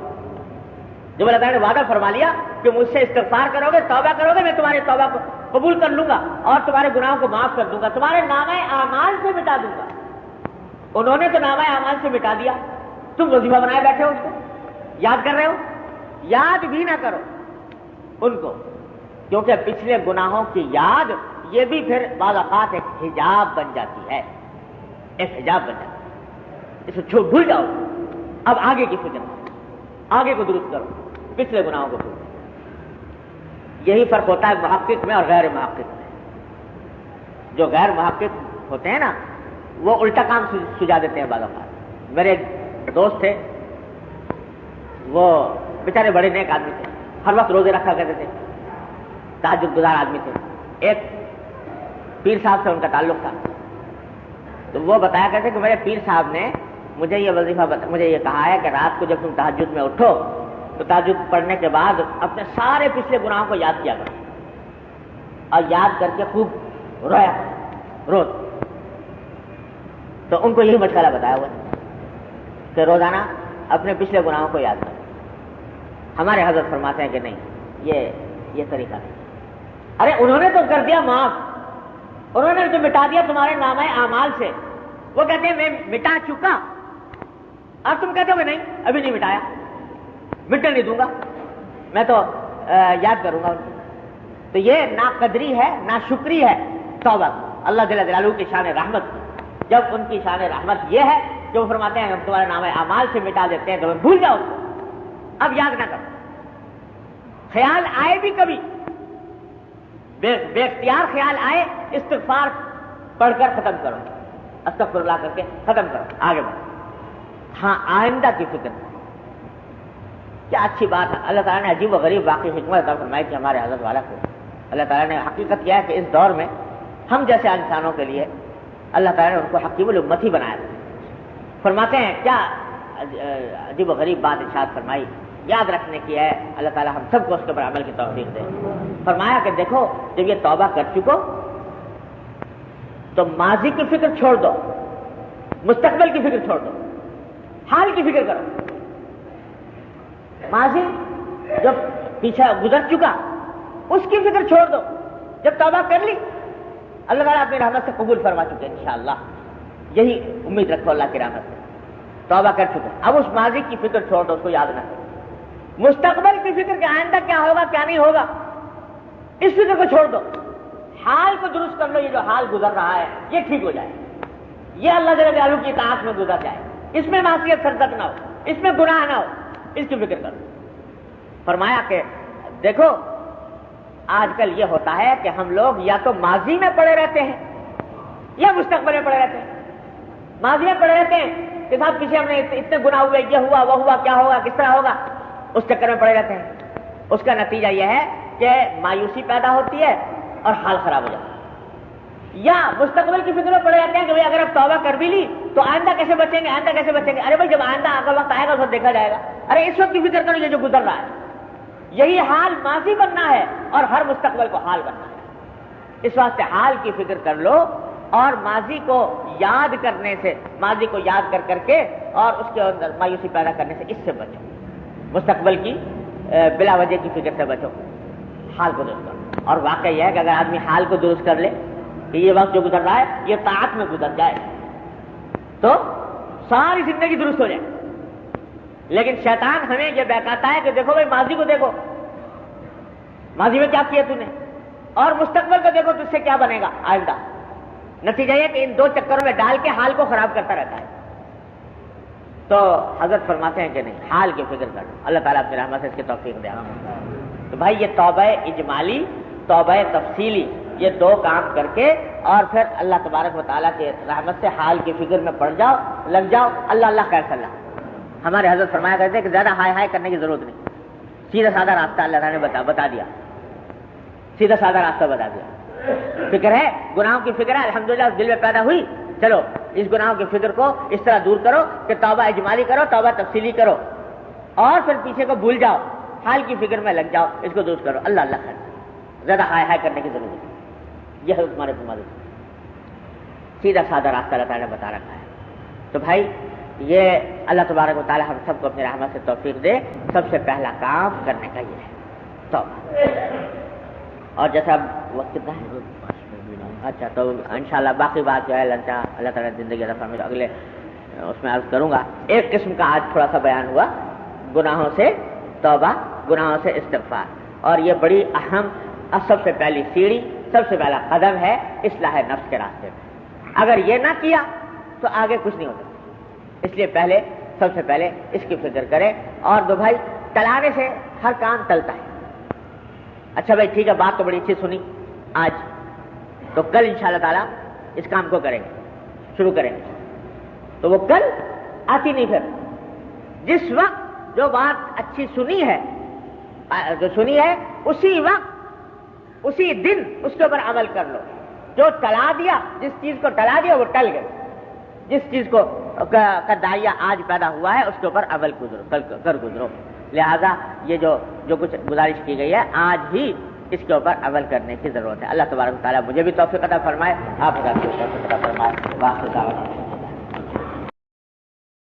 S2: جب اللہ تعالیٰ نے وعدہ فرما لیا کہ مجھ سے استغفار کرو گے، توبہ کرو گے، میں تمہاری توبہ کو قبول کر لوں گا اور تمہارے گناہوں کو معاف کر دوں گا، تمہارے نامہ اعمال سے مٹا دوں گا۔ انہوں نے تو نامہ اعمال سے مٹا دیا، تم وظیفہ بنائے بیٹھے ہو، اس کو یاد کر رہے ہو، یاد بھی نہ کرو ان کو، کیونکہ پچھلے گناہوں کی یاد یہ بھی پھر بعض اوقات ایک حجاب بن جاتی ہے، ایک حجاب بن جاتی ہے۔ اسے چھوڑ بھول جاؤ، اب آگے کی فکر کرو، آگے کو درست کرو، پچھلے گناہوں کو بھول۔ یہی فرق ہوتا ہے محقق میں اور غیر محقق میں۔ جو غیر محقق ہوتے ہیں نا وہ الٹا کام سجا دیتے ہیں بعض اوقات۔ میرے ایک دوست تھے، وہ بیچارے بڑے نیک آدمی تھے، ہر وقت روزے رکھا کرتے تھے، تہجد گزار آدمی تھے۔ ایک پیر صاحب سے ان کا تعلق تھا، تو وہ بتایا کرتے کہ میرے پیر صاحب نے مجھے یہ وظیفہ مجھے یہ کہا ہے کہ رات کو جب تم تہجد میں اٹھو تو تہجد پڑھنے کے بعد اپنے سارے پچھلے گناہوں کو یاد کیا کرو، اور یاد کر کے خوب رویا کرو روز۔ تو ان کو یہی مشغلہ بتایا ہوا کہ روزانہ اپنے پچھلے گناہوں کو یاد کرو۔ ہمارے حضرت فرماتے ہیں کہ نہیں، یہ طریقہ نہیں۔ ارے انہوں نے تو کر دیا معاف، انہوں نے تو مٹا دیا تمہارے نامہ اعمال سے، وہ کہتے ہیں میں مٹا چکا، اب تم کہتے ہو کہ نہیں ابھی نہیں مٹایا، مٹنے نہیں دوں گا، میں تو یاد کروں گا ان کو۔ تو یہ ناقدری ہے، ناشکری ہے توبہ۔ اللہ جل جلالہ کی شان رحمت، جب ان کی شان رحمت یہ ہے کہ وہ فرماتے ہیں ہم تمہارے نامہ اعمال سے مٹا دیتے ہیں، تو بھول جاؤ، اب یاد نہ کرو۔ خیال آئے بھی کبھی، بے اختیار خیال آئے، استغفار پڑھ کر ختم کرو، استغفر اللہ کر کے ختم کرو، آگے بڑھو۔ ہاں آئندہ کی فکر، کیا اچھی بات ہے۔ اللہ تعالیٰ نے عجیب و غریب واقعی حکمت عطا فرمائی کہ ہمارے حضرت والا کو اللہ تعالیٰ نے حقیقت کیا ہے کہ اس دور میں ہم جیسے انسانوں کے لیے اللہ تعالیٰ نے ان کو حکیم الامت ہی بنایا تھا۔ فرماتے ہیں کیا عجیب و غریب بات ارشاد فرمائی، یاد رکھنے کی ہے، اللہ تعالیٰ ہم سب کو اس کے پر عمل کی توفیق دے۔ فرمایا کہ دیکھو جب یہ توبہ کر چکو تو ماضی کی فکر چھوڑ دو، مستقبل کی فکر چھوڑ دو، حال کی فکر کرو۔ ماضی جب پیچھے گزر چکا اس کی فکر چھوڑ دو، جب توبہ کر لی اللہ تعالیٰ اپنی رحمت سے قبول فرما چکے انشاءاللہ، یہی امید رکھو اللہ کی رحمت سے۔ توبہ کر چکے، اب اس ماضی کی فکر چھوڑ دو، اس کو یاد نہ کرو۔ مستقبل کی فکر کہ آئندہ کیا ہوگا کیا نہیں ہوگا، اس فکر کو چھوڑ دو، حال کو درست کر لو، یہ جو حال گزر رہا ہے یہ ٹھیک ہو جائے، یہ اللہ جل جلالہ کی اطاعت میں گزر جائے، اس میں معصیت سرزد نہ ہو، اس میں گناہ نہ ہو، اس کی فکر کرو۔ فرمایا کہ دیکھو آج کل یہ ہوتا ہے کہ ہم لوگ یا تو ماضی میں پڑے رہتے ہیں یا مستقبل میں پڑے رہتے ہیں. ماضی میں پڑے رہتے ہیں کہ صاحب کسی ہم نے اتنے گناہ ہوئے, یہ ہوا وہ ہوا, کیا ہوگا کس طرح ہوگا, اس چکر میں پڑے رہتے ہیں. اس کا نتیجہ یہ ہے کہ مایوسی پیدا ہوتی ہے اور حال خراب ہو جاتا ہے. یا مستقبل کی فکر میں پڑے رہتے ہیں کہ بھائی اگر اب توبہ کر بھی لی تو آئندہ کیسے بچیں گے, آئندہ کیسے بچیں گے. ارے بھائی جب آئندہ کا وقت آئے گا تو دیکھا جائے گا. ارے اس وقت کی فکر کرو یہ جو گزر رہا ہے. یہی حال ماضی بننا ہے اور ہر مستقبل کو حال بننا ہے. اس واسطے حال کی فکر کر لو اور ماضی کو یاد کرنے سے, ماضی کو یاد کر کے اور اس کے اندر مایوسی پیدا کرنے سے اس سے بچو. مستقبل کی بلا وجہ کی فکر سے بچو, حال کو درست کرو. اور واقعہ یہ ہے کہ اگر آدمی حال کو درست کر لے کہ یہ وقت جو گزر رہا ہے یہ طاعت میں گزر جائے تو ساری زندگی درست ہو جائے. لیکن شیطان ہمیں یہ بہکاتا ہے کہ دیکھو بھائی ماضی کو دیکھو, ماضی میں کیا کیا تو نے, اور مستقبل کو دیکھو تجھ سے کیا بنے گا آئندہ. نتیجہ یہ کہ ان دو چکروں میں ڈال کے حال کو خراب کرتا رہتا ہے. تو حضرت فرماتے ہیں کہ نہیں, حال کی فکر کرو, اللہ تعالیٰ اپنی رحمت سے اس کی توفیق دے. تو بھائی یہ توبہ اجمالی, توبہ تفصیلی, یہ دو کام کر کے اور پھر اللہ تبارک و تعالیٰ کی رحمت سے حال کی فکر میں پڑ جاؤ, لگ جاؤ. اللہ اللہ کیسا اللہ. ہمارے حضرت فرمایا کرتے ہیں کہ زیادہ ہائے ہائے کرنے کی ضرورت نہیں, سیدھا سادہ راستہ اللہ تعالیٰ نے بتا دیا, سیدھا سادہ راستہ بتا دیا. فکر ہے, گناہوں کی فکر ہے, الحمدللہ دل میں پیدا ہوئی, چلو اس گناہوں کی فکر کو اس طرح دور کرو کہ توبہ اجمالی کرو, توبہ تفصیلی کرو, اور پھر پیچھے کو بھول جاؤ, حال کی فکر میں لگ جاؤ, اس کو درست کرو. اللہ اللہ خیر, زیادہ ہائے ہائے کرنے کی ضرورت نہیں. یہ ہے تمہارے تمہارے سیدھا سادہ راستہ اللہ تعالیٰ نے بتا رکھا ہے. تو بھائی یہ اللہ تبارک و تعالیٰ ہم سب کو اپنی رحمت سے توفیق دے. سب سے پہلا کام کرنے کا یہ ہے توبہ. اور جیسا وقت کتنا ہے, اچھا تو انشاءاللہ باقی بات جو ہے لنچا اللہ تعالیٰ زندگی عطا فرمائے اگلے اس میں عرض کروں گا. ایک قسم کا آج تھوڑا سا بیان ہوا, گناہوں سے توبہ, گناہوں سے استغفار. اور یہ بڑی اہم اور سب سے پہلی سیڑھی, سب سے پہلا قدم ہے اصلاح نفس کے راستے میں. اگر یہ نہ کیا تو آگے کچھ نہیں ہوتا. اس لیے پہلے سب سے پہلے اس کی فکر کرے. اور دو بھائی ٹلانے سے ہر کام ٹلتا ہے. اچھا بھائی ٹھیک ہے, بات تو بڑی اچھی سنی آج, تو کل انشاءاللہ تعالیٰ اس کام کو کریں گے, شروع کریں گے. تو وہ کل آتی نہیں. پھر جس وقت جو بات اچھی سنی ہے, جو سنی ہے, اسی وقت اسی دن اس کے اوپر عمل کر لو. جو ٹلا دیا, جس چیز کو ٹلا دیا وہ ٹل گئی. جس چیز کو کا داعیہ آج پیدا ہوا ہے اس کے اوپر عمل کر گزرو. لہذا یہ جو کچھ گزارش کی گئی ہے آج ہی اس کے اوپر عمل کرنے کی ضرورت ہے. اللہ تبارک و تعالیٰ مجھے بھی توفیق عطا فرمائے, آپ کا توفیق عطا فرمائے.